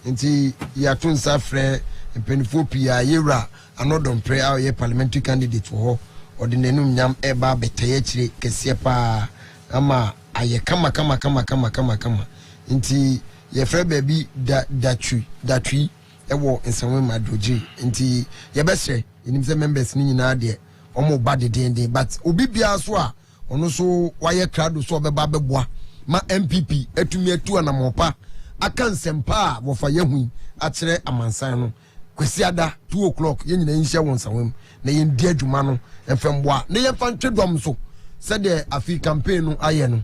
Speaker 19: Until ya tun safre and penifo pia yera another pray our parliamentary candidate for her or the nenum nyam eba betayechre kesiepa ama aye kama. Until ye frɛ baby datwi ewo nsanwe madroji nti ye bɛsɛ enim sɛ members ni nyina de omo ba de den but obi bia so a ono so waye krado so obeba beboa ma MPP atumi atu anamopa aka nsempa a wofa yehu a kyerɛ amansan no kwasiada 2 o'clock ye nyina nhia won nsanwe na ye ndi adwuma no efemboa na ye fa ntwedom so sɛ de afi campaign no aye no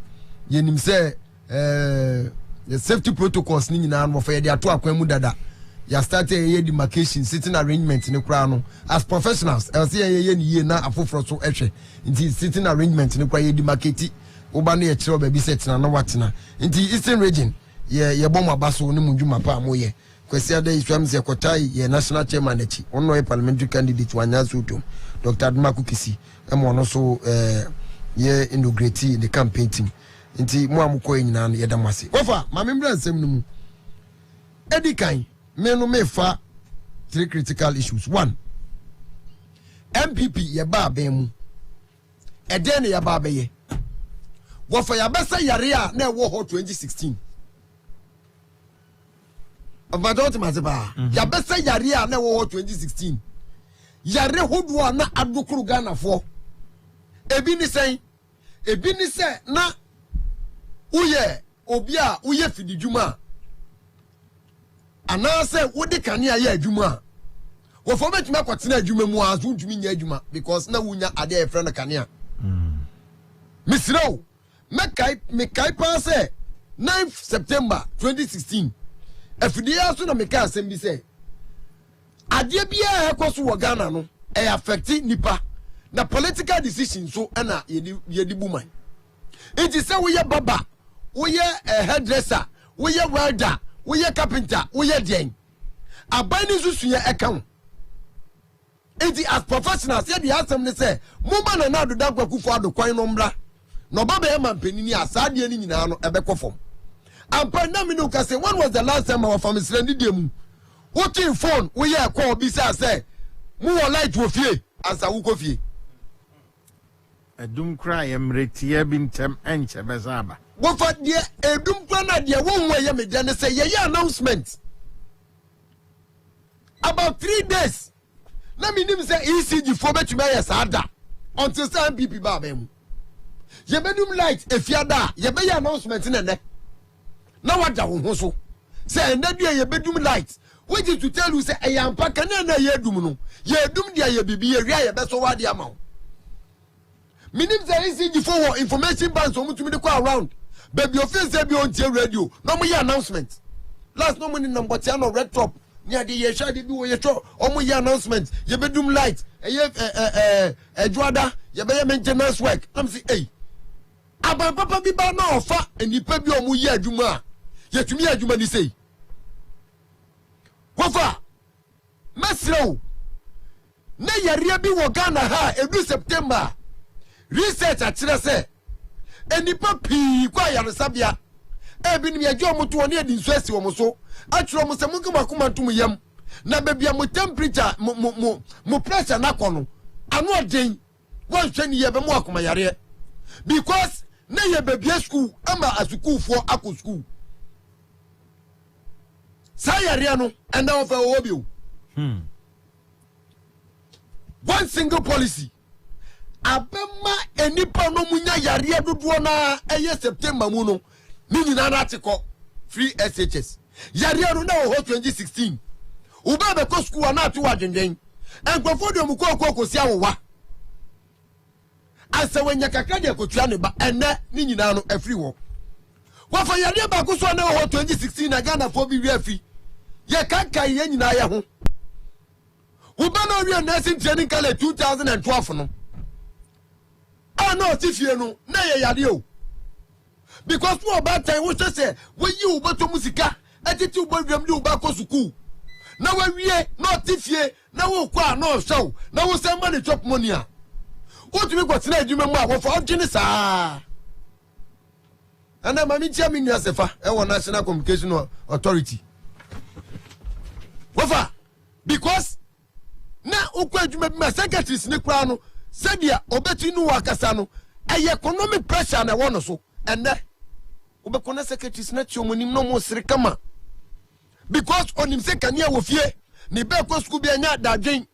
Speaker 19: ye nim sɛ the safety protocols ni nyina no for ye ato akwam dada ya start ye demarcation sitting arrangement ni kra no as professionals say ye ni na afoforo so ehwe nti sitting arrangement ni kra ye demarcate oba na ye kire oba bi setna na watena nti eastern region ye bom abaso ni mundwuma pa amoye kwesi ada iswam ze kotai ye national chairman echi onno ye parliamentary candidate wanyaso utom Dr. Admaku Kisi emo no so ye inaugurate the campaign team nti mo amukọ nyina no yeda mase wofa ma membra nsem no mu edikan me no me fa 3 critical issues. 1 MPP ye ba ben mu eden ye ba beye wofa ya besa yare a na ewo ho 2016 abadot mazeba ya besa yare a na ewo ho 2016 yare hodo a na adokuru Ghana fo ebi ni sen na uye obia uye fidi djuma anase wodi kanea ye adwuma wo fo betumi akwatena adwuma mu azu ntumi nya adwuma because na wunya ade e frɛ no kanea misro mekai pa se 9 September 2016 afidi aso na mekai asem bi se ade bia ekoso wo Ghana no e affect nipa na political decisions so na yedi buman it is say we ye baba we ye hairdresser we ye welder we ye carpenter we ye den abani susu ye account it as professionals ye the asem ne say mumba na na do dankwa kufu ado kwan no mbra no baba ye mampanini asade ni nyina no ebekɔ fam ampa na me no ka say when was the last time our family srendi dem what in phone we ye call bi say mu wo light wo fie asa wo ko fie
Speaker 2: Edum cry emretia bintem enche bezaba.
Speaker 19: Wofa de edum na de won ye me de say ye announcement about 3 days. Na me nim say ECG for betuma yes ada until say MPP ba bem. Ye bedum light efiada ye be announcement ne na wada ho so say na de ye bedum light which is to tell you say ayampa kana na ye dum no ye dum dia ye bibi ye ria ye be so wade ama. Minim say ECG for information bands so mutumi de go around. Baby office say be on radio no mo ye announcement. Last no money number 10 on red top near the ye shade bi wo ye tro omo ye announcement ye bedum light edwada ye be maintenance work. I'm say hey aba papa bi ba na ofa enipa bi omo ye adwuma ye tumi adwuma ni sei wofa mesrew na yare bi wo Ghana ha edu September research atire say enipa pi kwa yare sabia ebi ni ye jo moto woni edi nso asi wo so atro mo se mo kuma kuma ntum yam na bebia mo temperature mo pressure na kono anu odin won hwe ni ye be mo akoma yare because na ye bebia school ama asukuu fo akọ school sa yare no enda wo fa wo bi o one single policy abema enipa no munya yare dodo na eye September mu no ni nyina na atiko free SHS yare no na wo 2016 uba be ko school na atu adwendwen enkofo de mu ko sia wowa asa wanya kakra de kotua ne ba enne ni nyina no afri wo wafa yare ba ko so na wo 2016 na Ghana fo bi wi afi ye kanka ye nyina ye ho uba no wi nursing training kale 2012 no no tifie no na ye yare o because no about time we say we you beto musika etiti ubodwam di uba ko suku na we wie no tifie na wo kwa no show na wo say money chop money a o tumi go tena adwuma mu a wo fa ogene saa ana mami tia mi nua sefa e wo National Communication Authority wofa because na ukwa adwuma bi ma secretaries ne kra no sadia obeti nu wakasa no economic pressure na wono so enne obekona secretaries na tiomonim no mo sere kama because onim se kania wo fie ni be ko school bi anya dadwen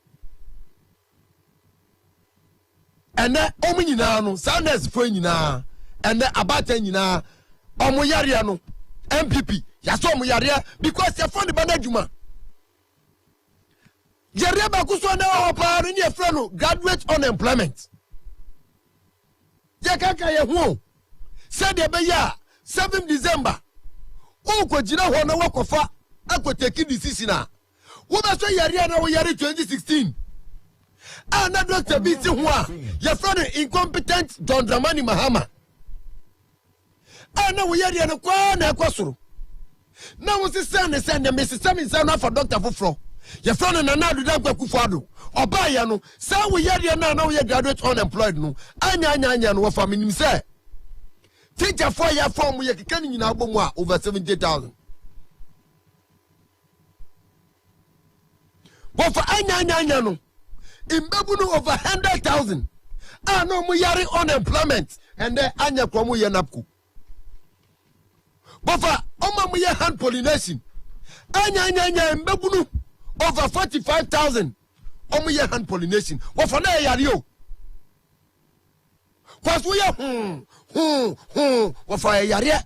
Speaker 19: enne omu nyina no soundness fo nyina enne abata nyina omu yare no MPP yaso omu yare because ya fund banadwuma yare ba kuso na ho pa ni e fra no graduate unemployment ye kaka ye hu said de be ya 7 December o ko jina ho na wakofa akoteki decision a wo be so yare na wo yare 2016 na doctor bi ti ho a ye fra no incompetent Don Dramani Mahama na wo yare no kwa na ekosoro na wo se send me Mrs. Samin na for doctor foforo ye friend na na do da kwakufu ado oba ya no sa wo yare na wo ye graduate unemployed no anya no wo fa minim say teacher for ya form ye keka ni nyina agbomu a over 70,000 wo fa anya no imbebu no over 100,000 no mo yare unemployment and then anya kromo ye napku wo fa oma mo ye hand pollination anya imbebu no over 45,000 omu ye hand pollination wo for na yare o cause we wo for yare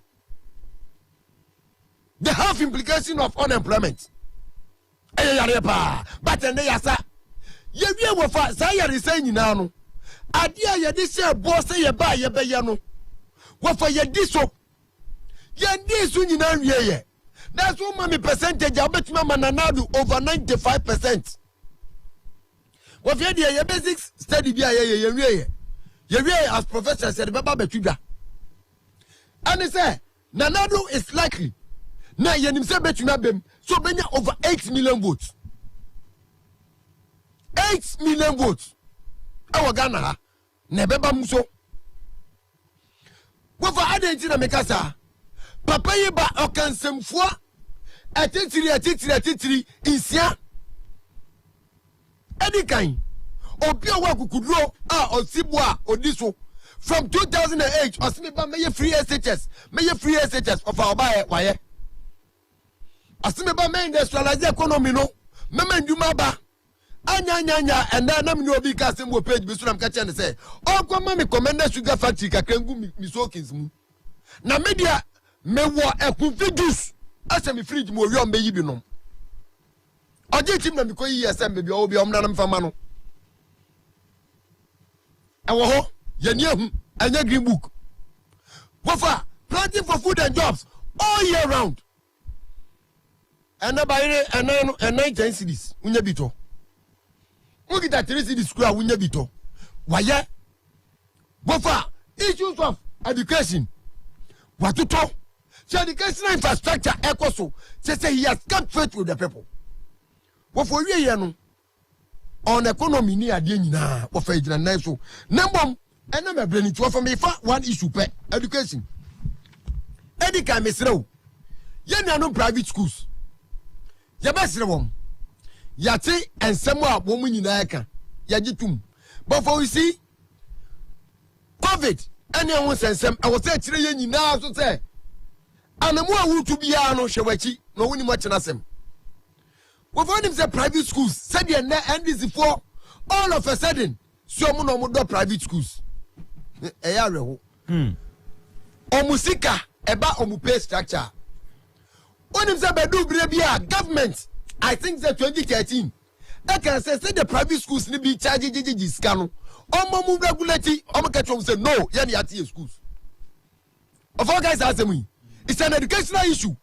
Speaker 19: the health implication of unemployment yare pa but and yasa ye wie wo for sa yare say nyina no ade a ye de share boss ye ba ye be ye no wo for ye di so nyina wie ye. That's what my percentage I bet my mananadu over 95%. What your basic study be as professor said baba betuga. And he said nanadu is likely. Na yenim se betuna bem so benya over 8 million votes. 8 million votes. Our Ghana nebeba muso. What for identity na mekasa? Papa ye ba okansemfua atitiri insia edikan obi owa kukuduro a osibo a odiso from 2008 asime ba me free SHS of our buy why asime ba me industrialize economy no me nduma ba anya and then am no be cast mo page bi so am ka chen say o kwa ma me commander sugar factory kakrangu mi sokins mu na media me wo ekunfi juice asa me fridge mo wi on be yi bi no oje tim na me ko yi esem be bi o bi om na nam fama no ewo ho ye ni ehu anya green book wofa planting for food and jobs all year round and by and 9 cities unya bito we get 3 cities school unya bito why wofa issues of education what to talk so educational infrastructure ecoso say he has kept faith with the people wofa we here no on economy ni ade nyina wofa igina nan so nambom ena me brani to wofa me fa one issue pe education edika mesrew ye nuanom private schools ya besre wom yate ensem a wo mu nyina aka ya gitum but for we see covid ene ho sensem e wo say kire ye nyina so say anamu awutu bia no hwewachi no woni mo kina sem we find him say private schools said the NDC for all of a sudden so mo no mo do private schools e ya reho omusika eba omu pay structure when him say bedu bre bia government I think that 2013 that can say the private schools ni be charge sika no omo mu regulate omo catch say no ya ni ati schools of all guys ask me it's an educational issue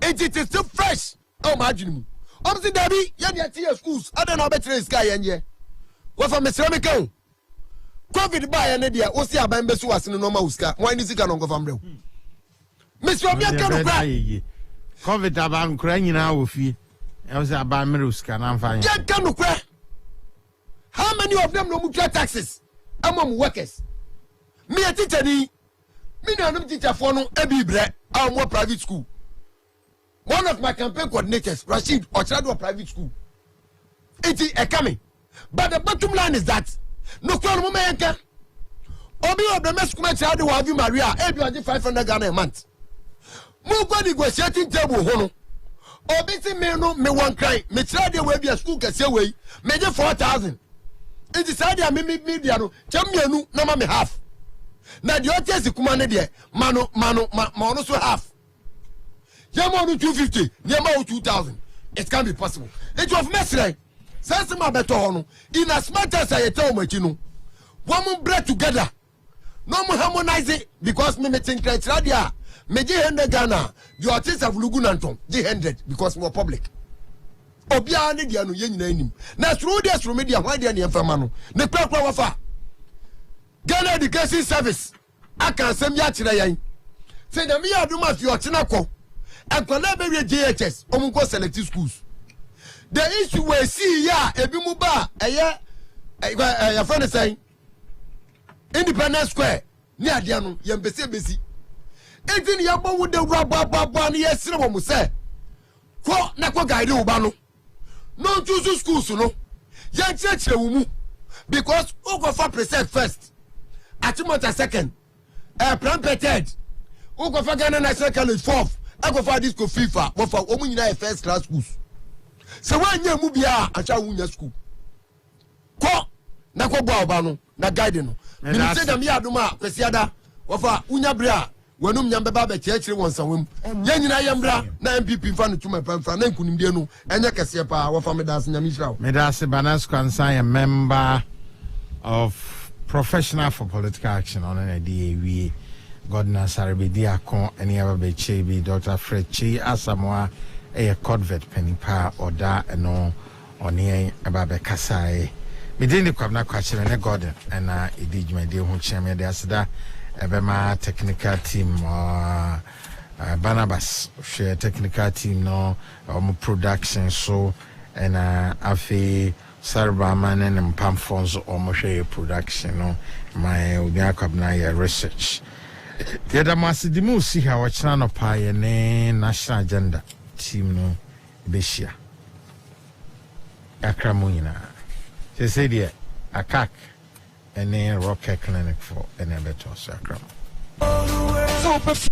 Speaker 19: it is still fresh oh imagine mu omo say dabi ya ni ati schools ada na betre sky yenye we for mesramical covid ba ya ne dia o si aban besu wase no normal uska wan ni sika no go fambre mesramical no kwa
Speaker 2: COVID aban kura nyina wo fie e was aban meruska na mfa
Speaker 19: ya kanu kwa how many of them no mu pay taxes among workers me a teacher ni me na no teacher for no e bi bre more private school one of my campaign coordinators Rashid Ochrado private school it is coming but the bottom line is that no kwa mo menka obi of the mess kuma child wa vi Maria e bi on 500 Ghana a month mo go negotiating table ho no obi ti me no me one cry me try dey we bi school kase we me je 4,000 it is said ya me dia no chamianu na ma me half na the other kuma ne de ma no so half yama no 250 yama 2,000 it can be possible it of mesre sense ma beto ho no in as much as I tell machi no one bread together no mo harmonize it because me think criteria me je 100 Ghana the artists of Lugunanton je 100 because we are public obia ne dia no ye nyina anim na through this through media why dia ne enfama no ne kra wafa Ghana Education Service aka asem ya kire yan say na me aduma fi otena ko akwala be we JHS omunko select schools the issue we see ya ebi mu ba eye ya friend say Independence Square ni adia no ye besi Ejini ya bo wude wababa ni yesire wo mu se ko na ko guide wo ba no no choose schools no ya chechire wo mu because who go for present first atimota second prohibited who go for Ghana National College fourth I go for disco FIFA wo for omu nyina first class schools so wanya mu bia acha wunya school ko na ko bo ba no na guide no mi say dem ya aduma kwesiada wo for wunya bra wanum nyambe ba be chechire won sawem ye nyina yembra na MPP fa no tuma pamfa na nkunimdie no enye kese pa wo fa medas nyame hira
Speaker 2: medas banas kansan a member of professional for political action on an DAW Godna Sarabedi akon eni aba be chebi Dr. Fred Chi Asamoah e Codvet penipa oda eno oni aba be kasai medini kwabna kwachire ne Gordon na edijmede ho chiame de asda ebema technical team Barnabas share technical team no production so and afi Sarbaman and Pamphons or share production no my ubiakabna research the other masidimu see how a channel pie national agenda team no beshia akramuina they say there akak any rocket clinic for any better sacrum.
Speaker 19: So